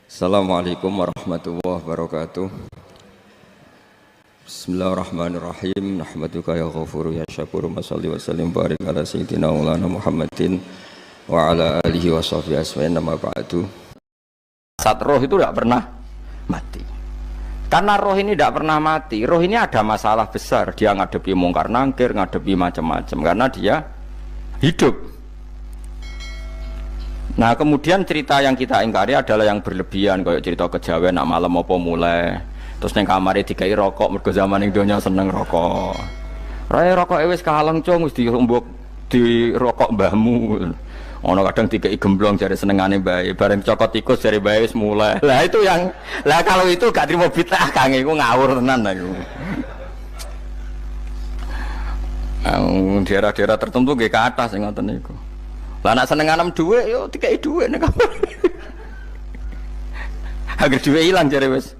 Assalamualaikum warahmatullahi wabarakatuh. Bismillahirrahmanirrahim. Nahmaduka ya ghafuru ya syakuru. Mashalli wa sallim barik ala sayyidina maulana Muhammadin wa ala alihi wa sahbihi asma'in nama ba'du. Saat roh itu tidak pernah mati. Karena roh ini tidak pernah mati. Roh ini ada masalah besar. Dia ngadepi mungkar nangkir, ngadepi macam-macam. Karena dia hidup. Nah kemudian cerita yang kita ingkari adalah yang berlebihan, kayak cerita kejawen nak malam apa mulai terus neng kamare dikai rokok, mergo zaman ning donya seneng rokok. Raya rokok wis kaleng cung wis dirumbuk di rokok mbahmu. Ono kadang dikai gemblong jare senengane bae, bareng cokot tikus jare bae wis mulai. Lah itu yang kalau itu gak trimo bid'ah Kang iku ngawur tenan aku. Daerah-daerah tertentu nggih ke atas sing ngoten niku. Lah nak seneng anem dhuwit yo dikai dhuwit nek kamar. Agar dhuwit ilang jare wis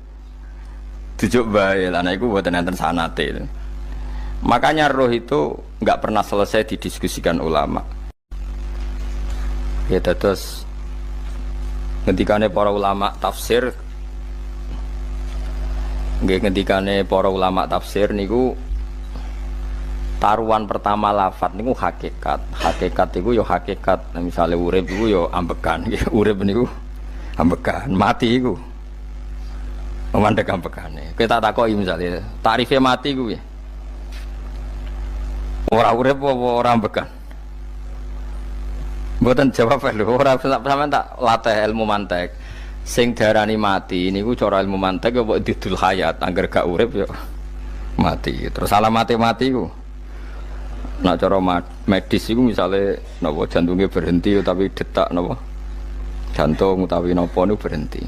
dijuk bae. Lah nek iku mboten enten sanate. Makanya roh itu enggak pernah selesai didiskusikan ulama. Ya terus ngendikane para ulama tafsir nggih ngendikane para ulama tafsir niku taruhan pertama lafadz niku hakikat. Hakikat iku ya hakikat. Nah, misalnya urip iku ya ambekan. Urip niku ambekan, mati iku mandek ambekane. Kita takoki misalnya, tarife mati iku piye? Ora urip apa ora ambekan? Mboten jawab lho, ora sampean tak latih ilmu mantek. Sing darani mati niku cara ilmu mantek ya kok didul hayat, angger gak urip ya mati. Terus alamate mati iku nak cara medis itu misalnya napa jantungnya berhenti tapi detak napa jantung utawi napa niku berhenti.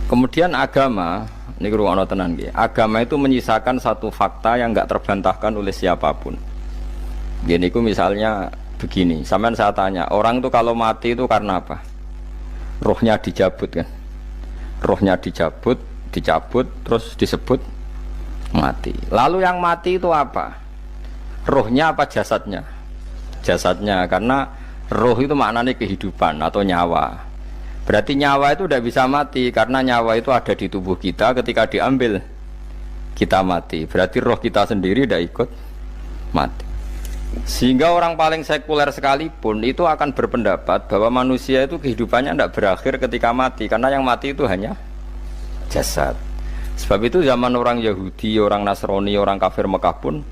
Kemudian agama niku ruwono tenan nggih. Agama itu menyisakan satu fakta yang enggak terbantahkan oleh siapapun. Nggih niku misalnya begini, sampean saya tanya, orang itu kalau mati itu karena apa? Rohnya dicabut kan. Rohnya dicabut terus disebut mati. Lalu yang mati itu apa? Rohnya apa jasadnya? Jasadnya, karena roh itu maknanya kehidupan atau nyawa. Berarti nyawa itu tidak bisa mati karena nyawa itu ada di tubuh kita, ketika diambil kita mati. Berarti roh kita sendiri tidak ikut mati. Sehingga orang paling sekuler sekalipun itu akan berpendapat bahwa manusia itu kehidupannya tidak berakhir ketika mati, karena yang mati itu hanya jasad. Sebab itu zaman orang Yahudi, orang Nasrani, orang kafir Mekah pun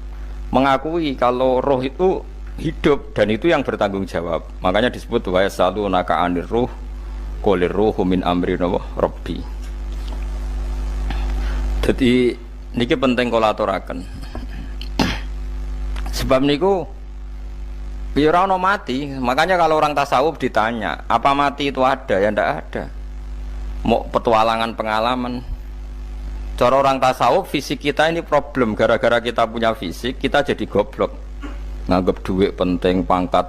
mengakui kalau roh itu hidup dan itu yang bertanggung jawab. Makanya disebut wa yasalunaka 'anir ruh qul ruhu min amri rabbi. Jadi niki penting kula aturaken. Sebab niku ya ora ono mati. Makanya kalau orang tasawuf ditanya, apa mati itu ada? Ya ndak ada. Mau petualangan pengalaman. Cara orang tasawuf fisik kita ini problem, gara-gara kita punya fisik kita jadi goblok, nganggep duit penting, pangkat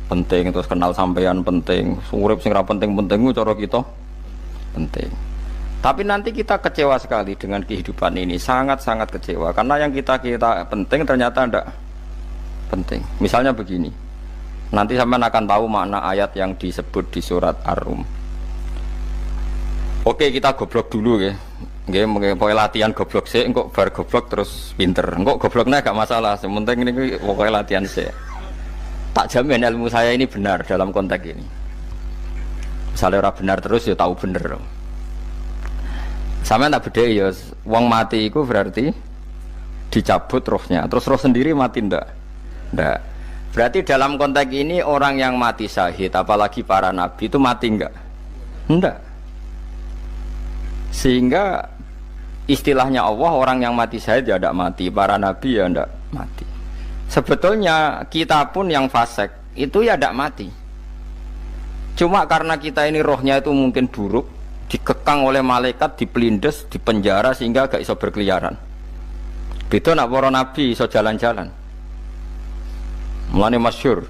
penting, terus kenal sampean penting, urip sing ra penting-penting cara kita penting. Tapi nanti kita kecewa sekali dengan kehidupan ini, sangat-sangat kecewa karena yang kita penting ternyata ndak penting. Misalnya begini, nanti sampean akan tahu makna ayat yang disebut di surat Ar-Rum. Oke, kita goblok dulu ya. Nggih, pokoke latihan goblok sik, engko bar goblok terus pinter. Engko gobloknya gak masalah, yang penting ini pokoke latihan sik. Tak jamin ilmu saya ini benar dalam konteks ini. Misalnya ora benar terus ya tahu bener. Sampeyan tak bedheki ya, wong mati iku berarti dicabut rohnya, terus roh sendiri mati ndak? Ndak. Berarti dalam konteks ini orang yang mati syahid, apalagi para nabi itu mati enggak? Ndak. Sehingga istilahnya Allah, orang yang mati syahid ya tidak mati, para nabi ya tidak mati. Sebetulnya kita pun yang fasik itu ya tidak mati. Cuma karena kita ini rohnya itu mungkin buruk, dikekang oleh malaikat, dipelindes, dipenjara sehingga gak iso berkeliaran. Beda nak para nabi iso jalan-jalan. Mulane masyhur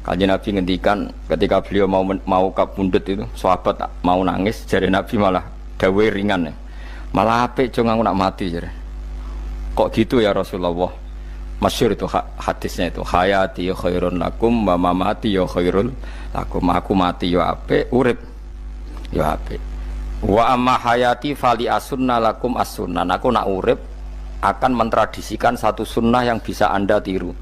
Kanjeng Nabi ngendikan ketika beliau mau kabundut itu, sahabat mau nangis, jare Nabi malah dawe ringan ya. Malah apik cung aku nak mati jare. Kok gitu ya Rasulullah? Masyhur itu hadisnya itu, hayati khairun lakum wa mamati ya khairul lakum. Aku mati ya apik, urip Ya apik. Wa amma hayati fali asunna lakum as-sunnah. Aku nak urip akan mentradisikan satu sunnah yang bisa Anda tiru.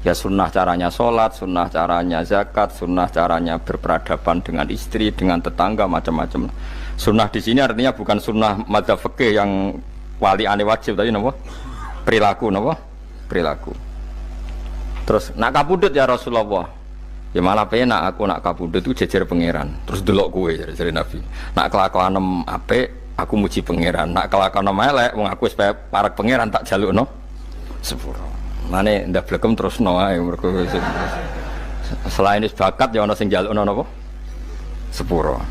Ya sunnah caranya sholat, sunnah caranya zakat, sunnah caranya berperadaban dengan istri, dengan tetangga, macam-macam. Sunnah di sini artinya bukan sunnah madzhab fikih yang wali ane wajib tadi, napa? Perilaku, napa? Perilaku. Terus nak kabudut ya Rasulullah. Ya malah penak aku nak kabudut itu jejer pangeran. Terus delok kowe jare Nabi. Nak kelakuan apik aku muji pangeran. Nak kelakuan elek wong aku supaya parek pangeran tak jalukno sepuro. Mane ndak blekem terusno ae mergo selain is bakat ya ana sing njalukno napa? Sepuro.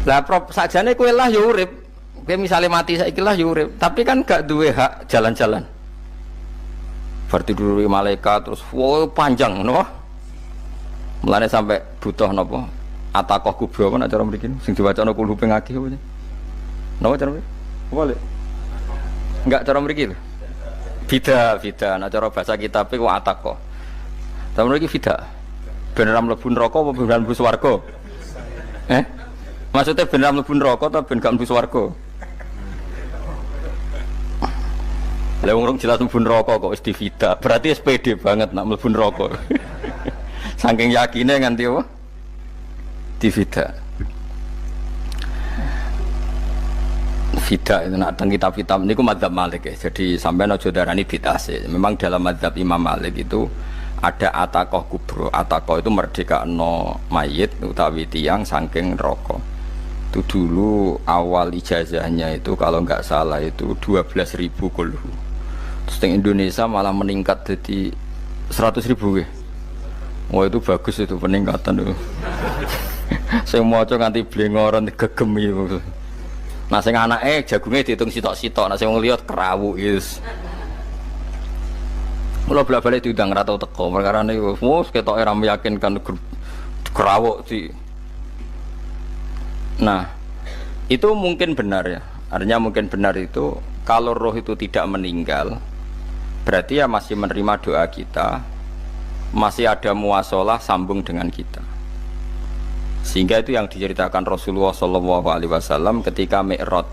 Lah sakjane kowe lah ya urip. Kowe misale mati saiki lah ya urip, tapi kan gak duwe hak jalan-jalan. Berarti dulu malaikat terus wow panjang napa? Mulane sampai butuh napa? Atakoh kubro apa nek cara mriki sing diwacana kulo ping akeh apa? Napa cara mriki? Apa lek? Enggak cara mriki lho. Bida, nah cara bahasa kitab iku atakoh. Cara mriki bida. Ben ora mlebu neraka apa ben mlebu swarga? Maksudnya ben ora mlebu neraka ta ben gak mlebu swarga? Lah wong jelas mlebu neraka kok wis divida. Berarti SPD banget nak mlebu neraka. Saking yakine nganti apa? Divida. Vida itu nak teng kitab-kitab niku madzhab Malik ya. Jadi sampean aja darani bid'ah sih. Memang dalam madzhab Imam Malik itu ada atakoh kubro. Atakoh itu merdekano mayit utawi tiyang saking neraka. Itu dulu awal ijazahnya itu kalau nggak salah itu 12.000 kulhu. Terus di Indonesia malah meningkat jadi 100.000 ya. Wah itu bagus itu peningkatan itu. Saya mau coba nganti blengoran gegem itu. Nah sing anake jagungnya dihitung sitok-sitok, nah sing wong liya kerawu is. Mula balik diundang ra tau teko, perkara niku wis ketoke ra meyakinkan kerawuk di. Nah, itu mungkin benar ya. Artinya mungkin benar itu kalau roh itu tidak meninggal, berarti ya masih menerima doa kita, masih ada muasalah sambung dengan kita. Sehingga itu yang diceritakan Rasulullah SAW ketika Mi'raj.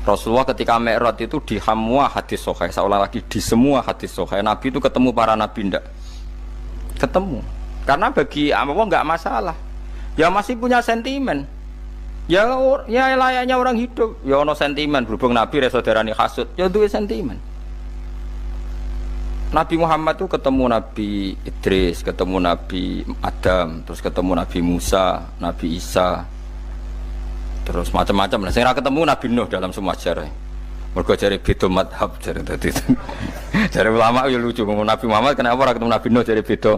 Rasulullah ketika Mi'raj itu di semua hadis sahih, seolah lagi di semua hadis sahih Nabi itu ketemu para nabi ndak? Ketemu. Karena bagi Allah nggak masalah. Ya masih punya sentimen. Ya layaknya orang hidup. Ya ono sentimen berhubung Nabi saudarane hasud, ya duwe sentimen. Nabi Muhammad itu ketemu Nabi Idris, ketemu Nabi Adam, terus ketemu Nabi Musa, Nabi Isa, terus macam-macam. Nah, saya ketemu Nabi Nuh dalam semua sejarah. Mergo jare beda madhab jare tadi. Jare ulama ya lucu ngomong Nabi Muhammad kenapa ora ketemu Nabi Nuh jare beda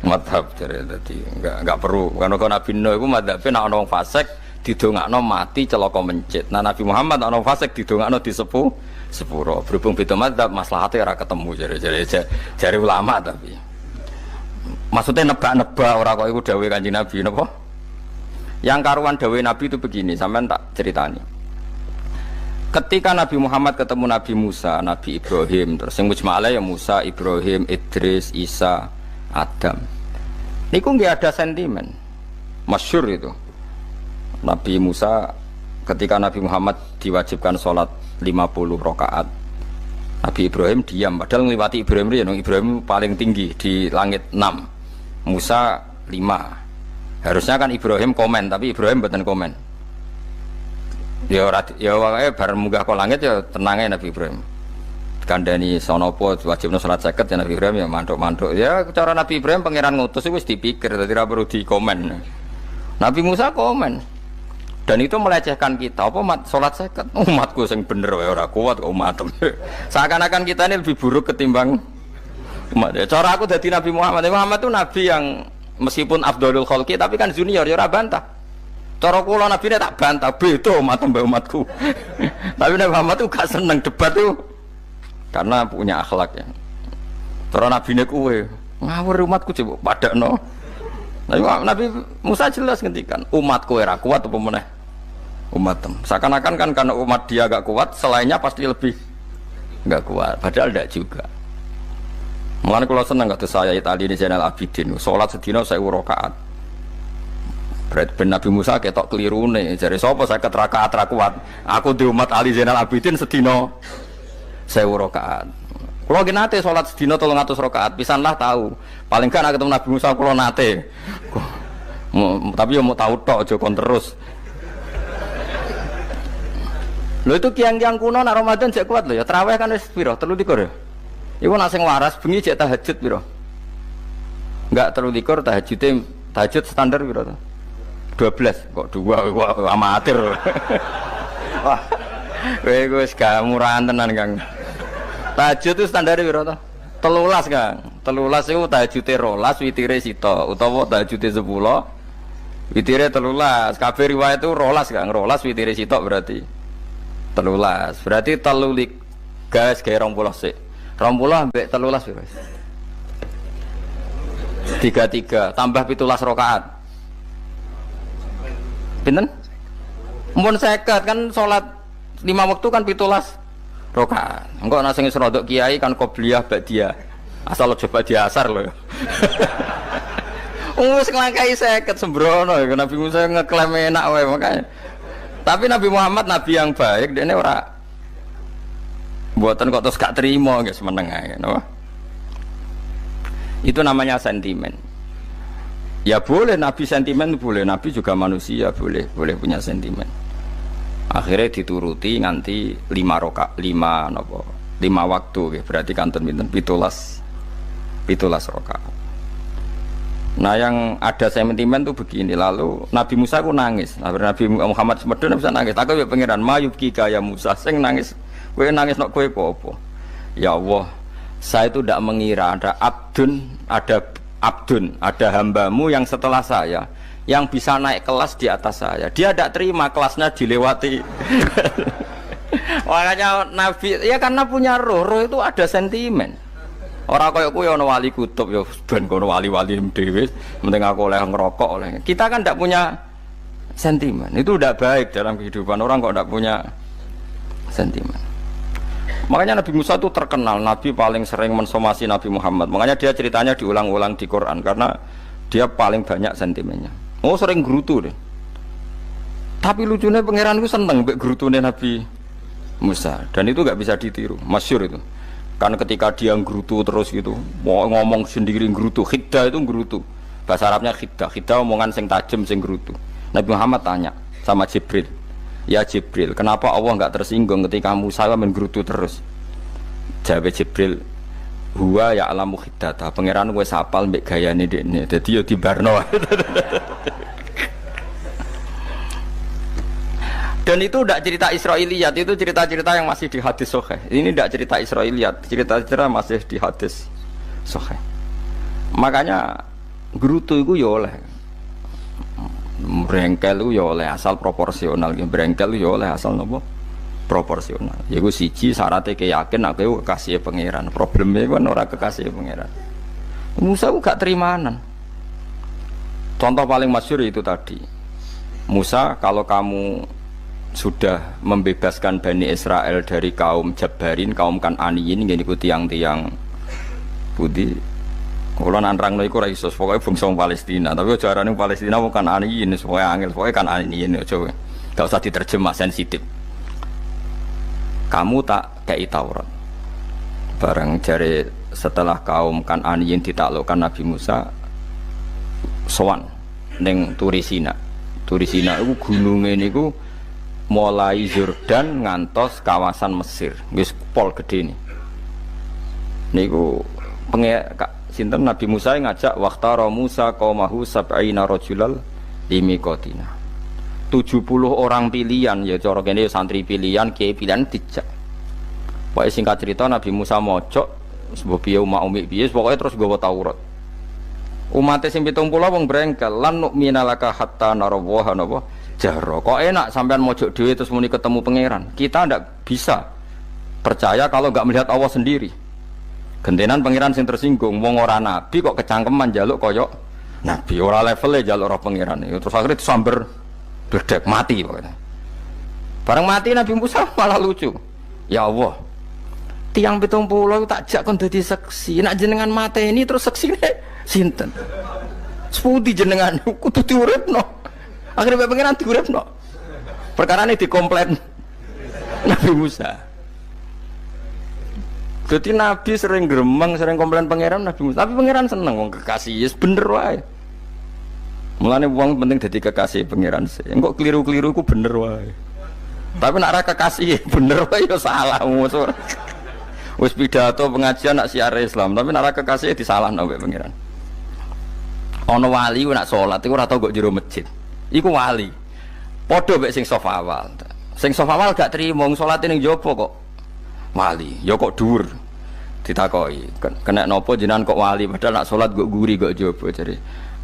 madhab jare tadi. Enggak perlu. Karena Nabi Nuh iku madhabe nek ana wong fasik didongakno mati celaka mencit. Nah Nabi Muhammad ana wong fasik didongakno disepuh sepuro. Berhubung beda madzhab maslahatnya ora ketemu jare ulama tapi maksudnya nebak-nebak ora kok iku dawuh Kanjeng Nabi napa? Yang karuan dawuh Nabi itu begini, sampean tak ceritani. Ketika Nabi Muhammad ketemu Nabi Musa, Nabi Ibrahim, terus yang mujma'ala ya Musa, Ibrahim, Idris, Isa, Adam. Niku nggih ada sentimen. Masyhur itu. Nabi Musa ketika Nabi Muhammad diwajibkan sholat 50 rakaat, Nabi Ibrahim diam, padahal ngliwati Ibrahim ya, Ibrahim paling tinggi di langit 6, Musa 5. Harusnya kan Ibrahim komen, tapi Ibrahim mboten komen. Ya wae bar munggah ke langit ya tenangnya Nabi Ibrahim. Kandhani sonopo wajibno salat 50 ya Nabi Ibrahim ya mantuk-mantuk. Ya cara Nabi Ibrahim pangeran ngutus wis dipikir dadi ora perlu dikomen. Nabi Musa komen. Dan itu melecehkan kita, apa sholat seket, umatku yang bener, orang kuat kok umat. Seakan-akan kita ini lebih buruk ketimbang umat. Cara aku dari Nabi Muhammad itu Nabi yang meskipun Abdul Khalqi, tapi kan junior, ya ora bantah. Cara kula Nabi ini tak bantah, beda umatku. Tapi Nabi Muhammad itu gak seneng debat itu, karena punya akhlak ya. Cara Nabi ini kuwe, ngawur umatku coba padakno. Nabi Musa jelas ngendikan, umatku ora kuat apa meneh? Umat seakan-akan kan karena umat dia agak kuat, selainnya pasti lebih nggak kuat, padahal tidak juga. Mulane kula seneng kados saya Itali di Zainal Abidin, sholat sedina 1000 rakaat. Berarti ben Nabi Musa ketok kelirune. Jare sapa 50 rakaat ra kuat. Aku di umat Ali Zainal Abidin sedina 1000 rakaat. Kula nggih nate salat sedina 300 rakaat, pisanlah tahu. Paling kan ketemu Nabi Musa kula nate. Tapi yo mau tahu tok aja kon terus. Lho itu kiang-kiang kuno nak Ramadan jek kuat lho ya. Tarawih kan wis piro? 33 ya. Iku nak sing waras bengi jek tahajud piro? Enggak 33 tahajud standar piro to? 12 kok 2 wah amatir. Wah. Kowe wis gak murahan tenan, Kang. Tahajud itu standar piro to? 13, Kang. 13 iku tahajude 12, witire sita utawa tahajude 10. Witire 13. Kabeh riwayat itu 12, Kang. 12 witire sita berarti 13. Berarti telulik gas gawe 20 sik. 20 ambek 13 wis. 33 tambah 17 rakaat. Pinten? Mun 50 kan salat 5 waktu kan 17 rakaat. Engko ana sing rodok kiai kan qobliyah ba'diyah. Asal coba diasar lho. Wis nglangkai 50 sembrono ya Nabi Musa ngeklaim enak wae makanya. Tapi Nabi Muhammad nabi yang baik, dia ini ora buatan kok terus gak terima, guys meneng aja, no? Itu namanya sentimen. Ya boleh Nabi sentimen boleh, Nabi juga manusia boleh punya sentimen. Akhirnya dituruti nganti 5 waktu, okay? Berarti kanton pinten 17 rakaat. Nah yang ada sentimen tuh begini, lalu Nabi Musa ku nangis, Nabi Muhammad semedon bisa nangis. Aku ya pangeran mayub kika ya Musa, sing nangis, kowe nangis nok kowe apa? Ya Allah, saya itu tidak mengira ada hambamu yang setelah saya, yang bisa naik kelas di atas saya. Dia tidak terima kelasnya dilewati. Makanya Nabi, ya karena punya roh itu ada sentimen. Orang kaya kuwi ana wali kutub ya ben kono wali-wali dhewe, penting aku oleh ngerokok oleh. Kita kan tidak punya sentimen. Itu tidak baik dalam kehidupan orang kok tidak punya sentimen. Makanya Nabi Musa itu terkenal Nabi paling sering mensomasi Nabi Muhammad. Makanya dia ceritanya diulang-ulang di Quran karena dia paling banyak sentimennya. Oh sering gerutu deh. Tapi lucunya pangeran itu seneng mbek gerutune Nabi Musa dan itu nggak bisa ditiru. Masyhur itu. Kan ketika dia nggerutu terus gitu, mau ngomong sendiri nggerutu, khiddah itu nggerutu. Bahasa Arabnya khiddah, khiddah omongan sing tajem sing nggerutu. Nabi Muhammad tanya sama Jibril, ya Jibril, kenapa Allah nggak tersinggung ketika Musa menggerutu terus? Jawab Jibril, huwa ya alamu khiddata, pangeran gue sapal mbek gayane dekne, dadi yo dibarno. Dan itu tidak cerita Israiliyat, itu cerita-cerita yang masih di hadis sahih. Ini tidak cerita Israiliyat, cerita-cerita masih di hadis sahih. Makanya gerutu itu ya oleh, brengkel itu ya oleh asal proporsional, brengkel itu ya oleh asal nopo proporsional. Yaitu siji syaratnya keyakin aku kekasih pangeran. Problemnya kan orang kekasih pangeran. Musa itu gak terimanan. Contoh paling masyhur itu tadi. Musa, kalau kamu sudah membebaskan Bani Israel dari kaum Jabbarin, kaum Kan'aniyin, ini ku tiang-tiang budi. Kalau nanrang iku ora iso, pokoke bangsa Palestina. Tapi ajarane Palestina bukan Kan'aniyin, supaya angel, pokoke Kan'aniyin aja. Enggak usah diterjemah sensitif. Kamu tak kei Taurat. Bareng jare setelah kaum Kan'aniyin ditaklukkan Nabi Musa sowan ning Turisina. Turisina iku gununge niku mulai Yordan ngantos kawasan Mesir, wis pol gede nih. Niku sinten Nabi Musa ngajak waqtara Musa qaumahu sab'ina rajulal limiqatina. 70 orang pilihan ya cara kene santri pilihan, kiai pilihan dijak. Pokoke singkat cerita Nabi Musa mojok sebab piye umat piye pokoke terus nggawa Taurat. Umate sing 70 wong brengkel lan nu'mina laka hatta narawaha napa jaro. Kok enak sampean mojok dhewe terus muni ketemu pangeran. Kita ndak bisa percaya kalau enggak melihat Allah sendiri. Gentenan pangeran sing tersinggung, wong ora nabi kok kecangkeman njaluk kaya nabi, ora levele njaluk roh pangeran. Terus akhirnya disamber bledek mati pokoknya. Bareng mati Nabi Musa malah lucu. Ya Allah, tiang 70 tak jak kon dadi saksi. Nek jenengan mateni terus saksine sinten? Sepundi jenengan kudu diuripno. Akhirnya pengiran diuripno. Perkara ini dikomplain Nabi Musa. Jadi Nabi sering gremeng, sering komplain pangeran Nabi Musa. Tapi pangeran seneng wong kekasih, yes bener wae. Mulane wong penting dadi kekasih pangeran sih. Engko keliru-keliru ku bener wae. Tapi nek ora kekasih bener wae ya salah. Wis pidato pengajian nak siar Islam, tapi nek ora kekasih disalahno mbek pangeran. Ana wali ku nak salat iku ora tau kok jero masjid. Iku wali. Padha mek sing saf awal. Sing saf awal gak trimo salat ning jopo kok wali. Ya kok dhuwur. Ditakoki, kena napa jenengan kok wali padahal nak salat kok guri kok jopo jare.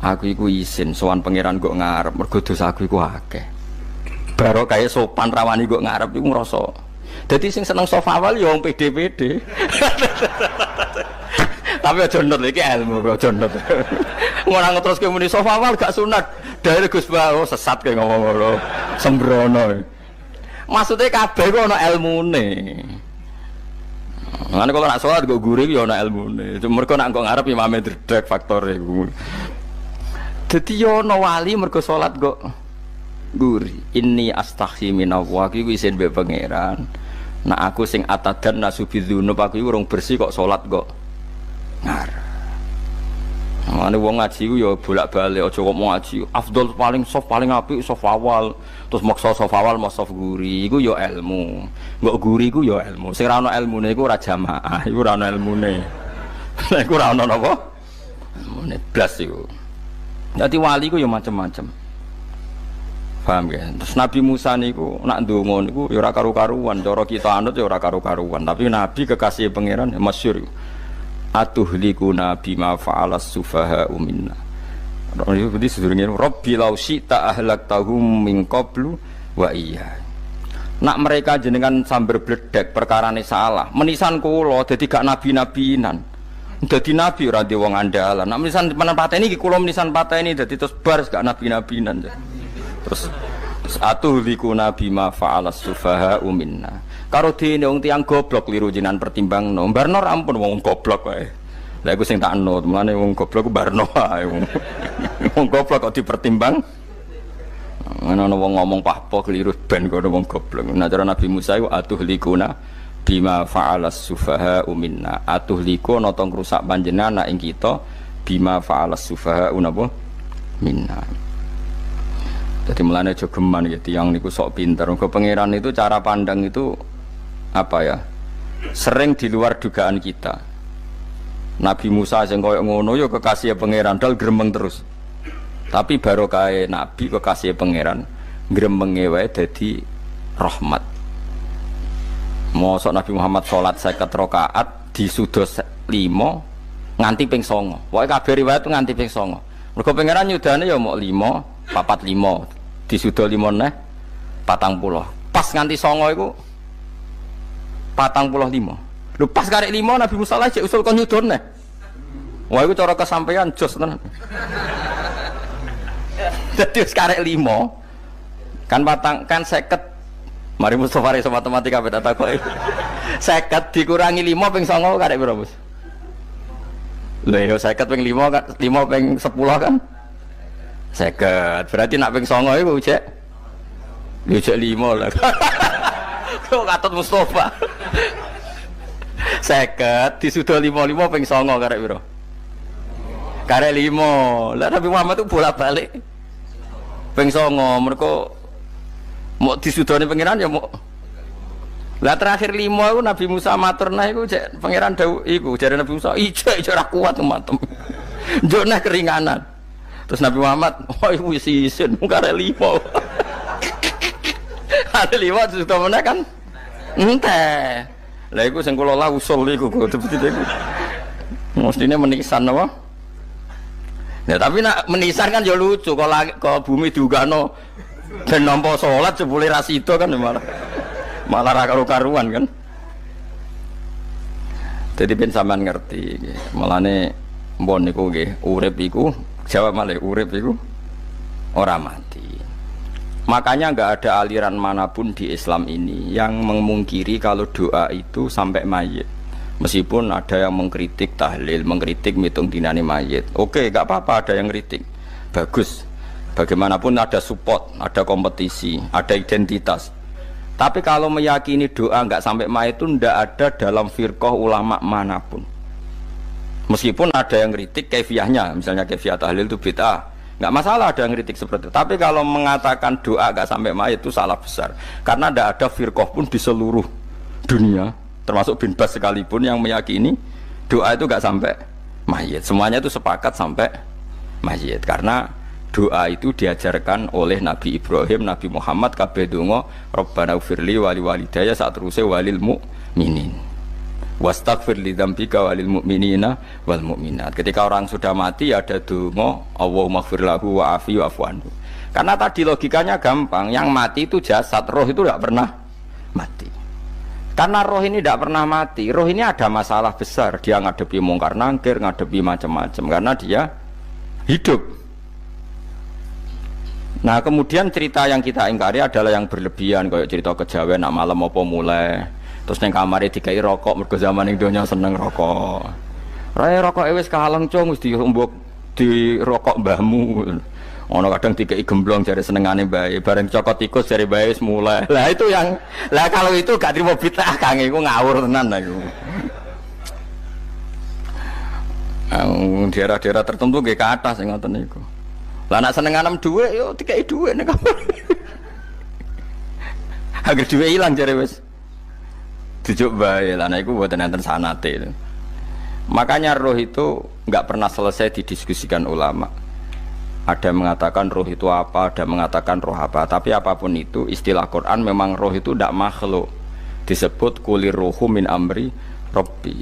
Aku iku isin sowan pangeran kok ngarep mergo dosa aku iku akeh. Baro kaya sopan rawani kok ngarep iku ngrasa. Dadi sing seneng saf awal ya wong pede-pede. Tapi aja nut iki ilmu aja nut. Ora ngeteruske muni saf awal gak sunat. Dari Gus Bawo sesat kayak ngomong ngono, sembrono. Maksudnya kabeh ku ana ilmune. Ngene kalau nak salat go guri yo ana ilmune. Mergo nak kok ngarep imame dredeg faktore iku. Dadi yo ana wali mergo salat kok guri. Inni astaghfi minallah iku isin mbek pangeran. Nak aku sing atadan nasubidzunub aku iku urung bersih kok salat kok ngarep. Mane wong ngaji ku ya bolak-balik aja kok mau ngaji. Afdol paling soft paling apik soft awal. Terus maksa soft awal mau soft guri iku ya ilmu. Mbok guri ku ya ilmu. Sing ora ana ilmune iku ora jamaah, iku ora ana ilmune. Nek ora ana napa? Ilmune blas iku. Dadi wali ku ya macam-macam. Paham ya? Terus Nabi Musa niku nak ndonga niku ya ora karu-karuan, cara kita anut ya ora karu-karuan, tapi Nabi kekasih pangeran ya masyhur. Atuhlikuna bima fa'alas sufaha minna. Jadi sedurunge Rabbi law syi'ta ahlaktahum min qablu wa iya. Nak mereka jenengan sambar bledek perkarane salah, menisan kula dadi gak nabi-nabinan. Dadi nabi ora di wong andalan. Nak menisan pateni iki kula menisan pateni dadi terus bar gak nabi-nabinan. Terus atuhlikuna bima fa'alas sufaha minna. Karo dene wong tiyang goblok liru jenengan pertimbangno. Barno ampun wong goblok wae. Lah iku sing tak anut, mulane wong goblok ku barno wae. Wong goblok kok dipertimbang. Ana wong ngomong pahpo keliru ben kono wong goblok. Nah cara Nabi Musa iku atuhlikuna bima fa'alas sufaha minna. Atuhliku ana tong rusak panjenengan ing kita bima fa'alas sufaha napa minna. Jadi mulane aja geman ya tiyang niku sok pinter. Mergo pangeran itu cara pandang itu apa ya? Sering di luar dugaan kita. Nabi Musa sing koyo ngono ya kekasih pangeran dal gremeng terus. Tapi barokah Nabi kekasih pangeran gremenge wae dadi rahmat. Mosok Nabi Muhammad salat 50 rakaat disudos 5 nganti ping 9. Pokoke kabeh riwayat nganti ping 9. Mergo pangeran nyudane ya mok 5, 45 disudo 5 neh 40. Pas nganti 9 iku 45. Lho pas karek 5 Nabi Musa lagi usul kon nyudon neh. Wah iku cara kesampaian jos tenan. Dadi wis karek 5 kan kan 50. Mari Mustofa iso matematika beta takoki. 50 dikurangi 5 ping 9 karek piro, Bos? Lho yo 50 ping 5 kan 5 ping 10 kan 50. Berarti nak ping 9 iku jek 5 lah. Kok katut Mustofa. 50 disudo 55 ping 9 karek piro? Karek 5. Lah Nabi Muhammad itu bolak-balik ping 9 mergo mau disudone pangeran ya mau. Lah terakhir 5 iku Nabi Musa matur nah iku cek pangeran dawuh iku jare Nabi Musa ijo ora kuat matem. Njuk nah keringanan. Terus Nabi Muhammad oh iku wis isin karek 5. Ada 5 disudo meneh kan enteh. Lah iku sing kula lah usul iku betul-betul iku. Mestine menisan apa? Ya tapi nak menisan kan ya lucu kalau bumi diugano ben nampa salat jebule ra sida kan malah ra karo-karuan kan. Jadi ben sampean ngerti nggih. Mulane mbon niku nggih urip iku jawab malih urip iku ora mati. Makanya enggak ada aliran manapun di Islam ini yang memungkiri kalau doa itu sampai mayit. Meskipun ada yang mengkritik tahlil, mengkritik mitung dinane mayit. Oke, enggak apa-apa ada yang kritik. Bagus. Bagaimanapun ada support, ada kompetisi, ada identitas. Tapi kalau meyakini doa nggak sampai mayit itu ndak ada dalam firqah ulama manapun. Meskipun ada yang kritik kaifiahnya, misalnya kaifiah tahlil itu bid'ah, nggak masalah ada yang kritik seperti itu. Tapi kalau mengatakan doa nggak sampai mayit itu salah besar, karena ndak ada firqah pun di seluruh dunia, termasuk bin Bas sekalipun yang meyakini doa itu nggak sampai mayit. Semuanya itu sepakat sampai mayit, karena doa itu diajarkan oleh Nabi Ibrahim, Nabi Muhammad, kabeh donga Rabbana ufirli wali walidayya saat terusé walil mu'minin wastaghfir li dzambika walil mu'minina wal mu'minat. Ketika orang sudah mati ada donga Allahumma ighfir lahu wa afi wa afu anhu. Karena tadi logikanya gampang, yang mati itu jasad, roh itu tidak pernah mati. Karena roh ini tidak pernah mati, roh ini ada masalah besar, dia ngadepi mungkar nangkir, ngadepi macam-macam karena dia hidup. Nah kemudian cerita yang kita ingkari adalah yang berlebihan, kayak cerita kejawen nak malam apa mulai terus neng kamar dikai rokok, mergo zaman ning donya seneng rokok. Raya rokok wis kaleng cung, wis dirumbuk di rokok mbahmu. Ono kadang dikai gemblong jare senengane bae, bareng cokot tikus jare bae wis mulai. Lah itu yang lah kalau itu gak trimo bid'ah Kang, iku ngawur tenan lah iku. Daerah-daerah tertentu nggih ke atas sing ngoten niku. Lah nak senenganem dhuwit yo dikai dhuwit nek kamar. Agar dhuwit ilang jare wis dijuk bae. Lah niku mboten enten sanate. Makanya roh itu enggak pernah selesai didiskusikan ulama. Ada yang mengatakan roh itu apa, ada yang mengatakan roh apa. Tapi apapun itu istilah Quran memang roh itu tidak makhluk. Disebut kulir ruhu min amri Rabbi.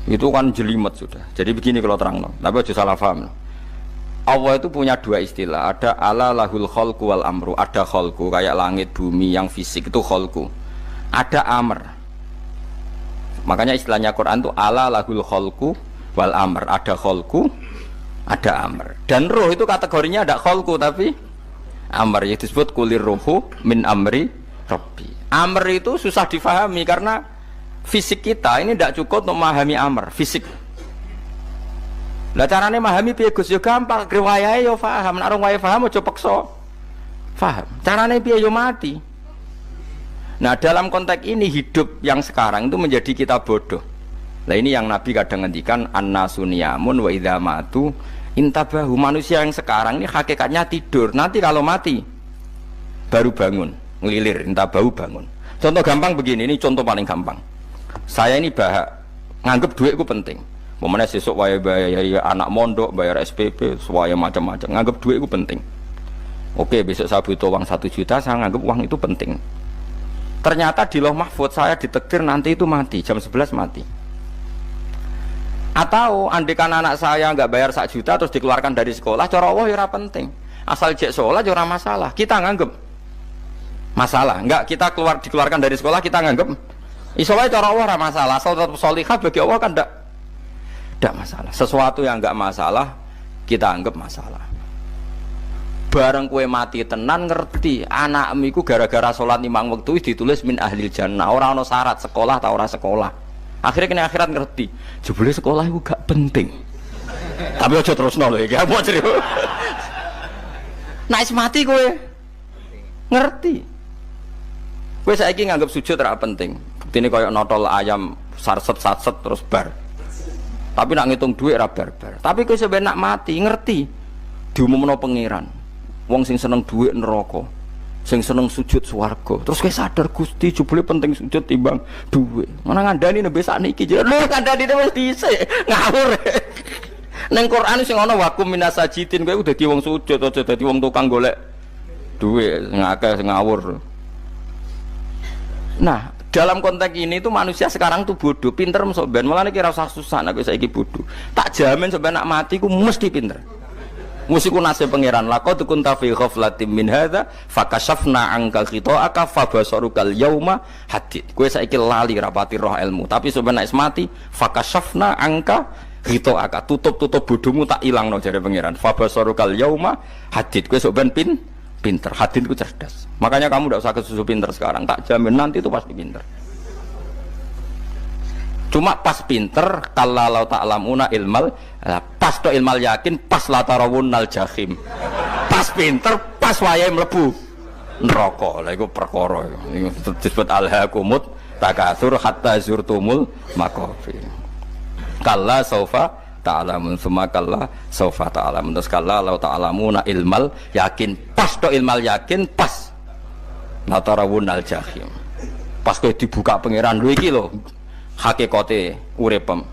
Itu kan jelimet sudah. Jadi begini kalau terang, tapi aja salah paham. Allah itu punya dua istilah, ada ala lahul khalqu wal amru, ada khalqu kayak langit bumi yang fisik itu khalqu, ada amr. Makanya istilahnya Quran itu ala lahul khalqu wal amr, ada khalqu, ada amr. Dan roh itu kategorinya ada khalqu tapi amr, yang disebut kulir ruhu min amri Rabbi. Amr itu susah difahami karena fisik kita ini tidak cukup untuk memahami amr, fisik. Lah carane memahami piye Gus yo gampang, riwayahe yo paham, nek orang wae paham aja peksa. Paham. Carane piye yo mati. Nah, dalam konteks ini hidup yang sekarang itu menjadi kita bodoh. Nah, ini yang Nabi kadang ngendikan annasuniyamun wa idza matu intabahu. Manusia yang sekarang ini hakikatnya tidur. Nanti kalau mati baru bangun, ngelilir, intabahu bangun. Contoh gampang begini, ini contoh paling gampang. Saya ini nganggep duitku penting. Momennya sesuk bayar anak mondok, bayar SPP, semuanya macam-macam. Nganggep duit itu penting. Oke, besok saya butuh uang 1 juta, saya nganggep uang itu penting. Ternyata di Lauh Mahfudz saya ditakdir nanti itu mati, jam 11 mati. Atau andikan anak saya nggak bayar 1 juta terus dikeluarkan dari sekolah, cara Allah ya penting. Asal jek sholat ya masalah. Kita nganggep masalah. Enggak, kita dikeluarkan dari sekolah kita nganggep isolah cara Allah masalah. Asal tetap sholihah bagi Allah kan tidak masalah. Sesuatu yang enggak masalah kita anggap masalah. Bareng kue mati tenan ngerti anakmu iku gara-gara sholat 5 waktu ditulis min ahlil jannah. Orang ono syarat sekolah atau orang sekolah. Akhirnya kena akhirat ngerti. Jebule sekolah itu gak penting. Tapi aja terus nol iki. Apa cerita? Nek mati kue ngerti. Kue saiki nganggap sujud ora penting. Buktine koyo notol ayam sarset-sarset terus bar. Tapi nak ngitung duit ra barbar. Tapi kowe sampe nak mati ngerti diumumno pangeran. Wong sing seneng duit neraka, sing seneng sujud swarga. Terus kowe sadar Gusti jebule penting sujud timbang duit. Mana ngandani nembe sakniki jare lho kandhani wis dhisik. Ngawur. Ning Quran sing ana wakum minasajidin kowe dadi wong sujud aja dadi wong tukang golek duit ngakeh ngawur. Nah, dalam konteks ini itu manusia sekarang tuh bodoh, pinter masuk ben, malah kira usah susah, nak saiki bodoh. Tak jamin sampai nak mati, ku mesti pinter. Musiku nasib pangeran, laqad kunta fi ghaflatin min hadza, fakashafna anka khita'aka fabasarukal yauma hadid. Kowe saiki lali rapati roh ilmu, tapi sampai nak mati, fakashafna anka khita'aka, tutup bodohmu tak ilangno jare pangeran. Fabasarukal yauma hadid. Kowe sok ben pinter, hadin itu cerdas. Makanya kamu tidak usah kesusu pinter sekarang, tak jamin nanti itu pasti pinter. Cuma pas pinter, kalau ta'lamuna ilmal, pas to ilmal yakin, pas la tarawunnal jahim. Pas pas pinter, pas wayahe mlebu neraka. Lha iku perkara iku disebut alhaqumut takatsur hatta zurtumul maqabir. Kalla saufa ta'lamun summa kalla saufa ta'lamun. Terus kalla law ta'lamuna ilmal yakin, pas to ilmal yakin, pas natarawunal jahim. Pas kowe dibuka pangeran lho iki lho hakikate uripem.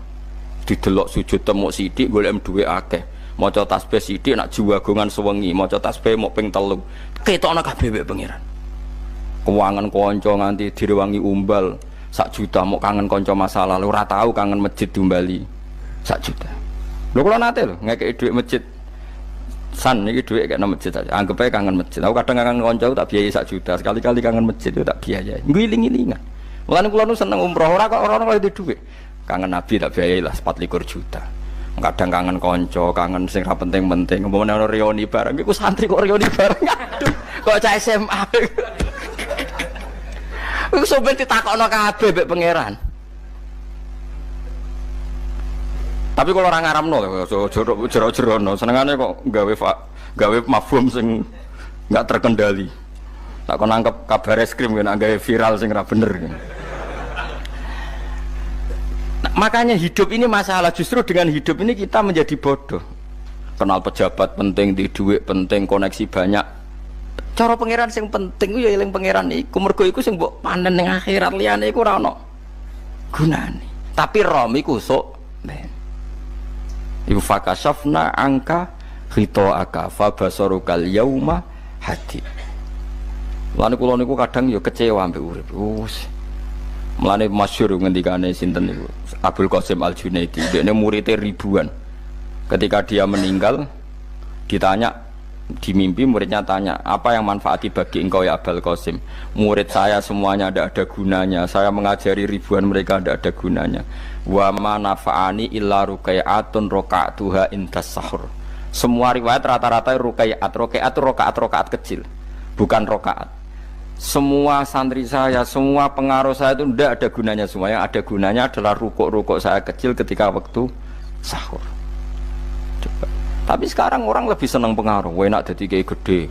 Didelok sujud temuk sithik golek duwe akeh. Maca tasbih sithik nak jiwagongan sewengi, maca tasbih mok ping 3. Ketokno kabeh wek pangeran. Keuangan kanca nganti direwangi umbal 1 juta, mok kangen kanca masa lalu ora tau kangen masjid diumbali 1 juta. Lho kula nate lho ngekeki dhuwit masjid. San iki dhuwit kek nang masjid aja. Anggap ae kangen masjid. Aku kadang kangen kanca tak biayai 1 juta, sekali-kali kangen masjid itu tak biayai. Ngiling-ngilingan. Mulane kula nu seneng umroh ora kok ora kok dhuwit. Kangen Nabi tak biayai lah 24 juta. Kadang kangen kanca, kangen sing ra penting-penting. Umpamane ana reuni bareng iku santri kok reuni bareng. Aduh, kok cah SMA. Iku sampeyan ditakokno kabeh mbek pangeran. Tapi kalau orang ngaramno jero-jerono senengane kok gawe mafhum sing enggak terkendali. Tak kon nangkep kabar eskrim kena gawe viral sing ora bener. Nah, makanya hidup ini masalah, justru dengan hidup ini kita menjadi bodoh. Kenal pejabat penting, di duit penting, koneksi banyak. Cara pangeran sing penting ya eling pangeran iku, mergo iku sing mbok panen ning akhirat, liyane iku ora ono gunane. Tapi rom iku sok ben. Iku fakasafna angka khitoaka fa basarukal yauma hadid. Lan kula niku kadang ya kecewa mbek urip. Mulane masyhur ngendikane sinten niku Abdul Qasim Al-Junaidi, dekne muridé ribuan. Ketika dia meninggal ditanya di mimpi, muridnya tanya, apa yang manfaati bagi engkau ya Abdul Qasim? Murid saya semuanya tidak ada gunanya, saya mengajari ribuan mereka tidak ada gunanya. Wa ma nafa'ani illa rukai'atun roka'atuha intas sahur. Semua riwayat rata-rata rakaat kecil, bukan rakaat. Semua santri saya, semua pengaruh saya itu tidak ada gunanya semua. Yang ada gunanya adalah rukuk-rukuk saya kecil ketika waktu sahur. Coba. Tapi sekarang orang lebih senang pengaruh. Enak dadi kiai gede.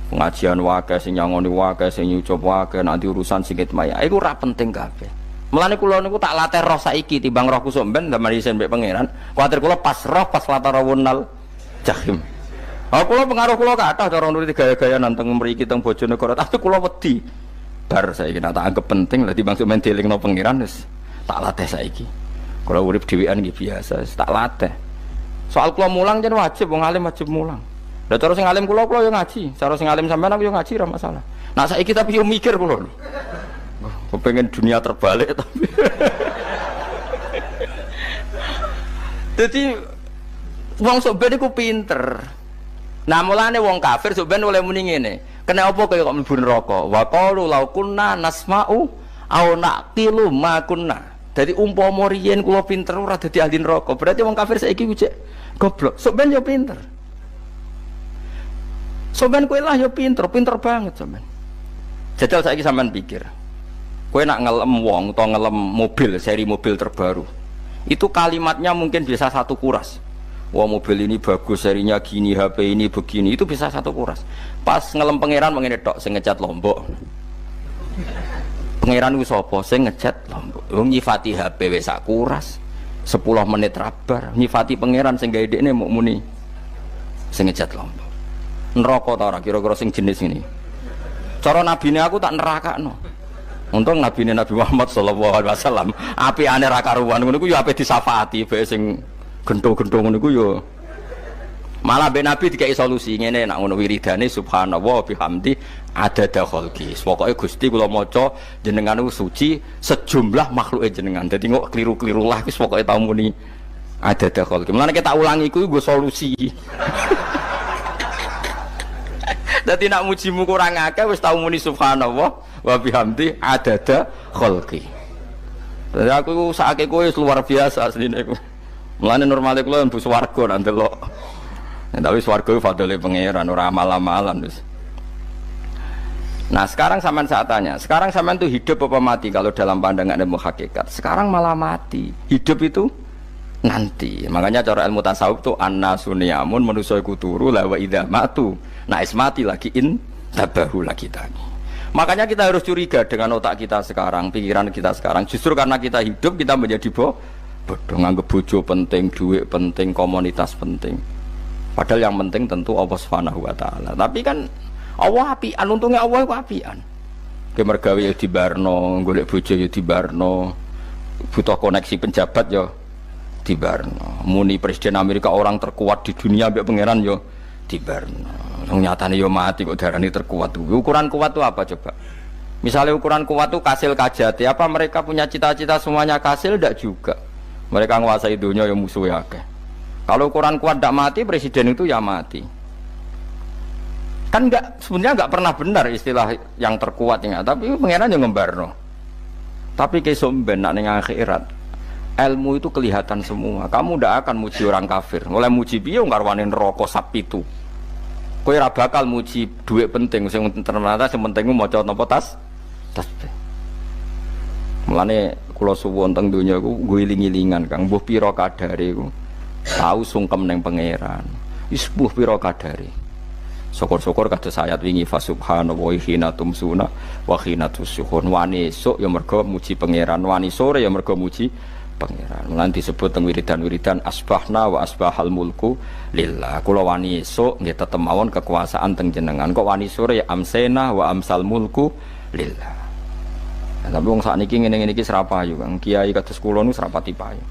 Pengajian wae sing nyangoni wae sing nyucup wae nanti urusan singit maya. Iku ora penting kabeh. Mulane kula niku tak latih roh saiki timbang roh kusuk ben zaman isen mbek pangeran. Kuwatir kula pas roh pas latarawunal jahim. Kula pengaruh kula kathah cara nuruti gaya-gaya nanteng mriki teng Bojonegoro, tapi kula wedi. Bar saiki nek tak anggap penting lah timbang men dilingno pangeran wis tak latih saiki. Kula urip dhewean iki biasa, tak latih. Soal kula mulang jen wajib, wong alim wajib mulang. Lah cara sing alim kula yo ngaji, cara sing alim sampean aku yo ngaji ora masalah. Nah saiki tapi yo mikir kula. Kepengen dunia terbalik tapi. Jadi wong sok ben iku pinter. Nah mulane wong kafir sok ben oleh muni ngene. Kena apa kaya kok mlebu neraka? Wa qalu law kunna nasma'u aw naqilu ma kunna. Dadi umpama riyen kula pinter ora dadi ahli neraka. Berarti wong kafir saiki ku cek goblok. Sok ben yo pinter. Sok ben kowe lah yo pinter banget sok ben. Jajal saiki sampean pikir. Kowe nak ngelem wong utawa ngelem mobil, seri mobil terbaru. Itu kalimatnya mungkin bisa 1 kuras. Wah mobil ini bagus, serinya gini, HP ini begini, itu bisa 1 kuras. Pas ngelem pangeran mengene tok sing ngecat Lombok. Pangeran ku sapa sing ngecat Lombok? Wong nyifati HP wis sak kuras. 10 menit rabar, nyifati pangeran sing gawe dekne muk muni sing ngecat Lombok. Neraka ta ora kira-kira sing jenis ini. Cara nabine aku tak nerakakno. Untung nabine Nabi Muhammad sallallahu alaihi wasallam apikane ra karuan ngono ku ya ape disafaati bae sing gento-gento ngono iku yo malah ben Nabi dikai solusi ngene nek ngono wiridane subhanallah bihamdi adada khalqi. Pokoke Gusti kula maca jenengan niku suci sejumlah makhluke jenengan. Dadi kok kliru-kliru lah wis pokoke tau muni adada khalqi. Mulane kita ulangi iku nggo solusi. Dadi nek mujimu kurang akeh wis tau muni subhanallah wa bihamdi adada khalqi. Dadi aku sakake kowe luar biasa asline iku. Mulane normale kula mlebu swarga nak ndelok. Tapi swarga ku fadhole pangeran ora amal-amalan wis. Nah, sekarang sampean saat tanya, sekarang sampean tuh hidup apa mati kalau dalam pandangan ilmu hakikat? Sekarang malah mati. Hidup itu nanti. Makanya cara ilmu tasawuf tuh annasuniamun manusia iku turu la wa idza matu. Nah ismati lagi in tabahu lagi tani. Makanya kita harus curiga dengan otak kita sekarang, pikiran kita sekarang. Justru karena kita hidup kita menjadi bodoh, nganggep bojo penting, duit penting, komunitas penting. Padahal yang penting tentu Allah Subhanahu wa taala. Tapi kan Allah apian, untungnya Allah itu apian. Ke mergawe ya dibarno, golek bojo ya dibarno. Butuh koneksi penjabat ya dibarno. Muni presiden Amerika orang terkuat di dunia mbek pangeran yo dibarno. Nyatane yo mati kok darani terkuat. Ukuran kuat itu apa coba? Misalnya ukuran kuat itu kasil kajati, apa mereka punya cita-cita semuanya kasil? Tidak juga. Mereka menguasai dunia yang musuhnya akeh. Kalau ukuran kuat tidak mati, presiden itu ya mati. Kan enggak, sebenarnya enggak pernah benar istilah yang terkuat ya, tapi pangeran yang ngembarno. Tapi kesomben nak ning akhirat. Ilmu itu kelihatan semua. Kamu tidak akan muji orang kafir. Oleh muji piye ngarwani neraka sapitu. Kowe ora bakal muji duit penting sing ternyata sing penting maca napa tasbih. Mulane kula suwun teng donya iku ngiling-ilingan Kang, mbuh pira kadare iku. Tahu sungkem ning pangeran. Wis mbuh pira kadare. Syukur-syukur kados ayat wingi fa subhanallahi hina tumsuna wa hina tusyuhun. Wani esuk ya mergo muji pangeran, wani sore ya mergo muji pangeran. Mulane disebut teng wiridan-wiridan asbahna wa asbahal mulku lillah. Kula wani esuk nggih tetep mawon kekuasaan teng jenengan. Kok wani sore ya amsena wa amsal mulku lillah. Nah, tapi wong sakniki ngene-ngene iki serapayu Kang. Kiai kados kula niku serapati payu.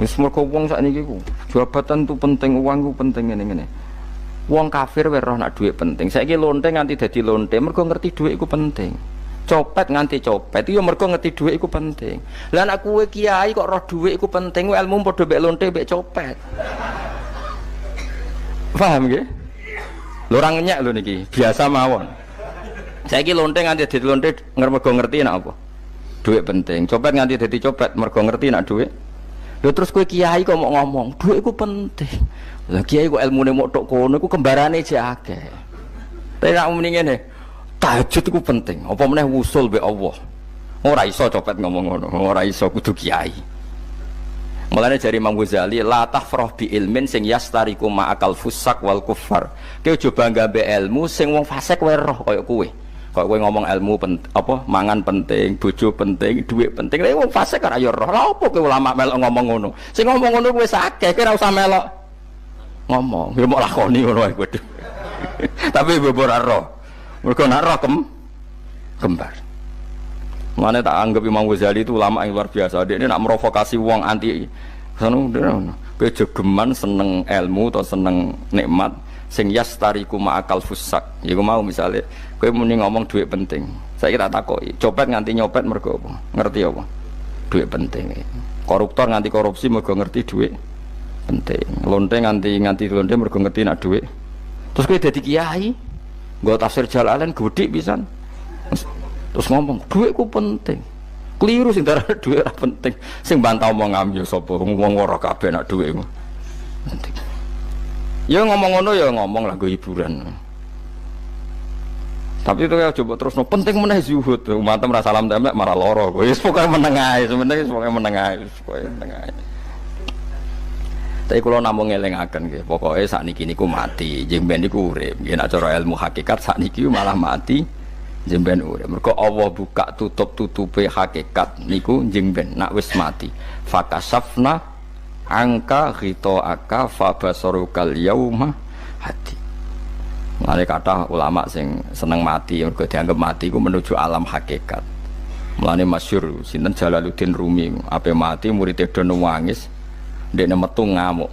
Wis mergo wong sakniki ku jabatan tu penting, uang ku penting ngene-ngene. Wong kafir wae roh nak dhuwit penting. Saiki lonte nganti dadi lonte mergo ngerti dhuwit iku penting. Copet nganti copet itu ya mergo ngerti dhuwit iku penting. Lah nek kowe kiai kok roh dhuwit iku penting, ilmu padha mek lonte mek copet. Paham nggih? Lho ora ngenyek lho niki, biasa mawon. Saiki lonte nganti dadi lonte mergo ngerti nek apa? Dhuwit penting. Copet nganti dadi copet mergo ngerti nek dhuwit. Lho terus kowe kiai kok mau ngomong, dhuwit iku penting. Lah kiai kok ilmune mok tok kono iku kembarane jek akeh. Tapi nek muni ngene, tahajud itu penting, apa meneh wusul be Allah. Ora iso copet ngomong ngono, ora iso kudu kiai. Mulane jari Imam Ghazali, la tafrah bi ilmin sing yastariku ma'akal fusak wal kuffar. Kowe aja bangga be ilmu sing wong fasik wae roh kaya kowe. Kaya kowe ngomong ilmu apa mangan penting, bojo penting, dhuwit penting. Lha wong fasik ora ya roh. Lha opo kowe ulama melok ngomong ngono? Sing ngomong ngono kowe sakeh, kowe ora usah melok ngomong. Ya mok lakoni ngono wae kowe. Tapi ora roh. Mereka nak roh kembar. Mana tak anggap Imam Ghazali itu ulama yang luar biasa. Dia ini nak merovokasi uang anti. Kejegeman seneng ilmu atau seneng nikmat. Sing yastariku ma'akal fusak. Ya aku mau misalnya, kowe muni ngomong duit penting. Saya kira takoki. Copet nganti nyopet mergo apa? Ngerti apa? Duit penting. Koruptor nganti korupsi mergo ngerti duit penting. Lonte nganti lonte mergo ngerti nak duit. Terus kowe dadi kiai. Gak tafsir Jalalain gede pisan. Terus ngomong duitku penting. Keliru sing darah duit ora penting. Sing bantah omong amyo sapa wong ora kabeh nak duitmu. Penting. Ya ngomong ngono ya ngomong lah hiburan. Tapi itu ya coba terus no penting meneh zuhud. Umat merasa salam templek marah loro. Wis pokoke meneng ae, sebenarnya pokoke meneng ae, pokoke meneng ae. Tapi kalau namung ngelingaken nggih, pokoke sakniki niku mati, jeng ben niku urip. Nggih nek cara ilmu hakikat sakniki malah mati, jeng ben urip. Mergo Allah buka tutup-tutupe hakikat niku jeng ben nak wis mati. Fakasafna angka ghitaaka fabasarukal yauma hadi. Mulane kathah ulama sing seneng mati mergo dianggap mati iku menuju alam hakikat. Mulane masyhur sinten Jalaluddin Rumi, ape mati murid do nangis. Dekne metu ngamuk.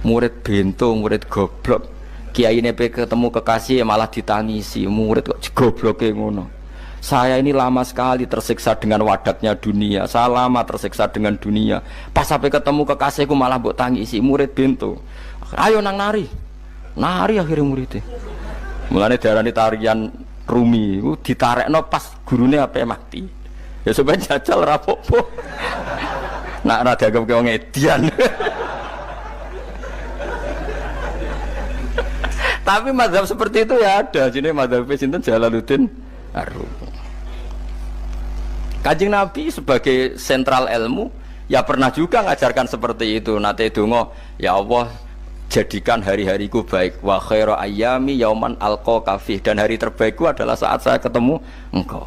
Murid bento, murid goblok. Kiai ini ketemu kekasih malah ditangisi. Murid kok gobloke ngono. Saya ini lama sekali tersiksa dengan wadatnya dunia. Saya lama tersiksa dengan dunia. Pas sampai ketemu kekasihku malah mbok tangisi. Murid bento. Ayo nang nari. Nari akhirnya muridnya. Mulane diarani tarian Rumi iku ditarekno pas gurune ape mati. Ya sampeyan jajal ra apa-apa. Nak ora dianggap kaya wong edian. Tapi mazhab seperti itu ya ada. Jenenge mazhab sinten Jalaluddin Ar-Rumi. Kanjeng Nabi sebagai sentral ilmu Ya pernah juga ngajarkan seperti itu. Nate donga, ya Allah jadikan hari-hariku baik. Wa khairu ayyami yauman alqa fi, dan hari terbaikku adalah saat saya ketemu engkau.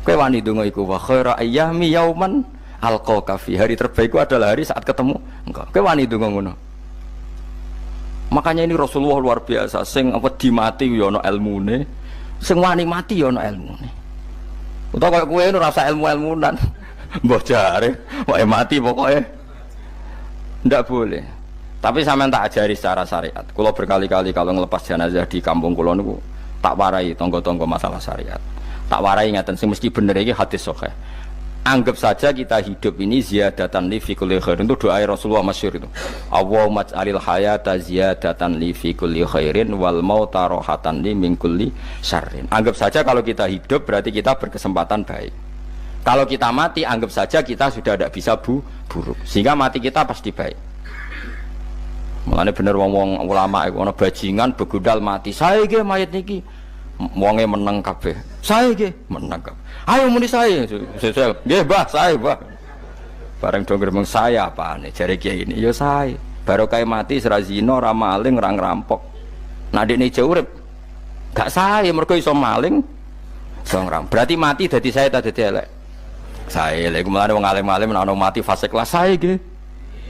Kowe wani donga iku wa khairu ayyami yauman alqa fi. Hari terbaikku adalah hari saat ketemu engkau. Kowe wani donga ngono. Makanya ini Rasulullah luar biasa, sing apa dimati ya ana ilmune, sing wani mati ya ana ilmune. Utawa kaya kowe ora usah ilmu-ilmunan. Mbah jare, wae mati pokoknya. Ndak boleh. Tapi sampean tak ajari secara syariat. Kula berkali-kali kalau ngelepas jenazah di kampung kula niku tak warai tangga-tangga masalah syariat. Tak warai ngaten sing mesti bener iki hadis sahih. Anggap saja kita hidup ini ziyadatan li fi kulli khairin, itu doa Rasulullah masyhur itu. Allahumma ij'alil hayata ziyadatan li fi kulli khairin wal mauta rahatan li min kulli syarrin. Anggap saja kalau kita hidup berarti kita berkesempatan baik. Kalau kita mati anggap saja kita sudah tidak bisa buruk. Sehingga mati kita pasti baik. Mulane bener wong-wong ulama iku ana bajingan begundal mati. Saya iki mayit niki wonge meneng kabeh. Saya iki meneng kabeh. Ayo muni saya. Nggih, Mbah, saya, Mbah. Bareng do gremeng saya apane jare kiai ini. Ya saya. Barokah mati ora zina, ora maling, ora ngerampok. Nah dekne ijo urip. Gak saya mergo iso maling, iso ngerampok. Berarti mati dadi saya ta dadi elek. Saya lek mulane wong alim-alim nek ana mati fase kelas saya nggih.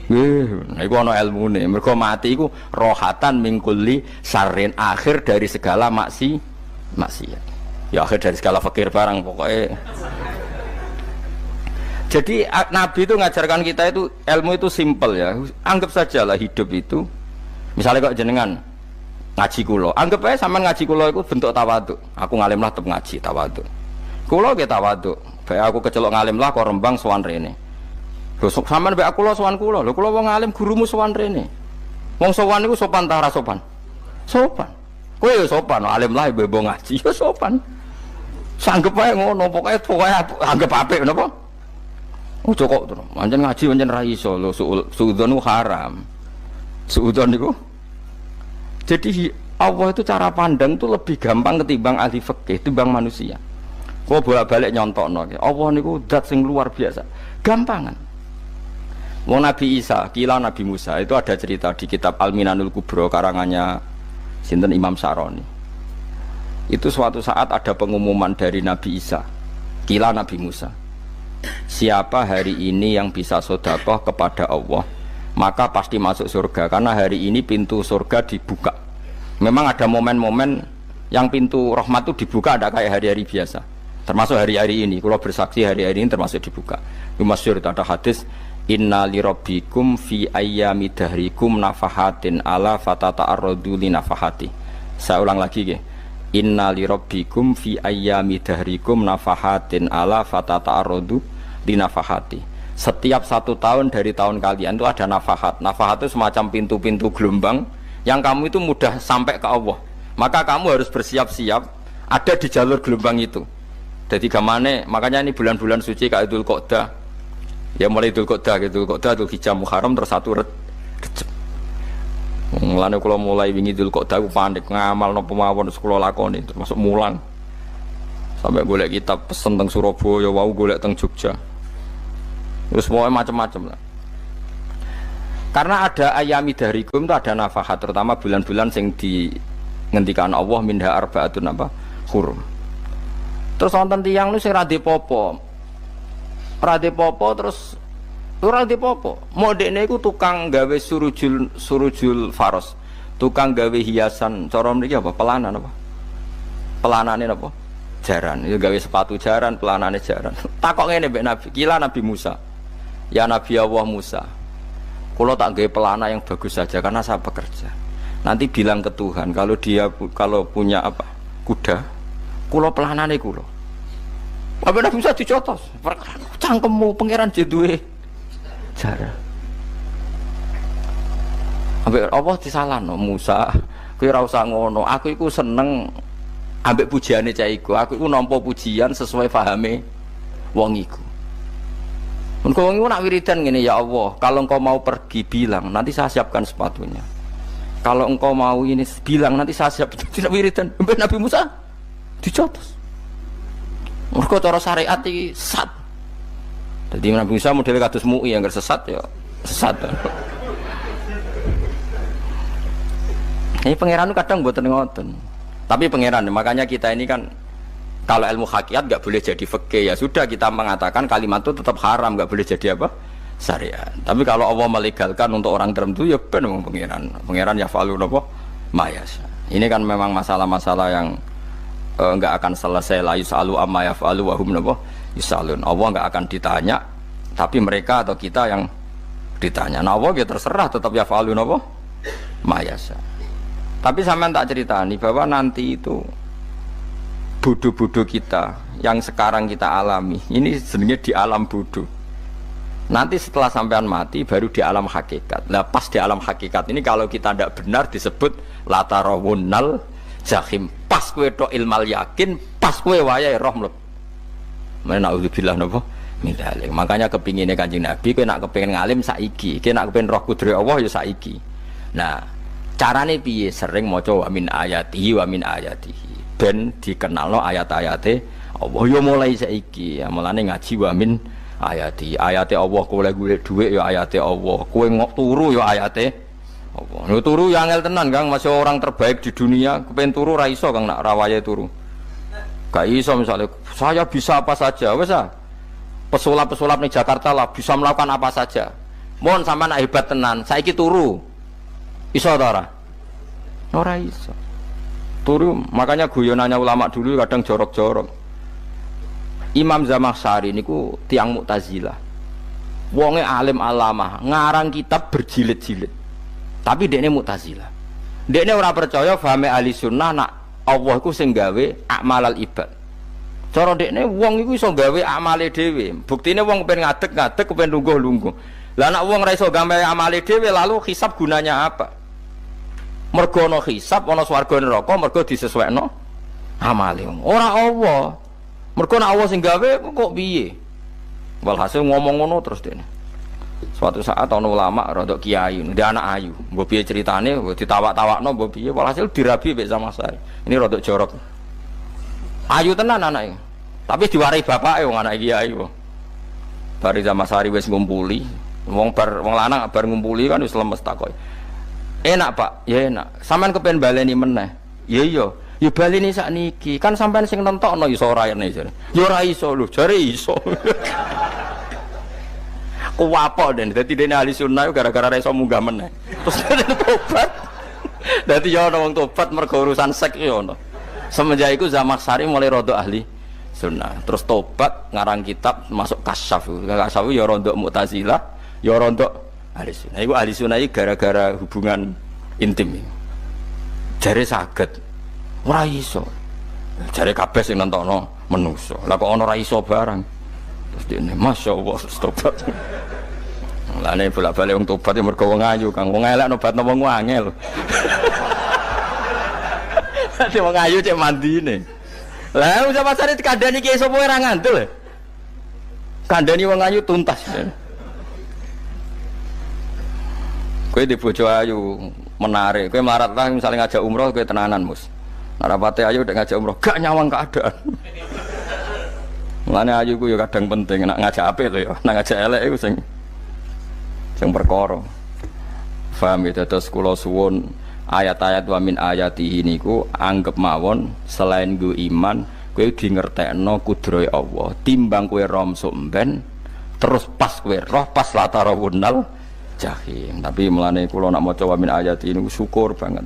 Nggih, iku ana ilmune. Mergo mati iku rohatan mingkuli sarin, akhir dari segala maksiat. Ya akhir dari segala fakir barang pokoknya. Jadi Nabi itu ngajarkan kita itu ilmu itu simpel ya. Anggap saja lah hidup itu. Misalnya kok jenengan ngaji kulo, anggap aja sampean ngaji kulo itu bentuk tawaduk. Aku ngalim lah tetep ngaji tawaduk. Kulo ge tawaduk. Bae aku kecelok ngalim lah kok Rembang sowan rene. Lho sampean bae aku lo sowan kulo. Lho kulo wong ngalim gurumu sowan rene. Wong sowan iku sopan ta ora sopan? Sopan. Kowe yo sopan, alim lah bebo ngaji yo sopan. Sanggep ae ngono, pokoke anggap apik napa? Ojo kok terus. Pancen ngaji pancen ra iso lho, suudzon haram. Suudzon niku. Jadi Allah itu cara pandang itu lebih gampang ketimbang ahli fikih, timbang manusia. Kok bolak-balik nyontokno. Allah niku zat sing luar biasa. Gampangan. Wong Nabi Isa, kila Nabi Musa itu ada cerita di kitab Al-Minanul Kubro karangannya sinten Imam Saroni. Itu suatu saat ada pengumuman dari Nabi Isa, kila Nabi Musa. Siapa hari ini yang bisa sedekah kepada Allah, maka pasti masuk surga. Karena hari ini pintu surga dibuka. Memang ada momen-momen yang pintu rahmat itu dibuka, ada kayak hari-hari biasa. Termasuk hari-hari ini. Kalau bersaksi hari-hari ini termasuk dibuka. Masyhur itu ada hadis, Inna li rabbikum fi ayyami dahrikum nafahatin ala fatata'arradu li nafahati. Saya ulang lagi ya. Inna li rabbikum fi ayyami dahrikum nafahatin ala fatata'arradu li nafahati. Setiap 1 tahun dari tahun kalian itu ada nafahat. Nafahat itu semacam pintu-pintu gelombang yang kamu itu mudah sampai ke Allah. Maka kamu harus bersiap-siap ada di jalur gelombang itu. Jadi gamane, makanya ini bulan-bulan suci kayak Dzul Qa'dah. Ya mulai Dzul Qa'dah, Dzul Hijjah, Muharram terus 1 Rejab. Mulane kula mulai wingi Dzul Qa'dah aku panik ngamal napa mawon kula lakoni termasuk mulang. Sampai golek kitab pesen teng Surabaya, wau golek teng Jogja. Terus mau macam-macam lah. Karena ada ayami dahrikum itu ada nafahat, terutama bulan-bulan sing di ngendikan Allah minha arbaatun apa? Hurum. Terus wonten tiyang nu sing ra dipopo. Ra dipopo terus ora dipopo. Modene iku tukang gawe surujul faros. Tukang gawe hiasan, cara mriki apa? Pelanan apa? Pelanane apa? Jaran. Ya gawe sepatu jaran, pelanane jaran. Takok ngene mbek Nabi, kila Nabi Musa. Ya Nabi Allah Musa. Kalau tak gawe pelana yang bagus saja karena saya bekerja. Nanti bilang ke Tuhan kalau punya apa? Kuda. Kulo pelanane kulo. Apa Nabi Musa dicotos? Cangkemmu pangeran duwe jaran. Ambek apa disalahno Musa? Kowe ora usah ngono. Aku iku seneng ambek pujiane cah iku. Aku iku nampa pujian sesuai pahame wong iku. Engkau wong iku nak wiridan ngene, ya Allah, kalau engkau mau pergi bilang, nanti saya siapkan sepatunya. Kalau engkau mau ini bilang, nanti saya siap. Tidak wiridan. Ambek Nabi Musa dicotos. Mergo cara syariat iki sat. Jadi Nabi Musa model kados MUI yang sesat ya sesat. Ini pangeran kadang buatan ngoten. Tapi pangeran, makanya kita ini kan kalau ilmu hakikat nggak boleh jadi fikih, ya sudah kita mengatakan kalimat itu tetap haram, nggak boleh jadi apa? Syariat. Tapi kalau Allah melegalkan untuk orang tertentu ya benar pangeran. Pangeran ya falu apa? Mayasa. Ini kan memang masalah-masalah yang nggak akan selesai. La yusalu amma yafalu wa hum napa yusalun. Allah nggak akan ditanya, tapi mereka atau kita yang ditanya. Nah Allah ya terserah tetap ya falu napa mayasa. Tapi sampean tak ceritani bahwa nanti itu bodoh-bodoh kita yang sekarang kita alami ini sebenarnya di alam bodoh. Nanti setelah sampean mati baru di alam hakikat. Nah pas di alam hakikat ini kalau kita tidak benar disebut latarawunnal jahim. Pas kowe tok ilmal yakin, pas kowe wayahe roh mlebu. Mana naudzubillah napa min dzalik. Makanya kepinginnya Kanjeng Nabi kowe nak kepengin ngalim saiki, kowe nak kepengin roh kudrat Allah ya saiki. Nah carane piye? Sering maca wa min ayatihi wa min ayatihi ben dikenalno ayat-ayate Allah ya mulai saiki. Ya mulane ngaji wa min ayati Allah kowe golek dhuwit ya ayate Allah, kowe ngok turu ya ayate Allah. Nek turu ya angel tenan Kang, masih orang terbaik di dunia kepen turu ra iso Kang nak rawaye turu. Gak iso misalnya saya bisa apa saja wis ah. Pesulap-pesulap ning Jakarta lah bisa melakukan apa saja. Mohon sampean hebat tenan, saiki turu. Iso ta ora? Ora iso. Turu, makanya guyonannya ulama dulu kadang jorok-jorok. Imam Zamakhsyari niku tiang Mu'tazilah. Wonge alim alama, ngarang kitab berjilid-jilid. Tapi dekne Mu'tazilah. Dekne ora percaya fahame ahli sunnah nak Allah iku sing gawe akmalal ibad. Cara dekne wong iku iso gawe amale dhewe. Buktine wong pengen ngadeg-ngadeg, pengen lungguh-lungguh. Lah nek wong ora iso gawe amale dhewe lalu hisab gunanya apa? Mergo ana hisab, ana swarga neraka, mergo disesuaikno amale. Ora Allah. Mergo nek Allah sing gawe kok piye? Walhasil ngomong ngono terus dene. Suatu saat ana ulama rodok kiai, ndek anak ayu. Mbok piye critane, ditawak-tawakno mbok piye, walhasil dirabi mek Zamakhsyari. Ini rodok jorok. Ayu tenan anake. Tapi diwarai bapake wong anak kiai kok. Bari Zamakhsyari wis ngumpuli, wong lanang bar ngumpuli kan wis lemes takoki. Enak Pak, ya enak. Sampean kepen baleni meneh. Ya iya. Ya baleni sakniki. Kan sampean sing nentokno iso ora ene jare. Ya ora iso lho, jare iso. Kuwapok den. Dadi dene ahli sunnah gara-gara ora iso munggah meneh. Terus tobat. Dadi ya ana wong tobat mergo urusan sek ya ono. Semenjak iku Zamakhsyari mulai rodok ahli sunnah. Terus tobat ngarang kitab masuk kasyaf. Kasyaf ya rodok Mu'tazilah, ya rodok ahli sunnah. Iku ahli sunnah iki gara-gara hubungan intim. Jare saged. Ora iso. Jare kabeh sing nentokno menungso. Lah kok ana ora iso barang. Terus dene masyaallah tobat. Lane bolak-balik wong tobat mergo wong ayu, Kang. Wong elek nobatno wong angel. Dadi wong ayu cek mandine. Lah usah pasare dikandani ki sapa ora ngandel. Kandani wong ayu tuntas. Kowe di bojo ayu menarik, kowe melarat lah misalnya ngajak umroh kowe tenanan mus. Narapate ayu udah ngajak umroh gak nyawang keadaan. Mulane ayu ku ya kadang penting nak ngajak apik lho ya, nak ngajak elek iku sing perkara. Paham ya, terus kula suwun ayat-ayat wa min ayatihi niku anggap mawon selain go iman kowe di ngertekno kudrohe Allah timbang kowe rom somben terus pas kowe roh pas latarawunnal jahim. Tapi mulane kula nak maca wa min ayatihi niku syukur banget.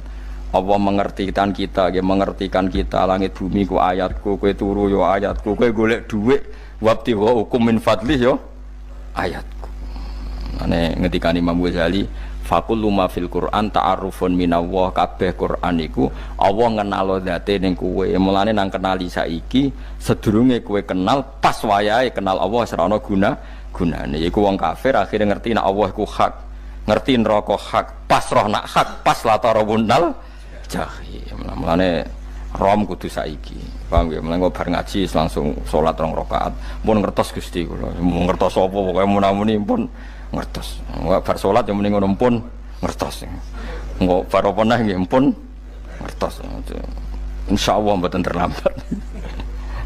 Allah mengertikan kita, dia mengertikan kita langit bumi ku ayatku, kowe turu yo ayatku, kowe golek dhuwit wabti wa hukum min fadlih yo ayatku. Ane ngendikane Imam Ghazali, faqullu ma fil Qur'an ta'arufun minallah, kabeh Qur'an iku Allah ngenalo zate ning kowe. Mulane nang kenali saiki sedurunge kowe kenal pas wayahe kenal Allah ora ana gunane. Iku wong kafir akhire ngerti nek Allah iku hak, ngerti neraka hak, pas roh nak hak, pas latarawunnal jahim. Mulane rom kudu saiki. Paham ya? Mulane bar ngaji langsung salat 2 rakaat. Mun ngertos Gusti kula. Mun ngertos apa pokoke munamuni pun ngertos. Enggak bar salat ya muni ngono pun ngertos. Engko bar apa neh nggih pun ngertos. Insyaallah mboten terlambat.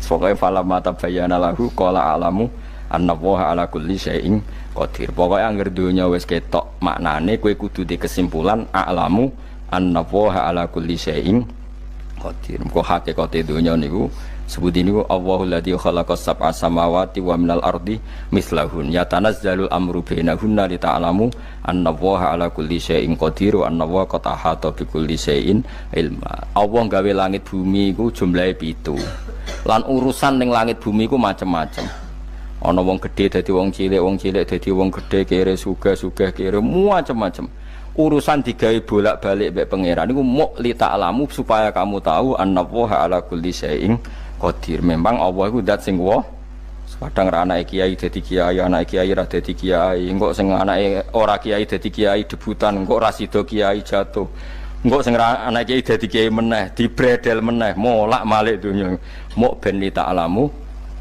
Pokoke fala mata bayana lahu qala alamu annallaha ala kulli syai'in qadir. Pokoke anggere donya wis ketok maknane kowe kudu di kesimpulan a'lamu annallaha ala kulli syai'in qadir. Engko hakikate donya niku sebut niku Allahul ladzi khalaqas sab'a samawati wa minal ardi mislahun yatanazzalul amru bainahunna li ta'lamu annallaha ala kulli syai'in qadir wa annallaha qad ahata bi kulli syai'in ilma. Allah gawe langit bumi iku jumlahe 7. Lan urusan ning langit bumi iku macem-macem. Ana wong gedhe dadi wong cilik dadi wong gedhe, kere sugih kere macem-macem. Urusan digawe bolak-balik mbek pangeran niku muk li ta'lamu supaya kamu tahu annallaha ala kulli syai'in qadir. Memang Allah iku zat sing wa kadang ra anake kiai dadi kiai, anake kiai ra dadi kiai, engko sing anake ora kiai dadi kiai debutan, engko ra sida kiai jatuh, engko sing ra anake kiai dadi kiai meneh dibredel meneh molak malik dunya. Muk ben li ta'lamu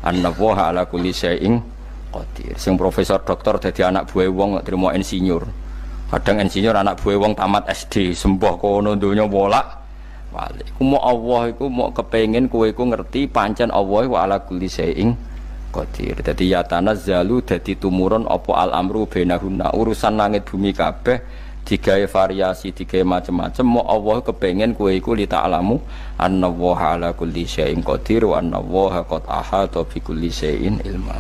annallaha ala kulli syai'in qadir. Sing profesor doktor dadi anak buah wong trimo insinyur, kadang insinyur anak buah wong tamat SD sembah kono dunya bolak balik. Mau Allah iku mau kepengen kowe iku ngerti pancen Allah wa ala kulli syai'in qadir. Dadi ya tanazzalu dadi tumurun apa al amru bainahunna, urusan langit bumi kabeh digawe variasi, digawe macam-macam. Mau Allah kepengen kowe iku li ta'lamu annallaha ala kulli syai'in qadir wa annallaha qad ahata bi kulli syai'in ilma.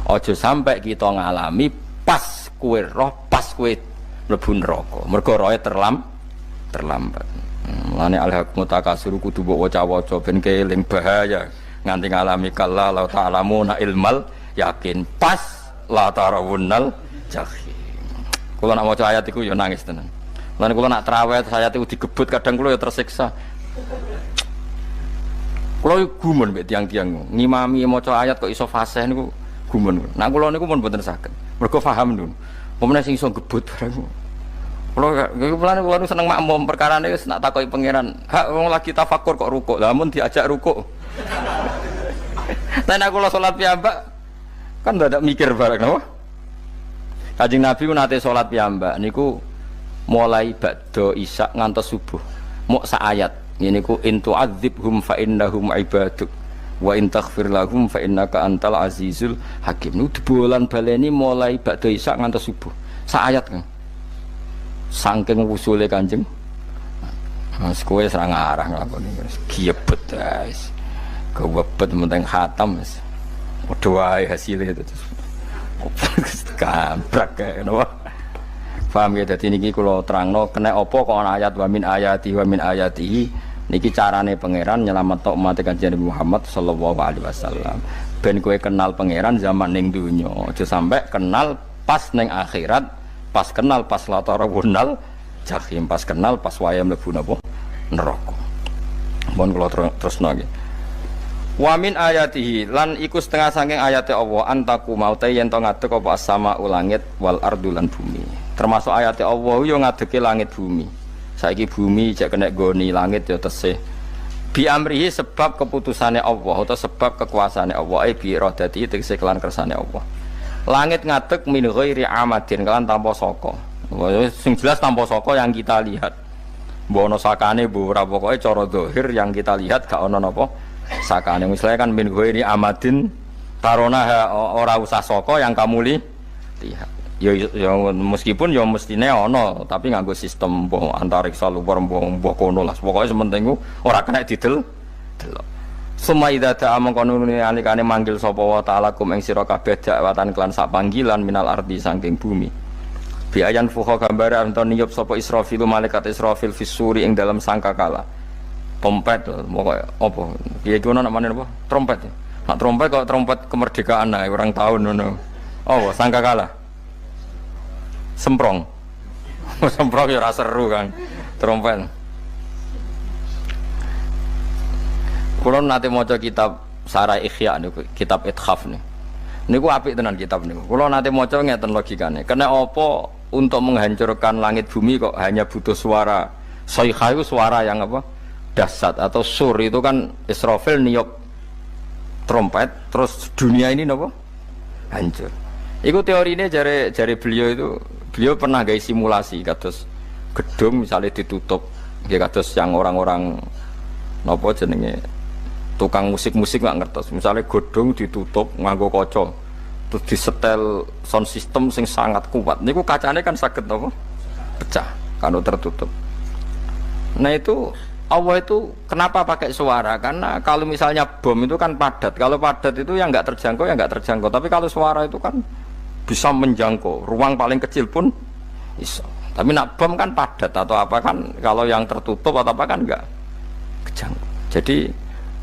Aja sampai kita ngalami pas kowe roh, pas kowe mlebu neraka. Mergo roe terlambat. Mulane al-haqmu takasuru kudu mbok waca-waca ben keling bahaya nganti ngalami kala la ta'lamuna ilmal yakin pas la tarawunnal jahim. Kula nak maca ayat iku ya nangis tenan. Mulane kula nak traweh ayat iku digebut kadang kula ya tersiksa. Kula gumun mbek tiang-tiang ngimami maca ayat kok iso fasih niku gumun. Nah kula niku pun mboten saged. Mergo paham lho. Pemene sing iso gebut bareng. Kula seneng makmum perkarane wis nak takoki pangeran. Hak wong lagi tafakur kok rukuk. Lah mun diajak rukuk. Nek kula salat piyambak kan ndak mikir bareng napa? Kanjeng Nabi ku nate salat piyambak niku mulai ba'da isya ngantos subuh. Mok sak ayat. Niku in tu'adzibhum fa innahum ibaduk wa in taghfir lahum fa innaka antal azizul hakim. Niku dibolan baleni mulai ba'da isya ngantos subuh. Sak ayat kan. Saking usule Kanjeng Mas kowe ora ngarah nglakoni wis giebet guys. Kewebet menteng khatam wis. Padha wae hasile terus. Gambrak kae napa. Paham ya dadi niki kula terangno kena apa kok ana ayat wa min ayatihi niki carane pangeran nyelametno umat Kanjeng Muhammad sallallahu alaihi wasallam. Ben kowe kenal pangeran zaman ning donya, aja sampe kenal pas ning akhirat. Pas kenal pas latarawunal jahim, pas kenal pas wayam mlebu napa neraka. Mohon kula terusno nggih. Wa min ayatihi lan iku setengah saking ayate Allah antaku maute yen to ngadeg apa as-sama langit wal ardu lan bumi. Termasuk ayate Allah yo ngadege langit bumi. Saiki bumi jek kena goni langit yo tesih. Bi amrihi sebab keputusane Allah atau sebab kekuasaane Allah bi iradati tegese kelan kersane Allah. Langit ngadeg min ghairi amadin kan tanpa saka. Sing jelas tanpa saka yang kita lihat. Mbok ana sakane mbok ora pokoke cara zahir yang kita lihat gak ana napa sakane. Misalnya kan min ghairi amadin tarona ora usah saka yang kamu lihat. Ya meskipun ya mestine ana tapi nganggo sistem mbok antariksa luar mbok kono lah. Pokoke sementing ora kena didel delok. Sumaida ta amang kono alikane manggil sapa wa ta'ala kum ing sira kabeh dakwatan kelan sak panggilan minal ardi saking bumi. Bi ayan fuha gambare anton niyup sapa Israfil malaikat Israfil fisuri ing dalam sangkakala. Trompet pokoke apa? Piye ngono namane apa? Trompet. Nak trompet kok trompet kemerdekaan ae orang tahun ngono. Oh, sangkakala. Semprong. Semprong ya ora seru kan. Trompet. Kalau nanti maca kitab Sarah Ikhya niku, kitab Ithaf nih. Niku apik tenan kitab niku. Kalau nanti maca ngeten logikane. Kena apa untuk menghancurkan langit bumi kok hanya butuh suara. Sayha itu suara yang apa? Dahsyat atau sur itu kan Israfil niup trompet terus dunia ini napa? Hancur. Iku teorinya jare beliau pernah gawe simulasi kados gedung misalnya ditutup nggih kados yang orang-orang napa jenenge tukang musik-musik nggak ngertos. Misalnya godong ditutup nganggo kaca, terus disetel sound system sing sangat kuat. Niku kacane kan saged napa? Pecah kalau tertutup. Nah itu Allah itu kenapa pakai suara? Karena kalau misalnya bom itu kan padat. Kalau padat itu yang nggak terjangkau ya nggak terjangkau. Tapi kalau suara itu kan bisa menjangkau. Ruang paling kecil pun bisa. Tapi nak bom kan padat atau apa kan? Kalau yang tertutup atau apa kan nggak kejangkau. Jadi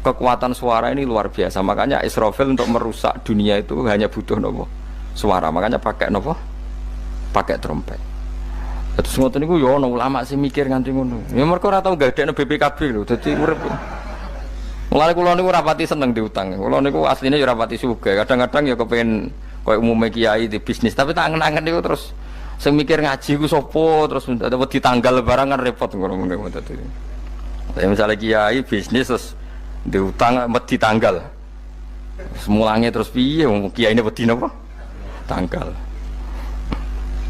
kekuatan suara ini luar biasa. Makanya Israfil untuk merusak dunia itu hanya butuh nopo suara. Makanya pakai nopo? Pakai trompet. Terus ngoten niku yo ana ulama sing mikir nganti ngono. Ya mergo ora tau gadekno BPKB lho. Dadi urip. Mulane kula niku ora pati seneng diutang. Kula niku asline yo ora pati sugih. Kadang-kadang ya kepengin koyo umume kiai di bisnis, tapi tak angen-angen niku terus sing mikir ngaji ku sapa terus wedi tanggal barang kan repot ngono dadi. Saya misalnya kiai bisnis terus diutang wedi tanggal. Semulange terus piye wong kiyaine wedi napa? Tanggal.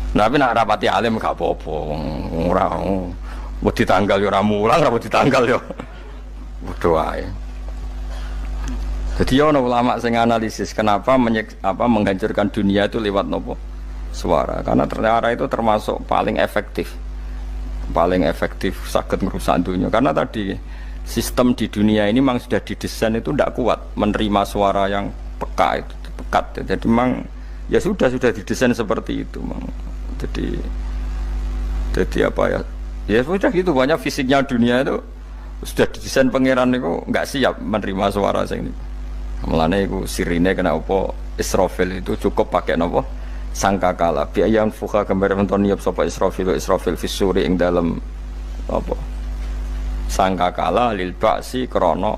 Nah, tapi nak rapati alim gak apa-apa, ora wedi tanggal yo ora mulang, ora wedi tanggal yo padha wae. Jadi ana ulama sing analisis kenapa menghancurkan dunia itu lewat nopo? Suara. Karena ternyata itu termasuk paling efektif. Paling efektif saged ngerusak dunia. Karena tadi sistem di dunia ini memang sudah didesain itu tidak kuat menerima suara yang peka itu, pekat. Jadi memang ya sudah didesain seperti itu, memang. Jadi apa ya? Ya sudah gitu, banyak fisiknya dunia itu sudah didesain pangeran itu nggak siap menerima suara sing ini. Mulane iku sirine kena apa Israfil itu cukup pakai napa? Sangkakala. Bi ayam fuka gambar nonton niap sapa Israfil fisuri ing dalam apa? Sangkakala lil ba'si krana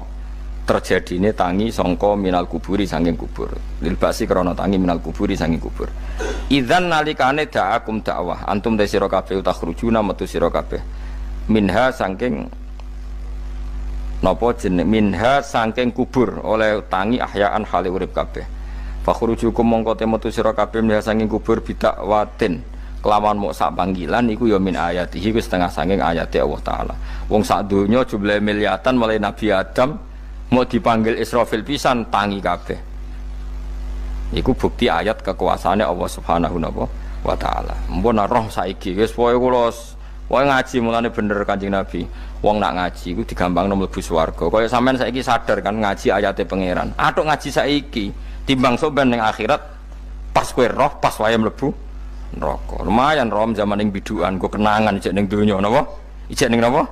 terjadine tangi sangka minal kuburi saking kubur. Lil ba'si krana tangi minal kuburi saking kubur. Idzan nalikane da'akum dakwah antum ta sira kabeh takhrujuna metu sira kabeh minha saking napa jeneng minha saking kubur oleh tangi ahyaan hale urip kabeh fakhrujukum mongko te metu sira kabeh minha saking kubur bidak watin kelawan mok sak panggilan iku ya min ayatihi wis setengah saking ayate Allah taala wong sak donya jumlah miliatan mulai Nabi Adam mau dipanggil Israfil pisan tangi kabeh. Iku bukti ayat kekuasaane Allah Subhanahu wa taala. Mumpun roh saiki wis pokoke kula wae ngaji mulane bener Kanjeng Nabi. Wong nak ngaji iku digampangno mlebu swarga. Kaya sampean saiki sadar kan ngaji ayate pangeran. Atuk ngaji saiki timbang sok ben ning akhirat pas kowe roh pas wae mlebu neraka. Lumayan rom zaman ning bidukan go kenangan ijek ning donya napa? Ijek ning napa?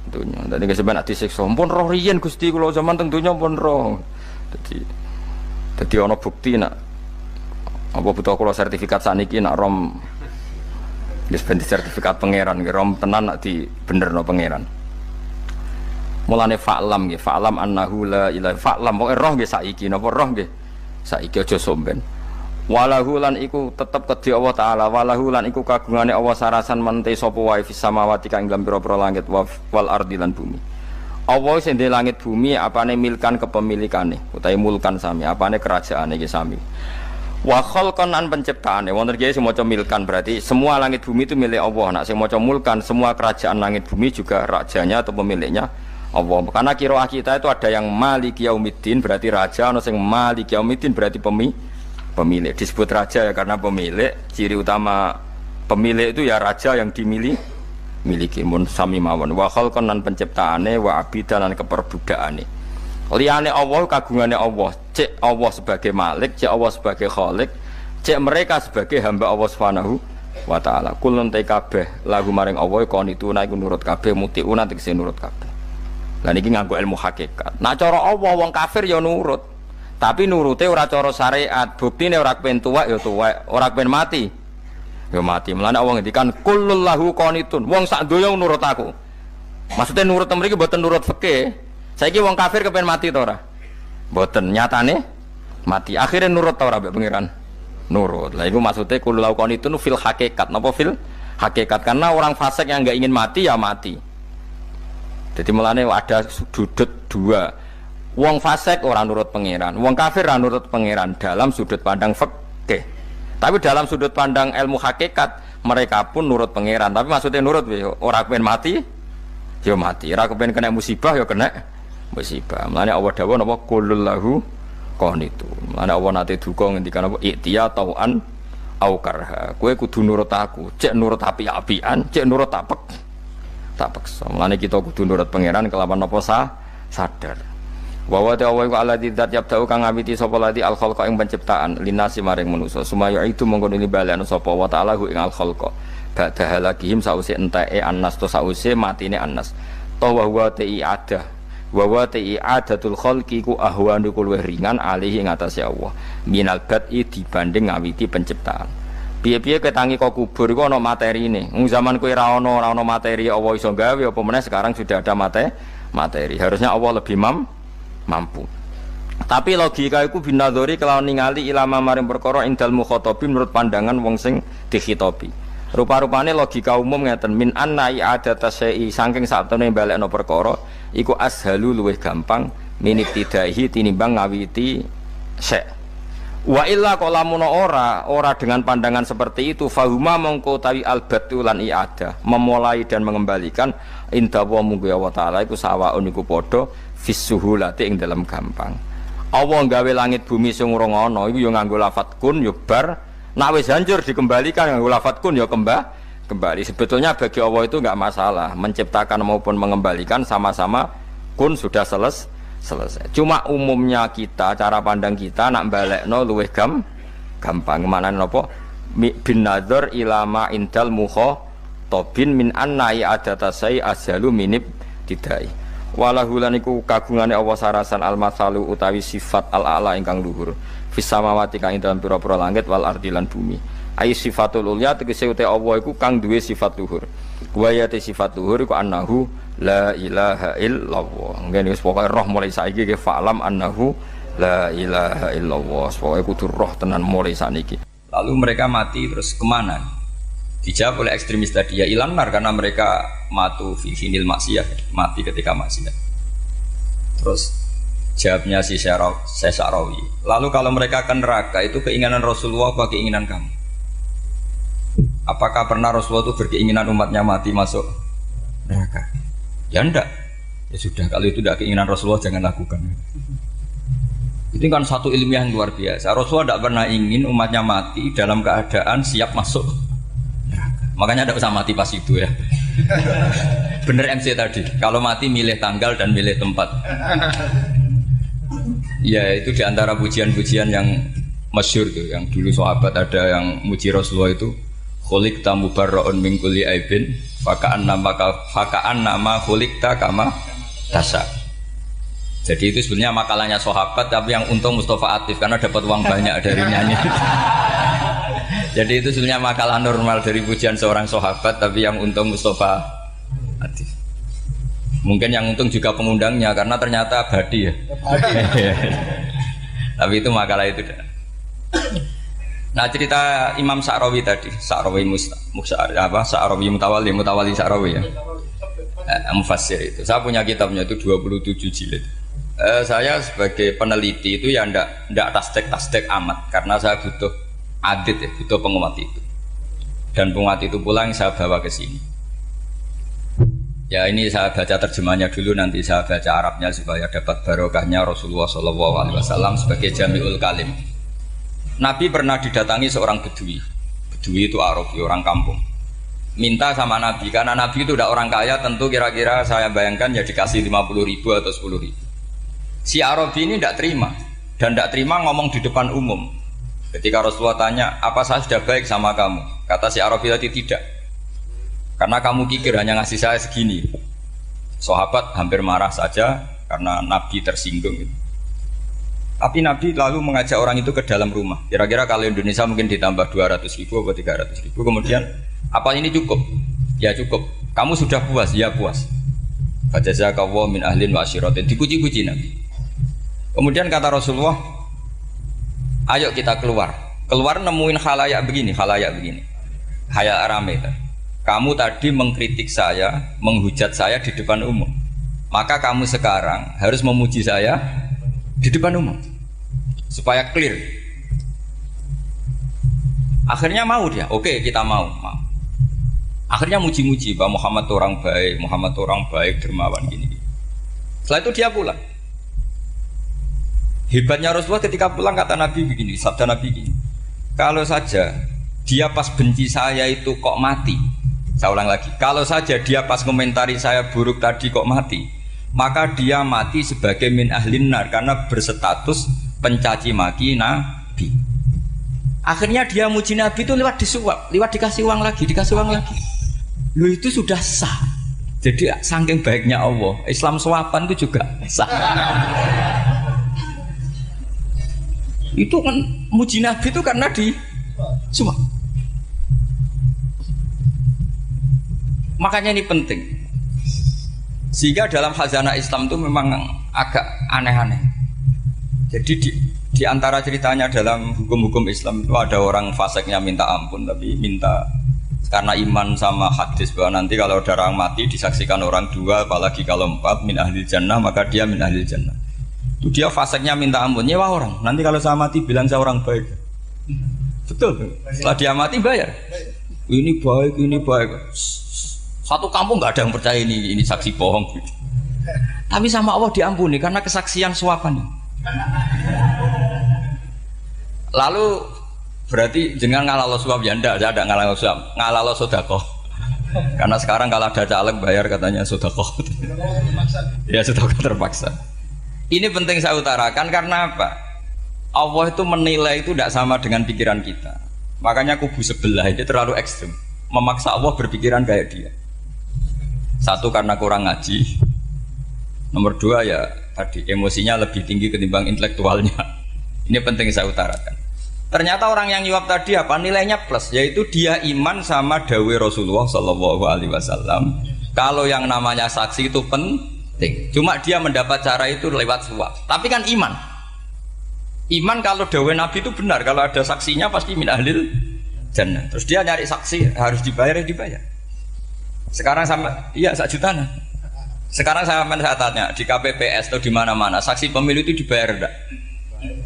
Donya. Dadi sampean disiksa. Mumpun roh riyen Gusti kula zaman teng donya pun roh. Jadi ana bukti nak apa butuh kula sertifikat saniki nak rom wis ben sertifikat pangeran rom tenan nak di benerno pangeran. Mulane fa'lam nggih, fa'lam annahu la ilaha fa'lam pokoke roh nggih saiki napa roh nggih saiki aja somben. Walahu lan iku tetep kedhi Allah taala, walahu lan iku kagungane Allah sarasan mente sapa wae fis samawati kang ing pira-pira langit wal ardi lan bumi. Allah sing ndek langit bumi apane milkan kepemilikane utawi mulkan sami apane kerajaane iki sami wa khalqan an penciptaane wonten iki sing maca milkan berarti semua langit bumi itu milik Allah. Nek sing maca mulkan semua kerajaan langit bumi juga rajanya atau pemiliknya Allah. Karena qiraah kita itu ada yang Maliki Yaumiddin berarti raja, ana sing Maliki Yaumiddin berarti pemilik. Disebut raja ya karena pemilik, ciri utama pemilik itu ya raja yang miliki mun sami mawon wa khalqan lan penciptaane wa abidan lan keperbudakane liyane Allah kagungane Allah cek Allah sebagai malik cek Allah sebagai khalik cek mereka sebagai hamba Allah Subhanahu wa taala kulun te kabeh lagu maring Allah konituna iku nurut kabeh mutiuna tegese nurut kabeh lan iki nganggo ilmu hakikat nak cara Allah wong kafir ya nurut tapi nurute ora cara syariat buktine ora kepen tuwek ya tuwek ora kepen mati ya mati. Mulane Allah ngendikan kullul lahu qanitun. Wong sak donya nurut aku. Maksudnya nurut mriki mboten nurut fikih. Saiki wong kafir kepen mati to ora? Mboten, nyatane mati. Akhirnya nurut to ora mbek pangeran? Nurut. Lah iku maksudnya kullul lahu qanitun fil hakikat. Napa fil hakikat? Karena orang fasik yang enggak ingin mati ya mati. Jadi mulane ada sudut dua. Wong fasik ora nurut pangeran, wong kafir ora nurut pangeran dalam sudut pandang fikih. Tapi dalam sudut pandang ilmu hakikat mereka pun nurut pangeran. Tapi maksudnya nurut orang kepen mati, ya mati. Orang kepen kena musibah, ya kena musibah. Mulanya Allah dawuh napa kullul lahu itu. Ana Allah nate duka ngendikan apa iktiya tauan au karha. Kowe kudu nurut aku, cek nurut api-apian, cek nurut tak paksa. Mulane kita kudu nurut pangeran kelawan apa sadar. Wa wa ta'ala wa alladzi dzat yabda'u kang ngawiti sapa lati al khalqa ing penciptaan linasi maring manusa. Sumaya itu mongko ini balane sapa wa ta'ala ing al khalqa. Ba'da halakihim sause enteke annas to sause matine annas. To wa huwa ada. Wa wa adatul khalqi ku ahwanu luwih ringan alihi ing atase Allah. Minal bad'i dibanding ngawiti penciptaan. Piye-piye ketangi kok kubur iku ana materine. Zaman kowe ora ana materi Allah iso gawe apa meneh sekarang sudah ada materi. Harusnya Allah lebih mampu. Tapi logika iku binadzori kelawan ningali ilama maring perkara indal mukhatabin menurut pandangan wong sing dikhitobi. Rupa-rupane logika umum ngeten min anna i'adata syai'i saking satune balekno perkara iku ashalu luwih gampang minit tidaihi tinimbang ngawiti syai'. Wa illa qalamun ora dengan pandangan seperti itu fahuma mongko tawi albatu lan i'adah memulai dan mengembalikan inda wa munggu Allah taala iku sawaun iku padha fisuhulati ing dalam gampang. Allah gawe langit bumi sing urung ana iku ya nganggo lafat kun ya bar. Nak wis hancur dikembalikan nganggo lafat kun ya kembali. Sebetulnya bagi Allah itu enggak masalah, menciptakan maupun mengembalikan sama-sama kun sudah selesai. Cuma umumnya kita, cara pandang kita nak balekno luwih gampang. Manane napa? Bin nadzar ilama indal mukhatabin min anna i'adatasai ashalu minib tidai. Walahulan iku kagungane Allah sarasan al-masalu utawi sifat al-a'la ingkang luhur. Fis samawati kang ing dalam pira-pira langit wal ardi lan bumi. Ai sifatul ulya tegese uta Allah iku kang duwe sifat luhur. Wa ya sifat luhur iku annahu la ilaha illallah. Ngene wis pokoke roh mulai saiki ke fa'lam annahu la ilaha illallah. Pokoke kudu roh tenan mulai saniki. Lalu mereka mati terus kemana? Dijawab oleh ekstremis tadi ya ilanar karena mereka matu fi finil maksiyah, mati ketika maksiat. Terus jawabnya si Sa'rawi. Lalu kalau mereka akan neraka itu keinginan Rasulullah apa keinginan kamu? Apakah pernah Rasulullah itu berkeinginan umatnya mati masuk neraka? Ya enggak. Ya sudah, kalau itu tidak keinginan Rasulullah jangan lakukan. Itu kan satu ilmiah yang luar biasa. Rasulullah tidak pernah ingin umatnya mati dalam keadaan siap masuk neraka. Makanya tidak usah mati pas itu ya. Bener MC tadi, kalau mati milih tanggal dan milih tempat. Ya itu diantara pujian-pujian yang masyhur tuh, yang dulu sahabat ada yang muji Rasulullah itu khuliqta mubarra'un min kulli aibin faka'an nama khuliqta kama tasa. Jadi itu sebenarnya makalahnya sahabat, tapi yang untung Mustafa Atif karena dapat uang banyak dari nyanyi. Jadi itu sebenarnya makalah normal dari pujian seorang sahabat, tapi yang untung Mustafa Atif. Mungkin yang untung juga pengundangnya karena ternyata abadi ya. Tapi itu makalah itu. Nah cerita Imam Sa'rawi tadi, Sa'rawi Sa'rawi Mutawali Sa'rawi ya. Mufassir itu. Saya punya kitabnya itu 27 jilid. Saya sebagai peneliti itu ya ndak tasdek amat karena saya butuh adit ya, butuh penguat itu. Dan penguat itu pula yang saya bawa ke sini. Ya ini saya baca terjemahnya dulu, nanti saya baca Arabnya supaya dapat barokahnya Rasulullah SAW sebagai Jami'ul Kalim. Nabi pernah didatangi seorang Bedui. Bedui itu Arabi, orang kampung. Minta sama Nabi, karena Nabi itu udah orang kaya, tentu kira-kira saya bayangkan ya dikasih 50.000 atau 10.000. Si Arabi ini tidak terima, dan tidak terima ngomong di depan umum. Ketika Rasulullah tanya, apa saya sudah baik sama kamu? Kata si Arabi tadi tidak. Karena kamu kikir hanya ngasih saya segini. Sahabat hampir marah saja karena Nabi tersinggung. Tapi Nabi lalu mengajak orang itu ke dalam rumah. Kira-kira kalau Indonesia mungkin ditambah 200.000 atau 300.000. Kemudian, apa ini cukup? Ya cukup. Kamu sudah puas? Ya puas. Fajazakallahu min ahlin wa asyiratin. Dipuji-puji Nabi. Kemudian kata Rasulullah, ayo kita keluar. Keluar nemuin khalayak begini. Khalayak rame. Kamu tadi mengkritik saya, menghujat saya di depan umum. Maka kamu sekarang harus memuji saya di depan umum supaya clear. Akhirnya mau dia, oke kita mau. Akhirnya muji-muji bahwa Muhammad orang baik, dermawan gini. Setelah itu dia pulang. Hebatnya Rasulullah ketika pulang kata Nabi begini, sabda Nabi begini. Kalau saja dia pas benci saya itu kok mati. Saya ulang lagi. Kalau saja dia pas komentari saya buruk tadi kok mati, maka dia mati sebagai min ahlin nar karena berstatus pencaci maki Nabi. Akhirnya dia muji Nabi itu lewat disuap, lewat dikasih uang lagi, dikasih uang lagi. Lu itu sudah sah. Jadi saking baiknya Allah, Islam suapan itu juga sah. Itu kan muji Nabi itu karena di suap. Makanya ini penting. Sehingga dalam khazanah Islam itu memang agak aneh-aneh. Jadi di antara ceritanya dalam hukum-hukum Islam itu ada orang fasiknya minta ampun, tapi minta karena iman sama hadis bahwa nanti kalau ada orang mati disaksikan orang dua, apalagi kalau empat min ahli jannah maka dia min ahli jannah. Itu dia fasiknya minta ampun, nyewa orang. Nanti kalau saya mati bilang saya orang baik. Betul. Setelah dia mati bayar. Ini baik, ini baik. Satu kampung nggak ada yang percaya ini saksi bohong. Tapi sama Allah diampuni karena kesaksian suapan. Lalu berarti jangan ngalalo suap ya ndak, ada ngalalo suap, ngalalo sedekah. Karena sekarang kalau ada caleg bayar katanya sedekah. Ya sedekah terpaksa. Ini penting saya utarakan karena apa? Allah itu menilai itu tidak sama dengan pikiran kita. Makanya kubu sebelah itu terlalu ekstrim, memaksa Allah berpikiran kayak dia. Satu karena kurang ngaji. Nomor dua ya tadi emosinya lebih tinggi ketimbang intelektualnya. Ini penting saya utarakan. Ternyata orang yang nyuap tadi apa nilainya plus, yaitu dia iman sama dawai Rasulullah Shallallahu Alaihi Wasallam. Kalau yang namanya saksi itu penting. Cuma dia mendapat cara itu lewat suap. Tapi kan iman. Iman kalau dawai Nabi itu benar. Kalau ada saksinya pasti min ahlil jannah. Terus dia nyari saksi harus dibayar ya dibayar. Sekarang sama iya 1 juta. Sekarang saya tanya di KPPS atau di mana-mana saksi pemilu itu dibayar enggak?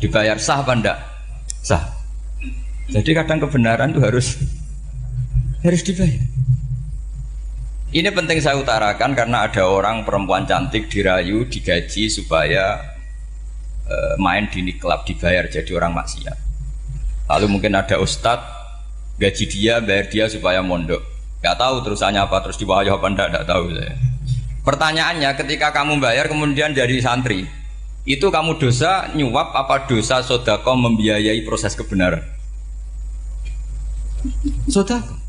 Dibayar sah apa enggak? Sah. Jadi kadang kebenaran itu harus dibayar. Ini penting saya utarakan karena ada orang perempuan cantik dirayu, digaji supaya main di klub dibayar jadi orang maksiat. Lalu mungkin ada ustadz gaji dia, bayar dia supaya mondok. Gak tahu terusannya apa, terus diwayu apa enggak tahu saya. Pertanyaannya ketika kamu bayar kemudian dari santri, itu kamu dosa nyuap apa dosa sodako membiayai proses kebenaran? Sodako.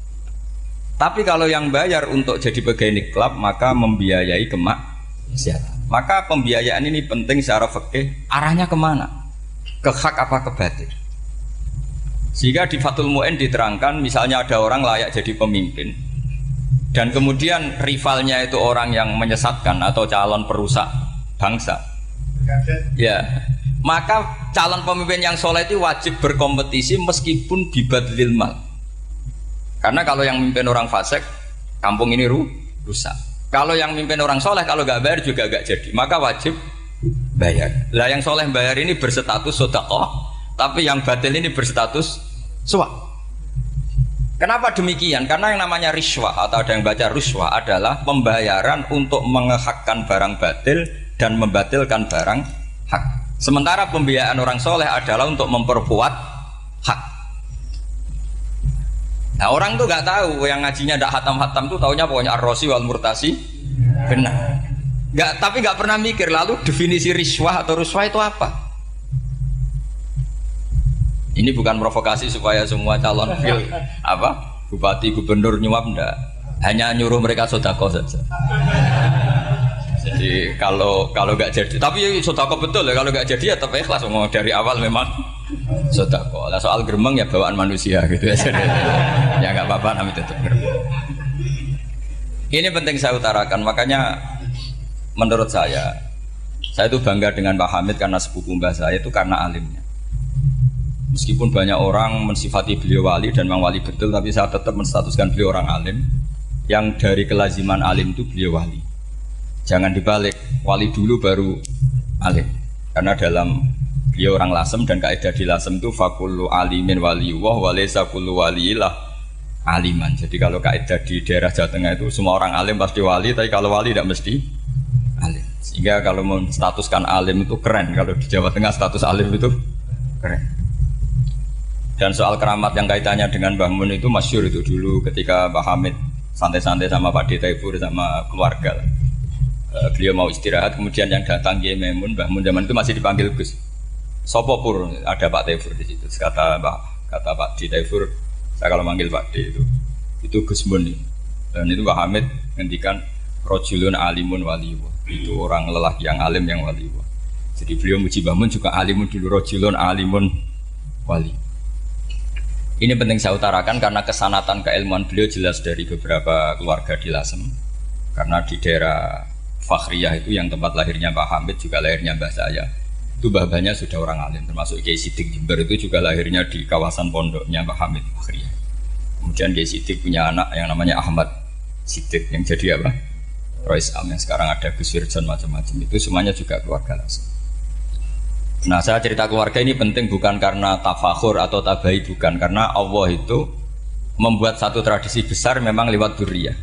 Tapi kalau yang bayar untuk jadi pegawai klub maka membiayai kemaksiatan. Maka pembiayaan ini penting secara fikih. Arahnya kemana? Ke hak apa ke batil? Sehingga di Fathul Mu'in diterangkan misalnya ada orang layak jadi pemimpin dan kemudian rivalnya itu orang yang menyesatkan atau calon perusak bangsa. Ya, maka calon pemimpin yang soleh itu wajib berkompetisi meskipun bibadlil mal. Karena kalau yang mimpin orang fasik, kampung ini rusak. Kalau yang mimpin orang soleh, kalau nggak bayar juga nggak jadi. Maka wajib bayar. Lah yang soleh bayar ini berstatus sedekah, tapi yang batil ini berstatus suap. Kenapa demikian? Karena yang namanya riswah atau ada yang baca ruswah adalah pembayaran untuk mengehakkan barang batil dan membatilkan barang hak. Sementara pembiayaan orang soleh adalah untuk memperkuat hak. Nah orang tuh nggak tahu yang ngajinya ndak hatam-hatam tuh taunya pokoknya ar-rosi wal murtasi benar. Tapi nggak pernah mikir lalu definisi riswah atau ruswah itu apa? Ini bukan provokasi supaya semua calon bupati gubernur nyuap ndak. Hanya nyuruh mereka sodako saja. Jadi kalau nggak jadi, tapi sodako betul ya kalau nggak jadi ya tetap ikhlas. Mau dari awal memang sodako. Lah soal geremeng ya bawaan manusia gitu ya. Ya nggak apa-apa namanya tetap geremeng. Ini penting saya utarakan. Makanya menurut saya itu bangga dengan Pak Hamid karena sepupu mbah saya itu karena alimnya. Meskipun banyak orang mensifati beliau wali dan memang wali betul, tapi saya tetap menstatuskan beliau orang alim. Yang dari kelaziman alim itu beliau wali. Jangan dibalik, wali dulu baru alim. Karena dalam beliau orang Lasem dan kaidah di Lasem itu fakullu alimin waliyullah walaysa kullu waliyillah aliman. Jadi kalau kaidah di daerah Jawa Tengah itu semua orang alim pasti wali, tapi kalau wali tidak mesti alim. Sehingga kalau menstatuskan alim itu keren. Kalau di Jawa Tengah status alim itu keren. Dan soal keramat yang kaitannya dengan Mbah Mun itu masyhur itu dulu ketika Mbah Hamid santai-santai sama Pak D. Taifur sama keluarga. Beliau mau istirahat, kemudian yang datang Kiai Maimun, Mbah Mun zaman itu masih dipanggil Gus. Sopo pur, ada Pak Taifur di situ. Kata Pak D. Taifur, saya kalau manggil Pak D itu Gus Mun. Dan itu Mbah Hamid ngendikan rojulun alimun waliwa. Itu orang lelaki yang alim yang waliwa. Jadi beliau muji Mbah Mun juga alimun dulu, rojulun alimun wali. Ini penting saya utarakan karena kesanatan keilmuan beliau jelas dari beberapa keluarga di Lasem. Karena di daerah Fakhriyah itu yang tempat lahirnya Pak Hamid juga lahirnya Mbah saya. Itu babanya sudah orang alim, termasuk Kiai Sidik Jember itu juga lahirnya di kawasan pondoknya Pak Hamid Fakhriyah. Kemudian Kiai Sidik punya anak yang namanya Ahmad Sidik yang jadi apa? Rois Am yang sekarang ada Gus Wirjon macam-macam itu semuanya juga keluarga Lasem. Nah saya cerita keluarga ini penting bukan karena tafakhur atau tabai, bukan karena Allah itu membuat satu tradisi besar memang lewat dzurriyyah.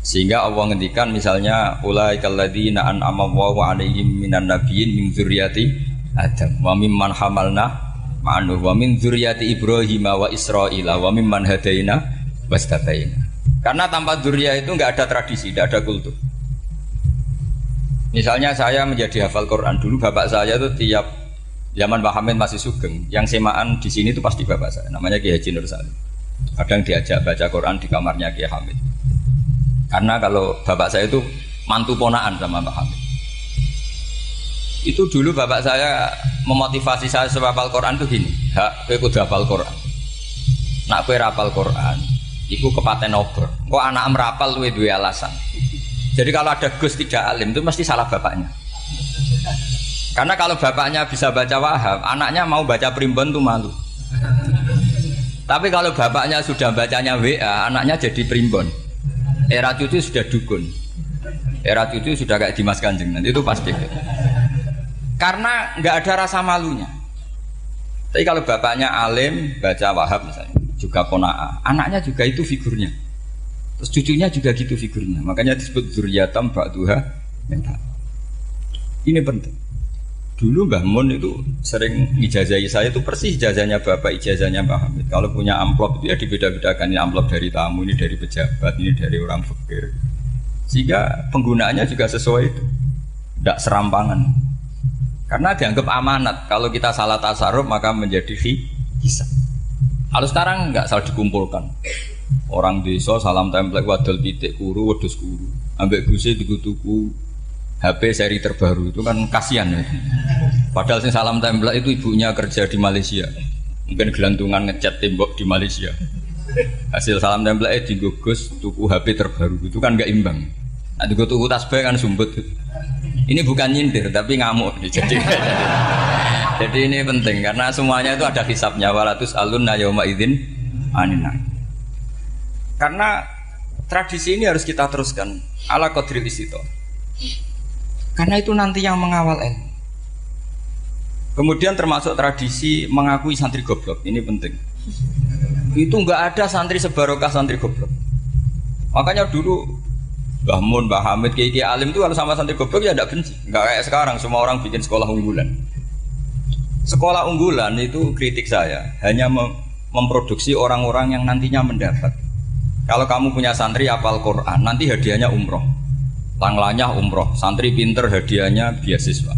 Sehingga Allah ngendikan misalnya ulaikal ladzina an'ama Allahu 'alaihim minan nabiyyin min dzurriyyati Adam wa mimman hamalna ma'anu wa min dzurriyyati Ibrahim wa Israila wa mimman hadaina wastabaina. Karena tanpa dzurriyyah itu enggak ada tradisi, enggak ada kultur. Misalnya saya menjadi hafal Quran dulu, bapak saya itu tiap zaman Pak Hamid masih sugeng, yang semaan di sini itu pasti bapak saya, namanya Kiai Haji Nur Salim. Kadang diajak baca Quran di kamarnya Kiai Hamid. Karena kalau bapak saya itu mantu ponaan sama Pak Hamid. Itu dulu bapak saya memotivasi saya supaya hafal Quran itu gini, kowe kudu hafal Quran. Nak kowe hafal Quran, iku kepaten obor. Kok anak merapal luwe duwe alasan. Jadi kalau ada Gus tidak alim itu mesti salah bapaknya. Karena kalau bapaknya bisa baca Wahab, anaknya mau baca primbon tuh malu. Tapi kalau bapaknya sudah bacanya WA, anaknya jadi primbon. Era cucu sudah dukun. Era cucu sudah kayak Dimas Kanjeng, nanti itu pasti. Karena nggak ada rasa malunya. Tapi kalau bapaknya alim, baca Wahab misalnya, juga Qanaah, anaknya juga itu figurnya. Terus cucunya juga gitu figurnya. Makanya disebut dzurriyyatam ba'duha min ba'd. Ini penting. Dulu Mbah Mun itu sering ijazahi saya itu persis ijazahnya bapak, ijazahnya Mbah Hamid. Kalau punya amplop itu ya dibeda-bedakan, ini amplop dari tamu, ini dari pejabat, ini dari orang fakir. Sehingga penggunaannya juga sesuai itu. Tidak serampangan. Karena dianggap amanat. Kalau kita salah tasarruf maka menjadi hisab. Kalau sekarang enggak, salah dikumpulkan. Orang desa salam template wadol pitik kuru wedhus kuru ambek guse tuku HP seri terbaru itu kan kasihan ya. Padahal sing salam template itu ibunya kerja di Malaysia, mungkin gelantungan ngecat tembok di Malaysia. Hasil salam template digugus tuku HP terbaru itu kan nggak imbang. Nanti gue tuku tasbih kan sumbut. Ini bukan nyindir tapi ngamuk. Jadi ini penting karena semuanya itu ada hisabnya. Walatus alunna yauma idzin aninna. Karena tradisi ini harus kita teruskan ala qadril istito. Karena itu nanti yang mengawal ilmu. Kemudian termasuk tradisi mengakui santri goblok, ini penting. Itu enggak ada santri sebarokah santri goblok. Makanya dulu Mbah Mun, Mbah Hamid, Kiai alim itu kalau sama santri goblok ya enggak benci. Enggak kayak sekarang semua orang bikin sekolah unggulan. Sekolah unggulan itu kritik saya hanya memproduksi orang-orang yang nantinya mendapat. Kalau kamu punya santri hafal Quran, nanti hadiahnya umroh. Langlanya umroh, santri pinter hadiahnya beasiswa.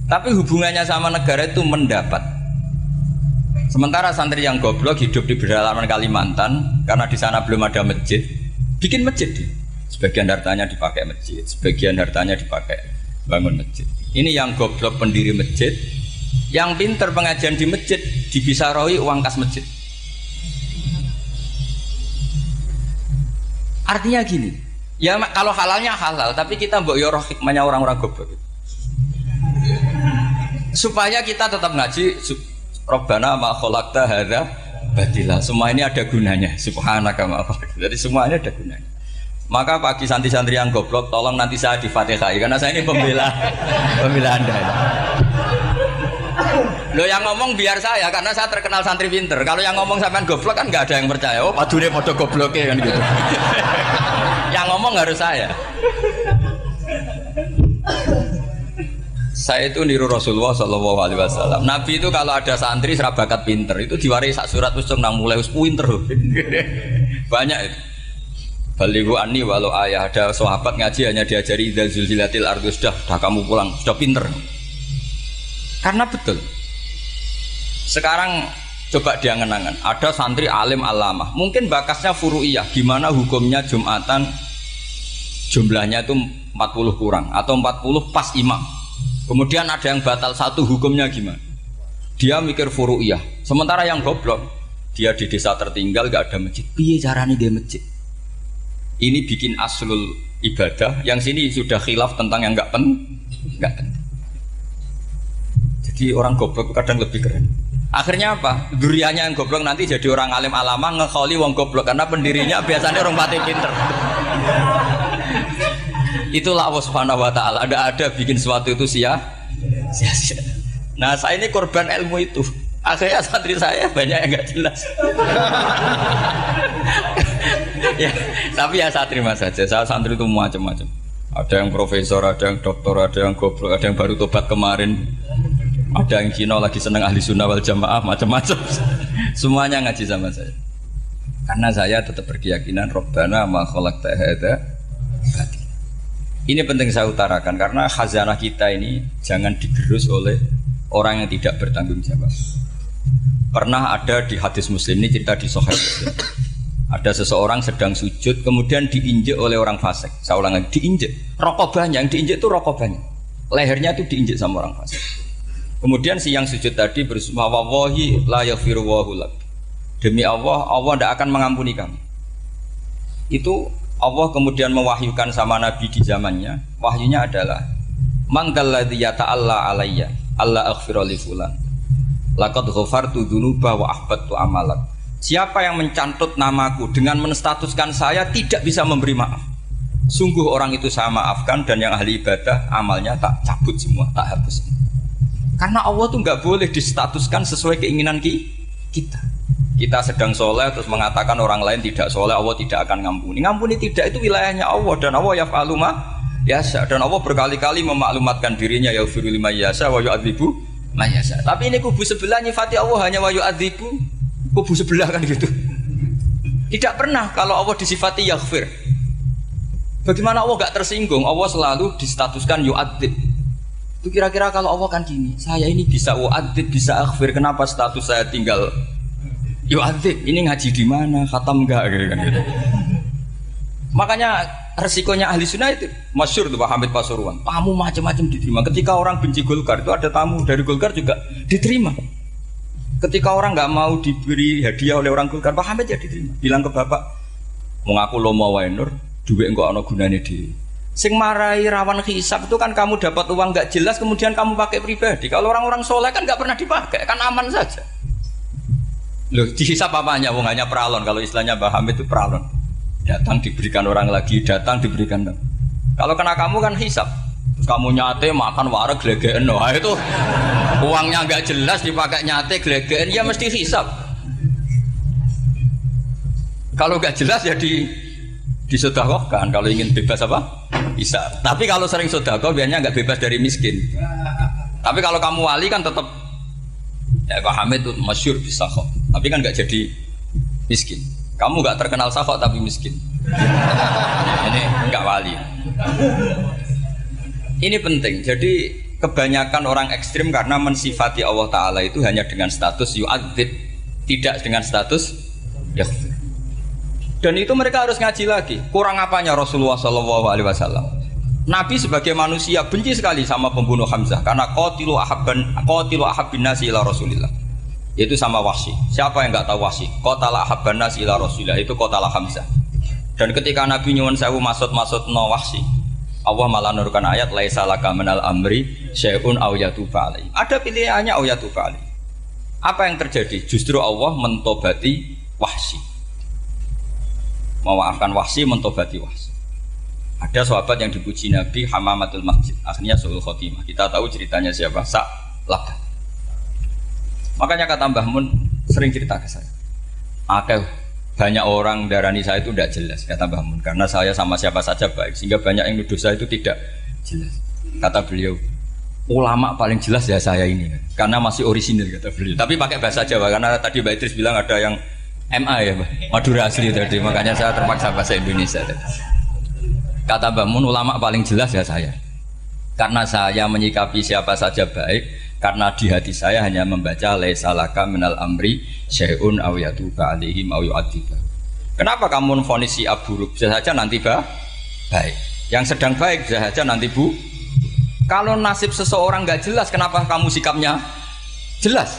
Tapi hubungannya sama negara itu mendapat. Sementara santri yang goblok hidup di pedalaman Kalimantan, karena di sana belum ada masjid, bikin masjid. Sebagian hartanya dipakai masjid, sebagian hartanya dipakai bangun masjid. Ini yang goblok pendiri masjid, yang pinter pengajian di masjid, dibisaroi uang kas masjid. Artinya gini, ya kalau halalnya halal, tapi kita mbok yo roh hikmahnya orang-orang goblok. Supaya kita tetap ngaji Rabbana ma khalaqta hadza batila. Semua ini ada gunanya. Subhanaka ma khalaqta. Jadi semuanya ada gunanya. Maka bagi santri-santri yang goblok, tolong nanti saya di-Fatihai karena saya ini pembela Anda. Lo yang ngomong biar saya karena saya terkenal santri pinter. Kalau yang ngomong sampean goblok kan nggak ada yang percaya. Oh, padune padha gobloke kan gitu. Yang ngomong harus saya. Saya itu niru Rasulullah Shallallahu Alaihi Wasallam. Nabi itu kalau ada santri serabakat pinter itu diwaris sak surat usung nang mulai pinter. Banyak itu. Balighu anni walau ayah, ada sahabat ngaji hanya diajari idzal zulzilatil ardu, sudah kamu pulang, sudah pinter. Karena betul. Sekarang coba diangen-angen, ada santri alim alamah, mungkin bakasnya furu'iyah, gimana hukumnya Jumatan jumlahnya itu 40 kurang atau 40 pas imam. Kemudian ada yang batal satu, hukumnya gimana? Dia mikir furu'iyah. Sementara yang goblok, dia di desa tertinggal gak ada masjid. Piye caranya dia masjid? Ini bikin aslul ibadah, yang sini sudah khilaf tentang yang gak penting. Jadi orang goblok kadang lebih keren. Akhirnya apa? Duriannya yang goblok nanti jadi orang alim alama ngekholi wong goblok karena pendirinya biasanya orang pati pinter. Itulah Allah Subhanahu wa taala. Ada bikin sesuatu itu sia-sia. Nah, saya ini korban ilmu itu. Akhirnya santri saya banyak yang enggak jelas. Ya, tapi ya saya terima saja. Saya santri itu macam-macam. Ada yang profesor, ada yang doktor, ada yang goblok, ada yang baru tobat kemarin. Ada yang Cina lagi seneng ahli sunnah wal jamaah, macam-macam. Semuanya ngaji sama saya. Karena saya tetap berkeyakinan Rabbana ma khalaqta hadza batil. Ini penting saya utarakan karena khazanah kita ini jangan digerus oleh orang yang tidak bertanggung jawab. Pernah ada di hadis Muslim, ini cerita di Sahih Muslim. Ada seseorang sedang sujud kemudian diinjek oleh orang fasik. Saya ulang lagi, diinjek. Rokobahnya yang diinjek itu rokobahnya. Lehernya itu diinjek sama orang fasik. Kemudian si yang sujud tadi bersumpah wallahi la yaghfiru wallahu lak. Demi Allah, Allah tidak akan mengampuni kamu. Itu Allah kemudian mewahyukan sama Nabi di zamannya. Wahyunya adalah man dalladzi yata'alla alayya alla aghfira li fulan. Laqad ghafartu dzunuba wa ahbattu amalak. Siapa yang mencantut namaku dengan menstatuskan saya tidak bisa memberi maaf. Sungguh orang itu saya maafkan dan yang ahli ibadah amalnya tak cabut semua, tak hapus. Karena Allah tuh nggak boleh distatuskan sesuai keinginan kita. Kita sedang soleh terus mengatakan orang lain tidak soleh, Allah tidak akan ngampuni. Ngampuni tidak, itu wilayahnya Allah dan Allah yaf'alu ma yasha. Dan Allah berkali-kali memaklumatkan dirinya yaghfiru liman yasha wa yu'adzibu man yasha. Tapi ini kubu sebelah nyifati Allah hanya wa yu'adzibu, kubu sebelah kan gitu. Tidak pernah kalau Allah disifati yaghfir. Bagaimana Allah gak tersinggung? Allah selalu distatuskan yu'adzib. Itu kira-kira kalau Allah kan gini, saya ini bisa wa'adzib, bisa aghfir, kenapa status saya tinggal yu'adzib? Ini ngaji di mana? Khatam enggak kan gitu. Makanya resikonya ahli sunnah itu masyhur tuh Pak Hamid Pasuruan. Tamu macam-macam diterima. Ketika orang benci Golkar itu ada tamu dari Golkar juga diterima. Ketika orang nggak mau diberi hadiah oleh orang Golkar, Pak Hamid ya diterima. Bilang ke bapak, mengaku lomo wae nur, duit enggak ana gunane dhewe. Sing marai rawan hisab itu kan kamu dapat uang nggak jelas kemudian kamu pakai pribadi. Kalau orang-orang soleh kan nggak pernah dipakai, kan aman saja. Loh, dihisab apanya? Wong hanya peralon. Kalau istilahnya Mbah Hamid itu peralon. Datang diberikan orang lagi, datang diberikan. Kalau kena kamu kan hisab. Terus kamu nyate makan wareg glegeken. Wah itu uangnya nggak jelas dipakai nyate glegeken, ya mesti hisab. Kalau nggak jelas ya disedekahkan. Kalau ingin bebas apa? Bisa. Tapi kalau sering sedekah biasanya nggak bebas dari miskin. Tapi kalau kamu wali kan tetap ya Pak Hamid itu masyhur bisa kok. Tapi kan nggak jadi miskin. Kamu nggak terkenal sakok tapi miskin. Ini nggak wali. Ini penting. Jadi kebanyakan orang ekstrim karena mensifati Allah Taala itu hanya dengan status yu'adzib, tidak dengan status yaghfir. Dan itu mereka harus ngaji lagi. Kurang apanya Rasulullah SAW? Nabi sebagai manusia benci sekali sama pembunuh Hamzah karena qatilu ahabbin nasi ila Rasulillah. Itu sama Wahsy. Siapa yang nggak tahu Wahsy? Qatala ahabban nasi ila Rasulillah, itu qatala Hamzah. Dan ketika Nabi nyuwun sewu maksud no Wahsy, Allah malah nurkan ayat laisa laka minal amri syai'un aw yatuba alaihi. Ada pilihannya aw yatuba alaihi. Apa yang terjadi? Justru Allah mentobati Wahsy. Memaafkan Wahsy, mentobati Wahsy. Ada sahabat yang dipuji Nabi Hamamatul Masjid, akhirnya su'ul khotimah. Kita tahu ceritanya siapa? Sa'labah. Makanya kata Mbah Mun sering cerita ke saya. Banyak orang darani saya itu tidak jelas, kata Mbah Mun, karena saya sama siapa saja baik, sehingga banyak yang nuduh saya itu tidak jelas. Kata beliau, ulama paling jelas ya saya ini, karena masih orisinil kata beliau. Tapi pakai bahasa Jawa karena tadi Mbak Idris bilang ada yang MA ya, Madura asli tadi, makanya saya terpaksa bahasa Indonesia tadi. Kata Mbak Mun, ulama paling jelas ya saya, karena saya menyikapi siapa saja baik, karena di hati saya hanya membaca laisa laka minal amri syai'un aw yatuka alaihim aw yu'adzibah. Kenapa kamu memvonis si buruk? Bisa saja nanti baik. Yang sedang baik bisa saja nanti Kalau nasib seseorang nggak jelas, kenapa kamu sikapnya jelas?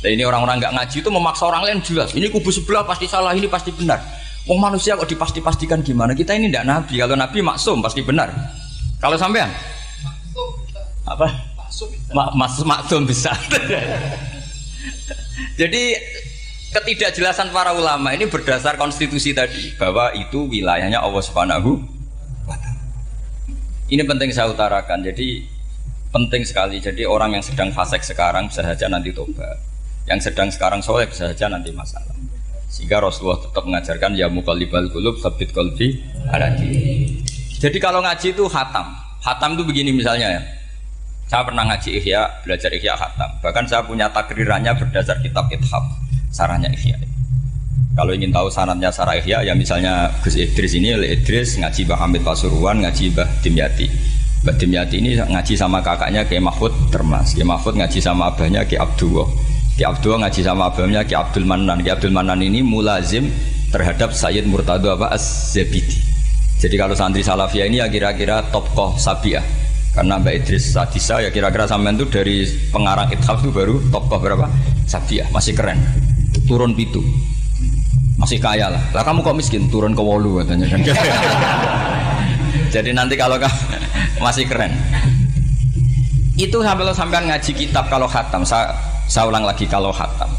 Nah, ini orang-orang nggak ngaji itu memaksa orang lain jelas. Ini kubu sebelah pasti salah, ini pasti benar. Wong manusia kok dipasti-pastikan gimana? Kita ini tidak nabi. Kalau nabi maksum pasti benar. Kalau sampean apa? Maksum bisa. Jadi ketidakjelasan para ulama ini berdasar konstitusi tadi bahwa itu wilayahnya Allah Subhanahu wa Ta'ala. Ini penting saya utarakan. Jadi penting sekali. Jadi orang yang sedang fasik sekarang bisa saja nanti tobat. Yang sedang sekarang soleh bisa saja nanti masalah. Sehingga Rasulullah tetap mengajarkan ya muqallibal qulub tsabbit qalbi ala dinik. Jadi kalau ngaji itu khatam. Khatam itu begini misalnya ya. Saya pernah ngaji Ihya, belajar Ihya khatam. Bahkan saya punya takrirannya berdasar kitab Ithaf. Sarahnya Ihya. Kalau ingin tahu sanadnya Sarah Ihya, ya misalnya Gus Idris ini, Idris ngaji Mbah Hamid Pasuruan, ngaji Mbah Dimyati. Mbah Dimyati ini ngaji sama kakaknya Kiai Mahfud Termas. Kiai Mahfud ngaji sama abahnya Kiai Abdullah. Kiai Abdullah ngaji sama abahnya Kiai Abdul Manan. Kiai Abdul Manan ini mulazim terhadap Sayyid Murtado Az-Zabidi. Jadi kalau santri Salafiyah ini ya kira-kira tokoh Sabiah. Karena Mbak Idris Sadisa ya kira-kira sampean itu dari pengarang Ithaf itu baru tokoh berapa? Sabiah, masih keren. Turun pitu. Masih kaya lah. Lah kamu kok miskin? Turun ke 8 katanya kan. Jadi nanti kalau masih keren. Itu sampean ngaji kitab kalau khatam. Saya ulang lagi kalau khatam.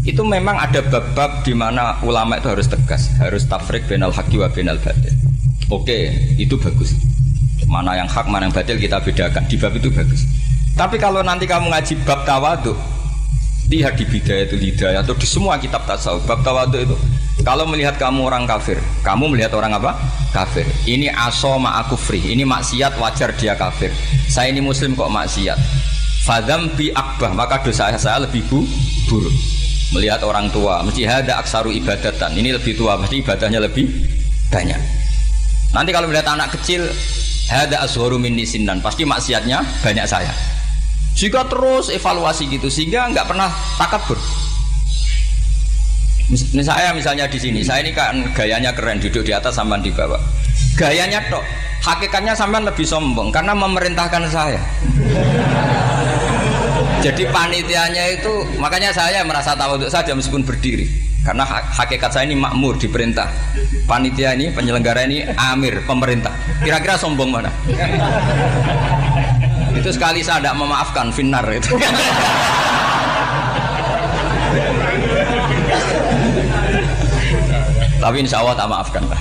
Itu memang ada bab-bab di mana ulama itu harus tegas, harus tafriq bainal haqqi wa bainal batil. Oke, itu bagus. Mana yang hak, mana yang batil kita bedakan. Di bab itu bagus. Tapi kalau nanti kamu ngaji bab tawadhu, lihat di Bidayatul Hidayah atau di semua kitab tasawuf, bab tawadhu itu kalau melihat kamu orang kafir, kamu melihat orang apa? Kafir. Ini aso ma'akufri, ini maksiat wajar dia kafir. Saya ini muslim kok maksiat. Fadam bi akbah, maka dosa saya lebih buruk. Melihat orang tua, mesti ada aksaru ibadatan. Ini lebih tua, mesti ibadahnya lebih banyak. Nanti kalau melihat anak kecil, ada asgharu minni sinnan, pasti maksiatnya banyak saya. Jika terus evaluasi gitu, sehingga nggak pernah takabur. Misalnya di sini, saya ini kan gayanya keren, duduk di atas sampean di bawah. Gayanya tok, hakikatnya sampean lebih sombong karena memerintahkan saya. Jadi panitianya itu, makanya saya merasa tawadhu saja meskipun berdiri. Karena hakikat saya ini makmur, diperintah. Panitia ini, penyelenggara ini amir, pemerintah. Kira-kira sombong mana? Itu sekali saya tidak memaafkan, finnar itu. Tapi insya Allah tak maafkan lah.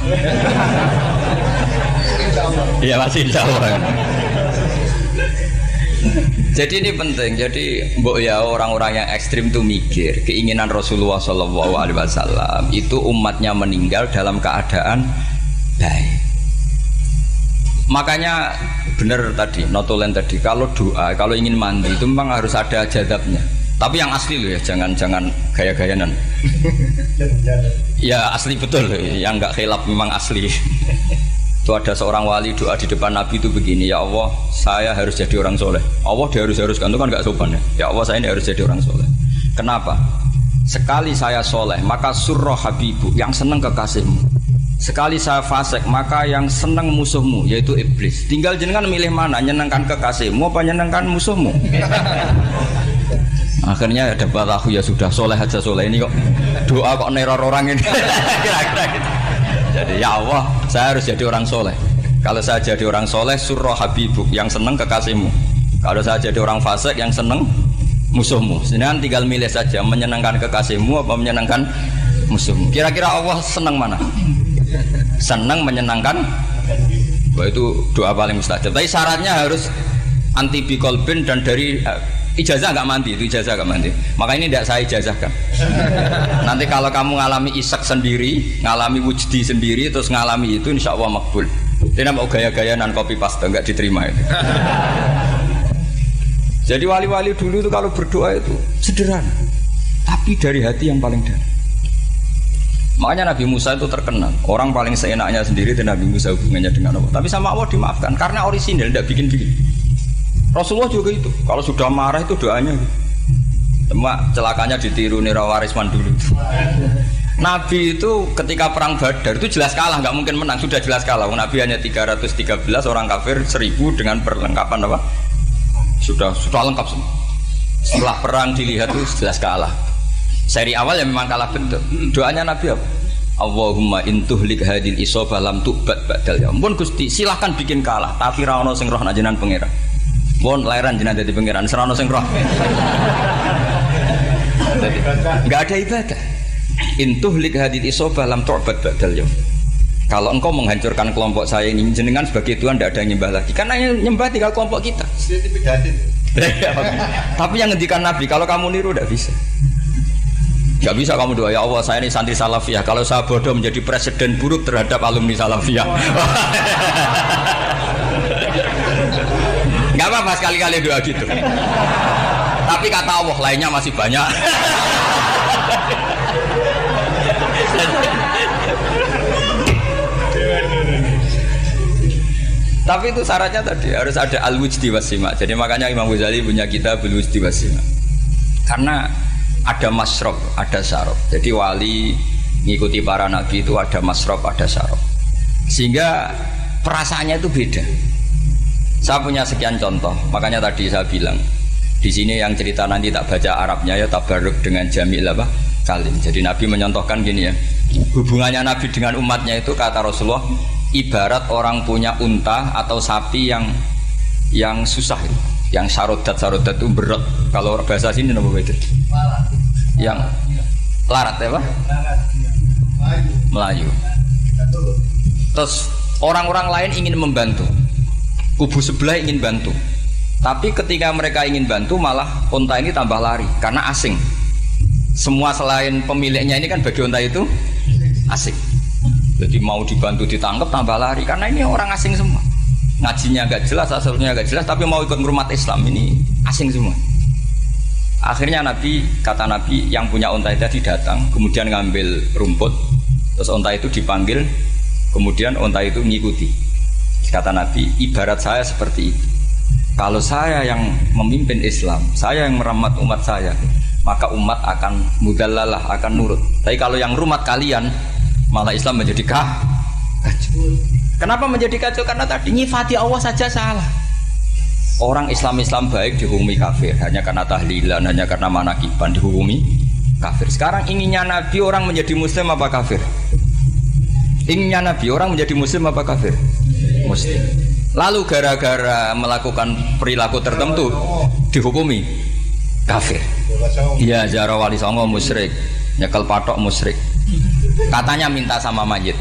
Iya masih insya Allah. Jadi ini penting. Jadi mbok ya orang-orang yang ekstrim itu mikir keinginan Rasulullah SAW itu umatnya meninggal dalam keadaan baik. Makanya benar tadi, notulen tadi, kalau doa, kalau ingin mandi itu memang harus ada jadabnya. Tapi yang asli loh ya, jangan gaya-gayanan. Ya asli betul, yang nggak khilaf memang asli. Itu ada seorang wali doa di depan Nabi itu begini, ya Allah, saya harus jadi orang soleh. Allah diharuskan itu kan nggak sopan ya. Ya Allah, saya ini harus jadi orang soleh. Kenapa? Sekali saya soleh, maka surroh habibu, yang senang kekasihmu. Sekali saya fasik, maka yang senang musuhmu, yaitu iblis. Tinggal jenengan milih mana, nyenangkan kekasihmu apa nyenangkan musuhmu. Akhirnya ada batahu, ya sudah, soleh aja soleh. Ini kok doa kok neror orang ini. Kira-kira gitu. Jadi ya Allah, saya harus jadi orang soleh. Kalau saya jadi orang soleh, surroh habibuk, yang senang kekasihmu. Kalau saya jadi orang fasik, yang senang musuhmu. Sedangkan tinggal milih saja, menyenangkan kekasihmu apa menyenangkan musuhmu. Kira-kira Allah senang mana? Senang menyenangkan. Wah, itu doa paling mustajab. Tapi syaratnya harus anti bikolbin dan dari ijazah nggak mandi, itu ijazah nggak mandi. Maka ini tidak saya ijazahkan. Nanti kalau kamu ngalami isak sendiri, ngalami wujdi sendiri, terus ngalami itu, insya Allah makbul. Dia mau gaya-gayanan copy paste nggak diterima itu. Jadi wali-wali dulu itu kalau berdoa itu sederhana, tapi dari hati yang paling dalam. Makanya Nabi Musa itu terkenal, orang paling seenaknya sendiri dan Nabi Musa hubungannya dengan Allah. Tapi sama Allah dimaafkan karena orisinal, tidak bikin-bikin. Rasulullah juga itu, kalau sudah marah itu doanya gitu. Cuma celakanya ditiru Nirawarisman dulu. Nabi itu ketika perang Badar itu jelas kalah, nggak mungkin menang, sudah jelas kalah. Nabi hanya 313, orang kafir 1000 dengan perlengkapan apa? Sudah lengkap semua. Setelah perang dilihat itu jelas kalah. Seri awal ya memang kalah betul. Doanya Nabi apa? Allahumma intuhlik hadil isobah lam tu'bad ba'dal ya. Ampun Gusti, silahkan bikin kalah, tapi ra ono sing roh nak jenengan pangeran. Mohon lahiran jenengan dadi pangeran, ora ono sing roh. Enggak ada ibadah. Intuhlik hadil isobah lam tu'bad ba'dal ya. Kalau engkau menghancurkan kelompok saya ini, jenengan sebagai Tuhan tidak ada yang nyembah lagi. Karena yang nyembah tinggal kelompok kita. Tapi yang ngendikan Nabi, kalau kamu niru tidak bisa. Gak bisa kamu doa, ya Allah saya ini santri Salafiyah, kalau saya bodoh menjadi presiden buruk terhadap alumni Salafiyah. Gak apa-apa sekali-kali doa gitu. Tapi kata Allah lainnya masih banyak. Tapi itu syaratnya tadi harus ada al-wujdi wasima. Jadi makanya Imam Ghazali punya kitab al-wujdi wasima. Karena ada masrob, ada syarab. Jadi wali ngikuti para nabi itu ada masrob, ada syarab. Sehingga perasaannya itu beda. Saya punya sekian contoh. Makanya tadi saya bilang di sini yang cerita nanti tak baca Arabnya ya tabarruk dengan jamil apa kalim. Jadi Nabi menyontohkan gini ya. Hubungannya Nabi dengan umatnya itu kata Rasulullah ibarat orang punya unta atau sapi yang susah itu. Yang sarodat itu berat. Kalau bahasa sini nama beda. Yang larat ya Pak? Melayu. Terus orang-orang lain ingin membantu. Kubu sebelah ingin bantu. Tapi ketika mereka ingin bantu malah unta ini tambah lari karena asing. Semua selain pemiliknya ini kan bagi unta itu asing. Jadi mau dibantu ditangkap tambah lari karena ini orang asing semua. Ngajinya agak jelas, asalnya agak jelas, tapi mau ikut ngurumat Islam ini asing semua. Akhirnya kata Nabi yang punya unta itu tadi datang, kemudian ngambil rumput, terus unta itu dipanggil, kemudian unta itu ngikuti. Kata Nabi, ibarat saya seperti itu. Kalau saya yang memimpin Islam, saya yang merawat umat saya, maka umat akan mudallalah, akan nurut. Tapi kalau yang rumat kalian, malah Islam menjadi kacau. Kenapa menjadi kacau? Karena tadi nyifati Allah saja salah. Orang Islam baik dihukumi kafir hanya karena tahlilan, hanya karena manakiban dihukumi kafir. Sekarang inginnya Nabi orang menjadi muslim apa kafir? Inginnya Nabi orang menjadi muslim apa kafir? Muslim. Lalu gara-gara melakukan perilaku tertentu dihukumi kafir. Iya, ziarah wali songo musyrik, nyekel patok musyrik. Katanya minta sama mayit.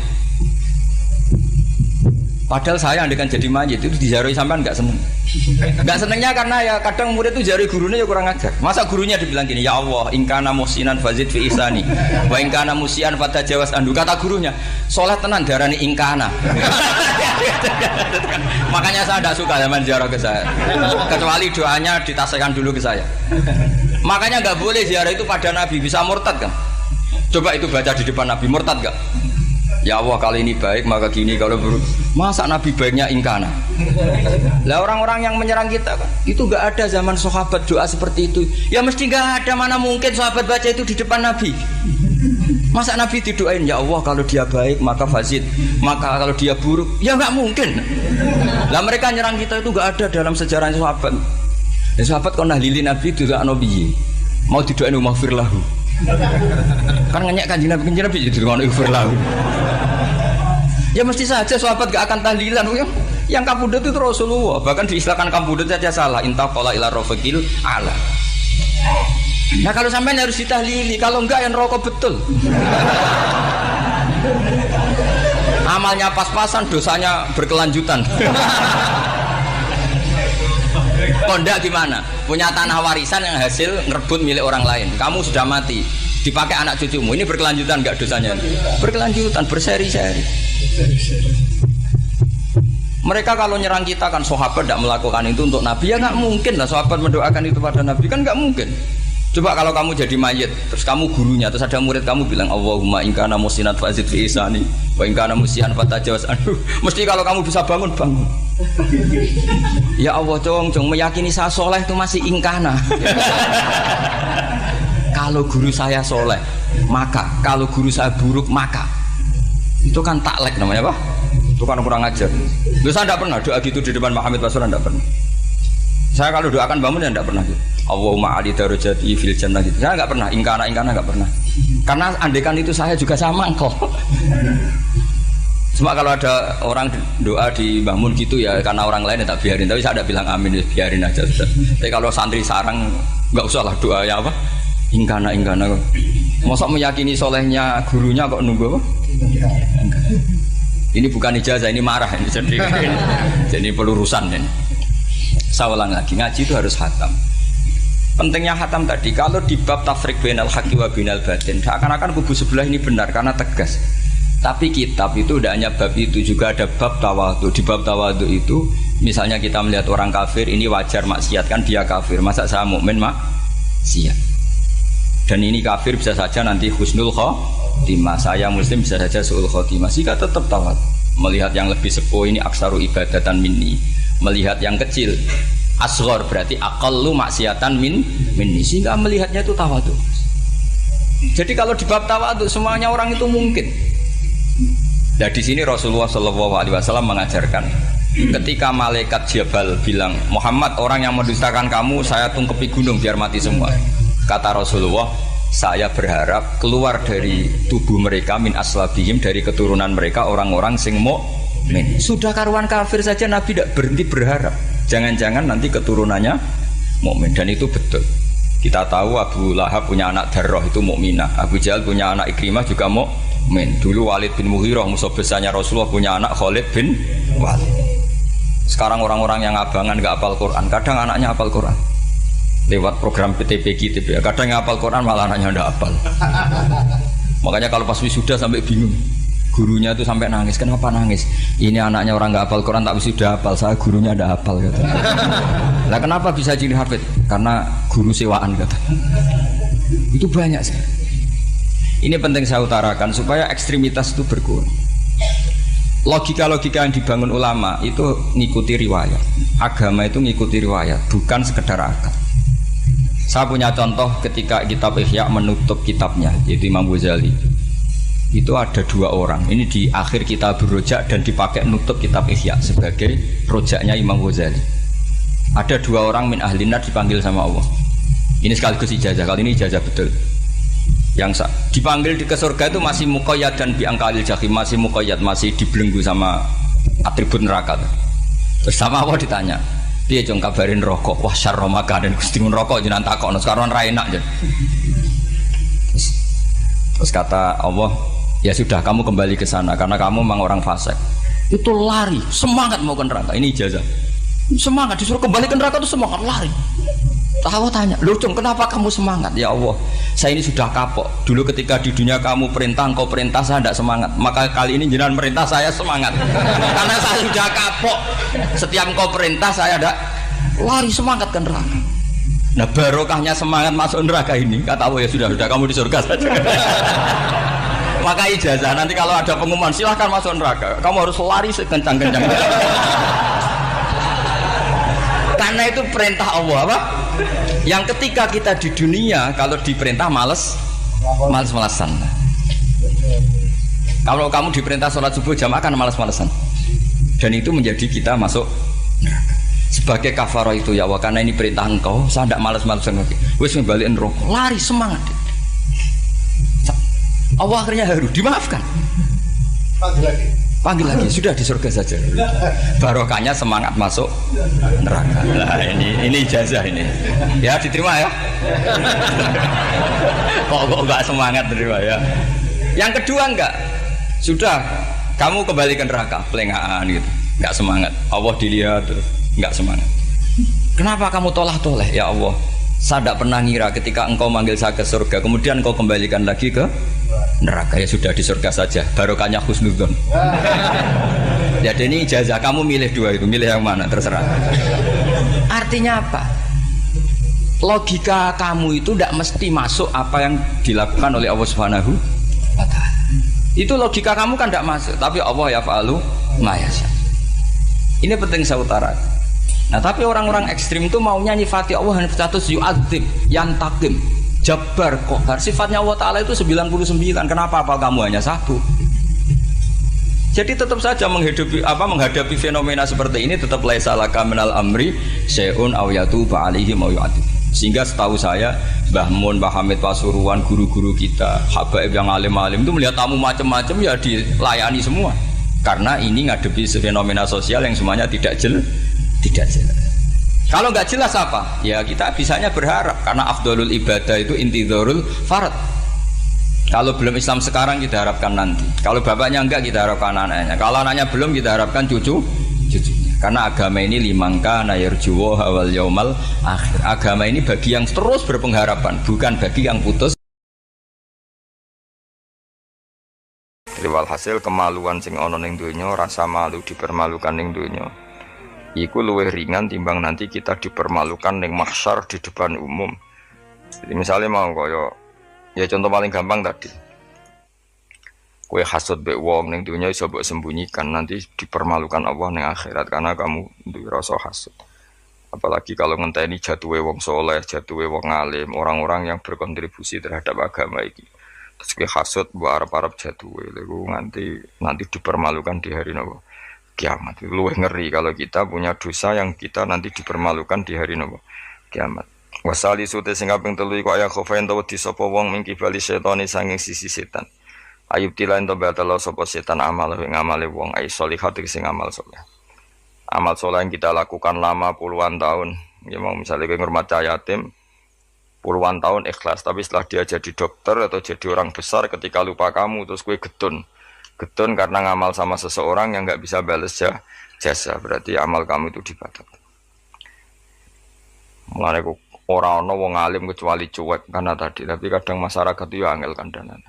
Padahal saya andekan jadi mayit itu dijaroi sampean nggak seneng. Nggak senengnya karena ya kadang murid itu jari gurunya ya kurang ajar. Masa gurunya dibilang gini, ya Allah, ingkana musinan fazid fi isani, wa ingkana musian fatajawas andu. Kata gurunya, soleh tenan darani ingkana. Makanya saya tidak suka zaman ziarah ke saya. Kecuali doanya ditasihkan dulu ke saya. Makanya nggak boleh ziarah itu pada Nabi, bisa murtad kan? Coba itu baca di depan Nabi, murtad gak? Ya Allah kali ini baik maka gini, kalau buruk masa Nabi baiknya ingkana. Lah orang-orang yang menyerang kita kan itu gak ada zaman sahabat doa seperti itu. Ya mesti gak ada, mana mungkin sahabat baca itu di depan Nabi. Masa Nabi didoain ya Allah kalau dia baik maka fazid, maka kalau dia buruk ya gak mungkin. Lah mereka nyerang kita itu gak ada dalam sejarah sahabat. Ya sahabat kok nahlili Nabi doa Nabi mau didoain maghfir lahu. Kan ngenyek kanjeng Nabi jadi ngono ighfir lahu. Ya mesti saja sahabat gak akan tahlilan. Yang kabudut itu Rasulullah, bahkan diistilahkan kabudut saja salah. Intaqala ila rafiqil ala. Nah kalau sampai harus ditahlili, kalau enggak yang rokok betul. Amalnya pas-pasan, dosanya berkelanjutan. Kondak gimana? Punya tanah warisan yang hasil ngerebut milik orang lain. Kamu sudah mati, dipakai anak cucumu. Ini berkelanjutan enggak dosanya? Berkelanjutan, berseri-seri. Mereka kalau nyerang kita kan sahabat tidak melakukan itu untuk Nabi, ya nggak mungkin lah sahabat mendoakan itu pada Nabi, kan nggak mungkin. Coba kalau kamu jadi mayit, terus kamu gurunya, terus ada murid kamu bilang Allahumma in kana musinat fazid fi isani wa in kana musian fatajawaz anhu. Mesti kalau kamu bisa bangun. Ya Allah, cong meyakini saya soleh itu masih ingkana. Kalau guru saya soleh, maka kalau guru saya buruk, maka itu kan taklek namanya, Pak. Itu kan kurang ajar. Saya tidak pernah doa gitu di depan Muhammad Rasulullah, tidak pernah. Saya kalau doakan bangun ya tidak pernah gitu. Allahumma ali darajati fil jannah gitu. Saya nggak pernah, ingkana nggak pernah. Karena andekan itu saya juga sama engkau. Cuma kalau ada orang doa di bangun gitu ya karena orang lain ya tak biarin. Tapi saya tidak bilang amin, ya biarin aja sudah. Tapi kalau santri sarang nggak usah lah doa ya apa? Ingkana. Masa meyakini solehnya gurunya kok nunggu apa? Ini bukan ijazah, ini marah ini. Jadi pelurusan ini. Saya ulang lagi, ngaji itu harus khatam. Pentingnya khatam tadi, kalau di bab tafriq bainal haqqi wa bainal batin, seakan-akan kubu sebelah ini benar karena tegas. Tapi kitab itu tidak hanya bab itu, juga ada bab tawadhu. Di bab tawadhu itu, misalnya kita melihat orang kafir, ini wajar maksiat kan dia kafir. Masa saya mukmin maksiat? Dan ini kafir bisa saja nanti husnul khotimah. Saya muslim bisa saja su'ul khotimah. Jika tetap tawadhu, melihat yang lebih sepuh ini aksaru ibadatan minni. Melihat yang kecil asghar berarti aqallu maksiatan minni, sehingga melihatnya itu tawadhu. Jadi kalau di bab tawadhu semuanya orang itu mungkin. Nah di sini Rasulullah SAW mengajarkan ketika malaikat Jabal bilang Muhammad, orang yang mendustakan kamu saya tungkepi gunung biar mati semua. Kata Rasulullah, saya berharap keluar dari tubuh mereka min aslabihim, dari keturunan mereka orang-orang sing mukmin. Sudah karuan kafir saja Nabi tidak berhenti berharap. Jangan-jangan nanti keturunannya mukmin, dan itu betul. Kita tahu Abu Lahab punya anak Darrah itu mukminah. Abu Jahal punya anak Ikrimah juga mukmin. Dulu Walid bin Mughirah musuh besarnya Rasulullah punya anak Khalid bin Walid. Sekarang orang-orang yang abangan nggak hafal Quran, kadang anaknya hafal Quran. Lewat program PTPG, kadang yang hafal Quran malah anaknya nggak hafal. Makanya kalau pas wisuda sampai bingung. Gurunya itu sampai nangis. Kenapa nangis? Ini anaknya orang nggak hafal Quran, tak sudah hafal. Saya gurunya ada hafal kata. Lah kenapa bisa jadi hafid? Karena guru sewaan kata. Itu banyak sih. Ini penting saya utarakan supaya ekstremitas itu berkurang. Logika-logika yang dibangun ulama itu ngikuti riwayat. Agama itu ngikuti riwayat, bukan sekedar akal. Saya punya contoh ketika kitab Ihya menutup kitabnya, yaitu Imam Ghazali. Itu ada dua orang, ini di akhir kitab Rojak dan dipakai nutup kitab Ihya sebagai rojaknya Imam Ghazali. Ada dua orang min ahlinar dipanggil sama Allah. Ini sekaligus ijazah, kali ini ijazah betul. Yang dipanggil ke surga itu masih muqayyad dan biangkalil jahim, masih muqayyad, masih dibelenggu sama atribut neraka. Terus sama Allah ditanya, dia jong kabarin rokok, wah syarro makanan, kustingun rokok jenang takok, sekarang ra enak jen. Terus kata Allah, ya sudah kamu kembali ke sana karena kamu memang orang fasik. Itu lari, semangat mau ke neraka. Ini ijazah. Semangat disuruh kembali ke neraka itu semangat lari. Allah tanya, "Loh, Cung, kenapa kamu semangat?" Ya Allah, saya ini sudah kapok. Dulu ketika di dunia kamu perintah, engkau perintah, saya tidak semangat. Maka kali ini jenengan perintah, saya semangat. Karena saya sudah kapok. Setiap engkau perintah, saya ada lari semangat ke neraka. Nah, barokahnya semangat masuk neraka ini, kata Allah, ya sudah kamu di surga saja. Maka ijazah nanti kalau ada pengumuman silahkan masuk neraka, kamu harus lari sekencang-kencang. Karena itu perintah Allah apa? Yang ketika kita di dunia kalau diperintah males-malesan. Kalau kamu diperintah sholat subuh jamaah kan males-malesan. Dan itu menjadi kita masuk neraka. Sebagai kafarah itu ya Allah, karena ini perintah engkau, saya tidak males-malesan lagi. Wes ngembaliin rokok, lari semangat. Allah akhirnya haru, dimaafkan. Panggil lagi, sudah di surga saja. Barokahnya semangat masuk neraka. Nah ini ijazah ini. Ya diterima ya. Kok enggak semangat terima ya. Yang kedua enggak. Sudah kamu kembali ke neraka, pelengahan gitu. Enggak semangat. Allah dilihat terus enggak semangat. Kenapa kamu toleh-toleh? Ya Allah, saya tidak pernah ngira ketika engkau manggil saya ke surga, kemudian engkau kembalikan lagi ke neraka. Ya sudah di surga saja, barokahnya husnudzon. Jadi ini ijazah, kamu milih dua itu, milih yang mana terserah. Artinya apa? Logika kamu itu tidak mesti masuk apa yang dilakukan oleh Allah Subhanahu wa Ta'ala. Itu logika kamu kan tidak masuk, tapi Allah yaf'alu ma yasha. Ini penting saya utarakan. Nah, tapi orang-orang ekstrim itu maunya nyifati Allah hanya status yu'adzib, yantakim, jabbar, kohar. Sifatnya Allah Ta'ala itu 99. Kenapa apa kamu hanya satu? Jadi tetap saja menghadapi fenomena seperti ini tetap laisa laka minal amri syai'un aw yatuba alaihim aw yu'adzib. Sehingga setahu saya Mbah Mun, Mbah Hamid Pasuruan, guru-guru kita, habaib yang alim-alim itu melihat tamu macam-macam ya dilayani semua. Karena ini ngadepi fenomena sosial yang semuanya tidak jelas. Kalau nggak jelas apa? Ya kita bisanya berharap karena afdhalul ibadah itu intidharul farad. Kalau belum Islam sekarang kita harapkan nanti. Kalau bapaknya enggak kita harapkan anaknya. Kalau anaknya belum kita harapkan cucunya. Karena agama ini limangka nayarjuwo hawal yaumal akhir. Agama ini bagi yang terus berpengharapan, bukan bagi yang putus. Jadi walhasil kemaluan sing ana ning donya, rasa malu dipermalukan ning donya, iku luwih ringan timbang nanti kita dipermalukan ning mahsyar di depan umum. Jadi misalnya mau koyo ya contoh paling gampang tadi. Kowe hasud mbek wong ning dunya iso mbok sembunyikan, nanti dipermalukan Allah ning akhirat karena kamu duwe rasa hasud. Apalagi kalau ngenteni jatuhe wong soleh, jatuhe wong alim, orang-orang yang berkontribusi terhadap agama iki. Terus kowe hasud mbok arep-arep jatuhe, lha nanti dipermalukan di hari nopo? Kiamat. Luwih ngeri kalau kita punya dosa yang kita nanti dipermalukan di hari nopo? Kiamat. Wasali sute sing kaping 3 iku aya khofain tawa disapa wong mingki bali setane sanging sisi setan. Ayub tilain to batalo sapa setan amal ing amale wong ai sholihat sing amal saleh. Amal saleh yang kita lakukan lama puluhan tahun. Ya mau misalnya kowe ngurmat yatim puluhan tahun ikhlas, tapi setelah dia jadi dokter atau jadi orang besar ketika lupa kamu terus kowe getun karena ngamal sama seseorang yang nggak bisa balas jasa, berarti amal kamu itu dibatalkan. Mulane ora ana wong alim kecuali cuek karena tadi, tapi kadang masyarakat itu ya angel kandhanan.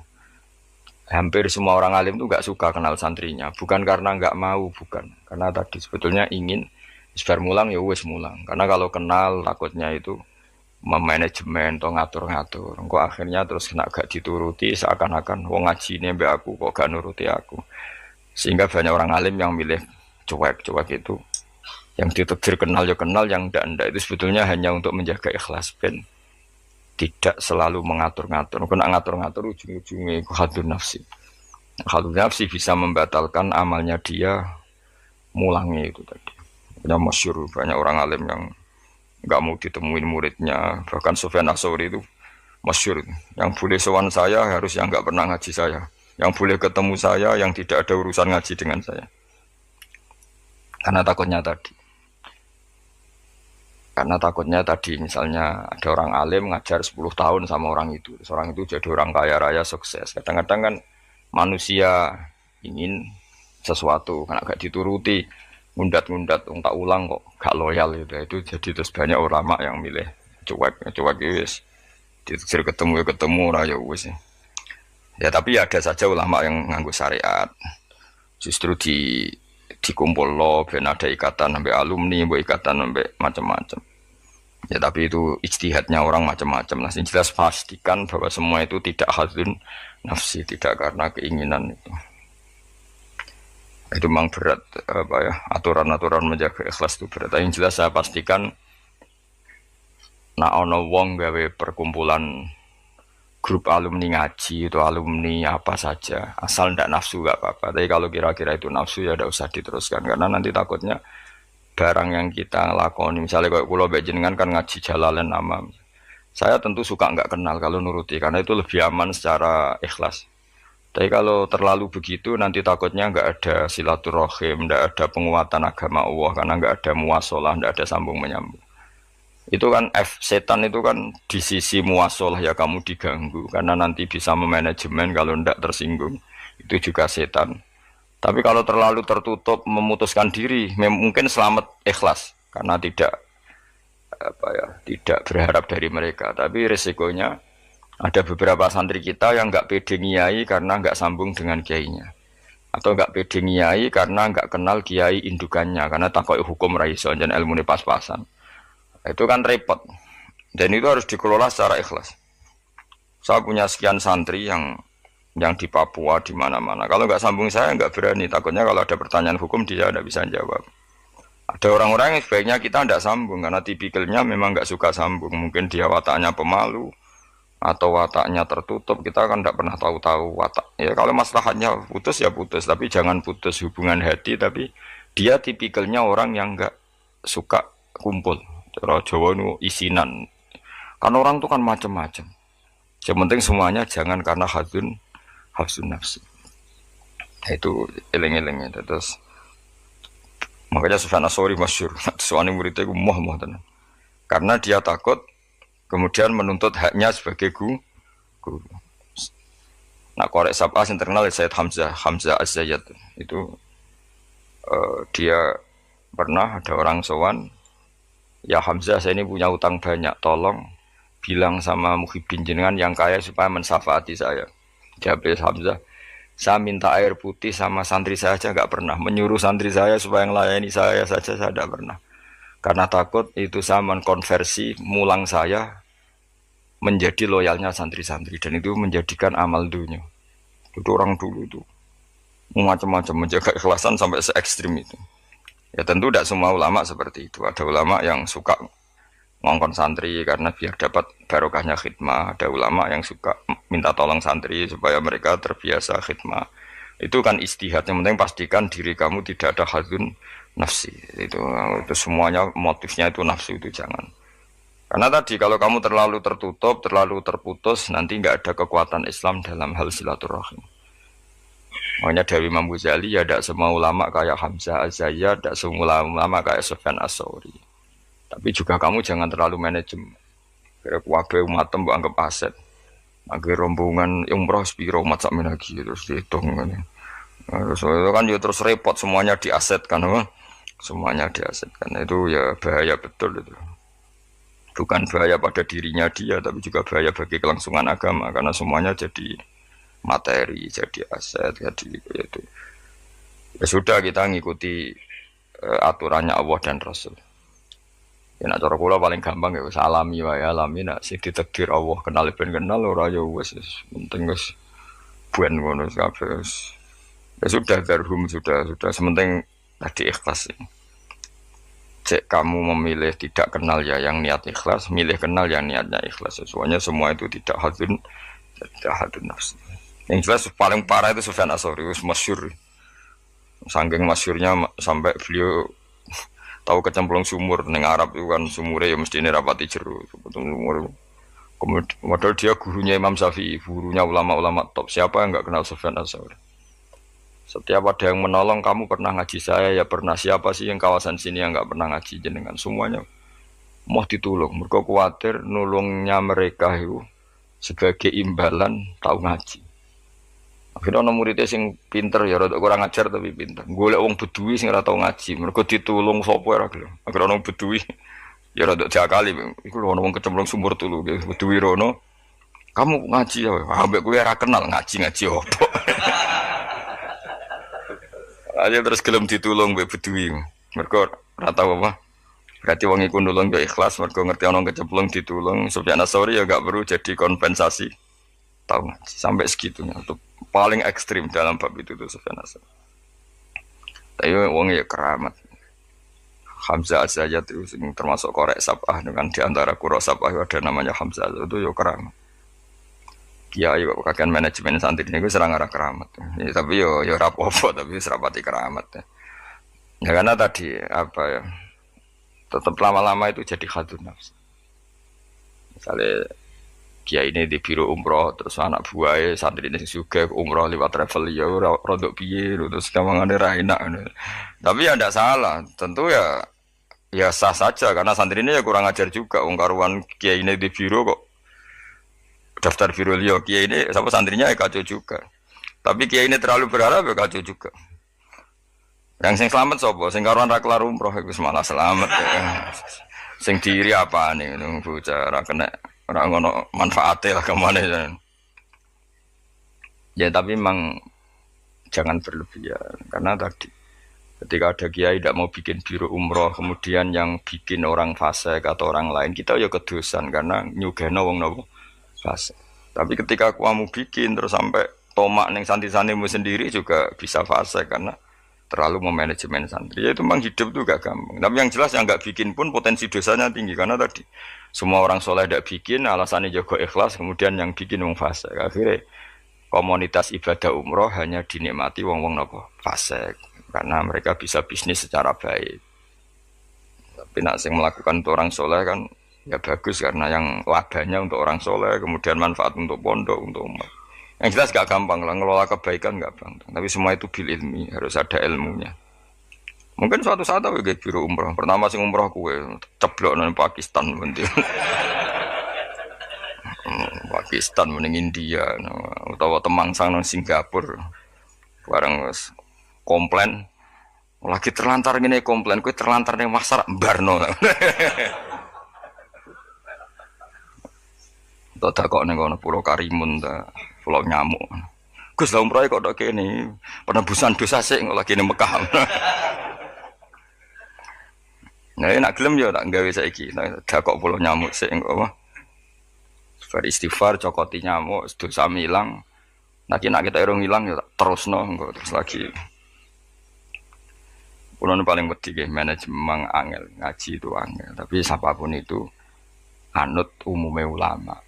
Hampir semua orang alim itu nggak suka kenal santrinya, bukan karena nggak mau, bukan karena tadi sebetulnya ingin sebar mulang ya wes mulang, karena kalau kenal takutnya itu memanajemen atau ngatur-ngatur, kok akhirnya terus kena gak dituruti seakan-akan wong ngaji ini mbak aku kok gak nuruti aku, sehingga banyak orang alim yang milih cuek itu, yang ditakdir kenal ya kenal, yang ndak itu sebetulnya hanya untuk menjaga ikhlas ben tidak selalu mengatur-ngatur. Kena ngatur-ngatur ujung-ujungnya hadun nafsi. Hadun nafsi bisa membatalkan amalnya dia mulangnya itu tadi. Punya masyhur banyak orang alim yang nggak mau ditemuin muridnya. Bahkan Sufyan Ats-Tsauri itu masyhur. Yang boleh sowan saya harus yang nggak pernah ngaji saya. Yang boleh ketemu saya yang tidak ada urusan ngaji dengan saya. Karena takutnya tadi misalnya ada orang alim ngajar 10 tahun sama orang itu. Orang itu jadi orang kaya raya sukses. Kadang-kadang kan manusia ingin sesuatu karena gak dituruti, ngundat-ngundat, tak ulang kok gak loyal gitu. Itu jadi terus banyak ulama yang milih cuek wis. Ditegur ketemu raya wis. Ya tapi ada saja ulama yang nganggo syariat. Justru dikumpul lo, ben ada ikatan sampai alumni, ikatan sampai macam-macam. Ya tapi itu ijtihadnya orang macam-macam. Nah, yang jelas pastikan bahwa semua itu tidak hadun nafsi, tidak karena keinginan itu. Itu memang berat, aturan-aturan menjaga ikhlas itu berat. Yang jelas saya pastikan, ono wong gawe perkumpulan grup alumni ngaji itu alumni apa saja, asal ndak nafsu gak apa-apa. Tapi kalau kira-kira itu nafsu ya ndak usah diteruskan, karena nanti takutnya barang yang kita lakoni, misalnya kalau pulau Bejengan kan ngaji Jalalain nama, saya tentu suka nggak kenal kalau nuruti, karena itu lebih aman secara ikhlas. Tapi kalau terlalu begitu nanti takutnya nggak ada silaturahim, ndak ada penguatan agama Allah, karena nggak ada muwasalah, ndak ada sambung menyambung. Itu kan setan itu kan di sisi muwasalah ya kamu diganggu karena nanti bisa memanajemen, kalau ndak tersinggung itu juga setan. Tapi kalau terlalu tertutup memutuskan diri mungkin selamat ikhlas karena tidak berharap dari mereka. Tapi resikonya ada beberapa santri kita yang nggak pede ngiyai karena nggak sambung dengan kiainya. atau nggak pede ngiyai karena nggak kenal kiai indukannya karena takut hukum raiso dan ilmu ini pas-pasan. Itu kan repot. Dan itu harus dikelola secara ikhlas. Saya punya sekian santri yang di Papua di mana-mana. Kalau nggak sambung saya nggak berani. Takutnya kalau ada pertanyaan hukum dia tidak bisa jawab. Ada orang-orang yang sebaiknya kita tidak sambung karena tipikalnya memang nggak suka sambung. Mungkin dia wataknya pemalu atau wataknya tertutup. Kita kan tidak pernah tahu-tahu watak. Ya kalau maslahatnya putus ya putus. Tapi jangan putus hubungan hati. Tapi dia tipikalnya orang yang nggak suka kumpul. Cara Jawa itu isinan. Karena orang itu kan macam-macam. Yang penting semuanya jangan karena hafsun nafsi. Itu eleng-elengnya. Terus makanya Sufyan Ats-Tsauri masyhur. Soalnya muridnya itu muah tenan. Karena dia takut kemudian menuntut haknya sebagai guru. Nah, korek sab'ah yang terkenal Sayyid Hamzah Az-Zayyad. Itu dia pernah ada orang sowan, ya Hamzah saya ini punya utang banyak, tolong bilang sama Muhyiddin jenengan yang kaya supaya mensyafaati saya. Jawab Hamzah, saya minta air putih sama santri saya aja nggak pernah. Menyuruh santri saya supaya melayani saya saja saya tidak pernah. Karena takut itu saya mengkonversi mulang saya menjadi loyalnya santri-santri. Dan itu menjadikan amal dunia. Itu orang dulu itu macam-macam menjaga ikhlasan sampai se ekstrim itu. Ya tentu tidak semua ulama seperti itu. Ada ulama yang suka ngongkon santri karena biar dapat barokahnya khidmah. Ada ulama yang suka minta tolong santri supaya mereka terbiasa khidmah. Itu kan istihad. Yang penting pastikan diri kamu tidak ada hadzun nafsi. Itu semuanya motifnya itu nafsu itu jangan. Karena tadi kalau kamu terlalu tertutup, terlalu terputus, nanti nggak ada kekuatan Islam dalam hal silaturahim. Makanya dari Imam Ghazali ya tidak semua ulama kayak Hamzah Az-Zayyad, tidak semua ulama kayak Sufyan Ats-Tsauri. Tapi juga kamu jangan terlalu manajemen. Kira kuwabe umatem mbok anggap aset. Agar rombongan umroh sepiro umat sak lagi terus dihitung kan. Terus itu kan ya terus repot semuanya diasetkan kan. Semuanya diasetkan. Itu ya bahaya betul itu. Bukan bahaya pada dirinya dia tapi juga bahaya bagi kelangsungan agama karena semuanya jadi materi, jadi aset, jadi itu. Ya sudah kita ngikuti aturannya Allah dan Rasul. Ya nak cara kula paling gampang ya wis alami wae alami nak sing ditakdir Allah kenal ben kenal ora ya wis penting wis buan ngono kabeh. Ya sudah darhum sudah sementing tadi ikhlas. Cek kamu memilih tidak kenal ya yang niat ikhlas, milih kenal yang niatnya ikhlas. Semuanya semua itu tidak hadun nafsi. Yang jelas paling parah itu Sufyan Ats-Tsauri wis masyhur. Saking masyhurnya sampai beliau tahu kecemplung sumur ning Arab itu kan sumure ya mesti rapati jero sumur. Kemudian dia gurunya Imam Syafi'i, gurunya ulama-ulama top. Siapa yang enggak kenal Sufyan Ats-Tsauri? Setiap ada yang menolong, kamu pernah ngaji saya ya pernah. Siapa sih yang kawasan sini yang enggak pernah ngaji jenengan? Semuanya mau ditolong. Mereka khawatir nulungnya mereka itu sebagai imbalan tahu ngaji. Akhirnya ana muridé sing pinter ya rada kurang ajar tapi pinter. Golek wong Bedui sing ora tau ngaji, mergo ditulung sapa ora gelem. Akhirnya ana Bedui ya rada jakali, iku lho ana wong kecemplung sumur tulu, Bedui rono. Kamu ngaji ya, ambek kowe ora kenal ngaji opo. Aja terus gelem ditulung mbek Bedui. Mergo ora tau apa. Berarti wong iku nulung yo ikhlas, mergo ngerti ana kecemplung ditulung. Sufyan Ats-Tsauri ya gak perlu jadi kompensasi. Tahu ngaji sampai segitunya. Untuk paling ekstrim dalam bab itu tuh Sufyan Ats-Tsauri. Tapi wong ya keramat. Hamzah Az-Zayyad itu termasuk korek sab'ah dengan diantara kuro sab'ah ada namanya Hamzah itu ya keramat. Kiai kok kakek manajemen santri ini serang arah keramat. Ya, tapi yo rapopo tapi serapati keramat. Ya karena tadi apa ya tetap lama-lama itu jadi khadun nafs. Misalnya kiai ini di biro umroh terus anak buahnya santri ini juga umroh lewat travel ya rodok piye terus kamangane ra enak. Tapi ya tidak salah, tentu ya sah saja karena santri ini ya kurang ajar juga wong karuan kiai ini di biro kok daftar biro liya kiai ini sama santrinya ya kacau juga. Tapi kiai ini terlalu berharap ya kacau juga. Yang sing selamat sapa? Sing karuan ra kelar umroh iku malah selamat. Ya. Sing diri apane ngono bocah ra kena ora ngono manfaate lah kemana ya. Ya tapi memang jangan berlebihan. Karena tadi ketika ada kiai tidak mau bikin biro umroh, kemudian yang bikin orang fasik atau orang lain, kita ya kedosan karena nyugeno wong nopo fasik. Tapi ketika kamu bikin terus sampai tomak neng santri-santrimu sendiri juga bisa fasik karena terlalu memanajemen santri. Ya itu memang hidup tuh gak gampang. Tapi yang jelas yang nggak bikin pun potensi dosanya tinggi karena tadi semua orang soleh tidak bikin, alasannya jago ikhlas, kemudian yang bikin wong fasik. Akhirnya komunitas ibadah umroh hanya dinikmati wong-wong nopo fasik. Karena mereka bisa bisnis secara baik. Tapi nak sing melakukan untuk orang soleh kan ya bagus karena yang labanya untuk orang soleh, kemudian manfaat untuk pondok, untuk umat. Yang jelas gak gampang lah, ngelola kebaikan gak gampang. Tapi semua itu bil ilmi, harus ada ilmunya. Mungkin suatu saat aku kayak biro umroh. Pertama sing umroh kue ceblok nang Pakistan nanti. Pakistan mending India, atau Temangsang nang Singapura. Barang komplain lagi terlantar gini komplain kue terlantar nih masar barno tak kok nih kono Pulau Karimun Pulau Nyamuk Gus lah umroh kok dok ini penebusan dosa sih lagi nih Mekah nah nak gelem ya tak gawe saiki tak kok Pulau Nyamuk sih apa beristighfar cokoti nyamuk dosa milang nak kita irung hilang ya terus terus lagi. Kulo paling wedi nggih manajemen angel, ngaji itu angel. Tapi siapapun itu anut umumnya ulama.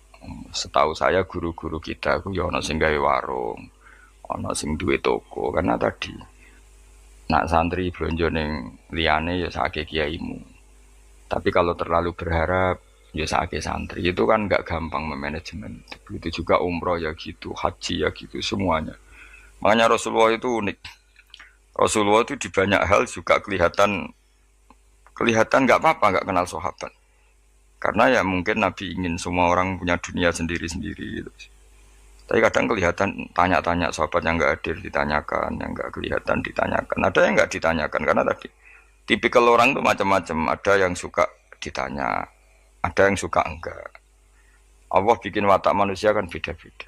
Setahu saya guru-guru kita ku ya ana sing gawe warung, ana sing duwe toko karena tadi nak santri blonjo ning liyane ya sakake kiaimu. Tapi kalau terlalu berharap ya sakake santri itu kan enggak gampang memanajemen. Begitu juga umroh ya gitu, haji ya gitu semuanya. Makanya Rasulullah itu unik. Rasulullah itu di banyak hal juga kelihatan nggak apa-apa nggak kenal sahabat karena ya mungkin Nabi ingin semua orang punya dunia sendiri-sendiri gitu. Tapi kadang kelihatan tanya-tanya sahabat yang nggak hadir ditanyakan, yang nggak kelihatan ditanyakan, ada yang nggak ditanyakan karena tadi tipikal orang itu macam-macam, ada yang suka ditanya, ada yang suka enggak. Allah bikin watak manusia kan beda-beda.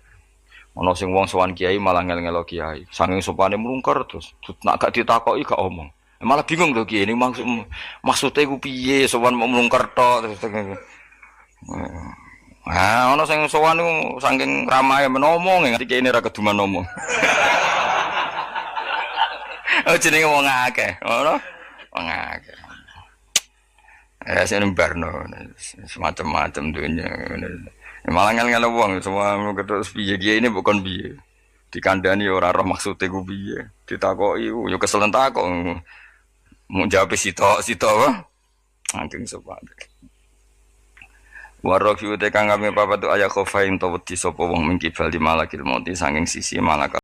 Ono sing wong sowan kiai malah ngel-ngelo kiai. Saking sopane mlungker terus nak gak ditakoki gak omong. Malah bingung to kiai ini maksudnya ku piye sowan mau mlungker tok terus. Ah ono sing sowan niku saking ramahe menomong ngerti kiai ini ra keduman ngomong. Oh jenenge wong akeh, ngono. Wong akeh. Ya sing barno semacam-macam dunya. Malah ngel-ngel wong semua terus piye ini bukan piye. Dikandani ora roh maksude ku piye. Ditakoki yo kesel takok. Mau jawab sitok wae. Angking sopan. Warok yu te kang kami papat tu aya khofain to wedi sapa wong mingkibal di malakil mauti saking sisi malaka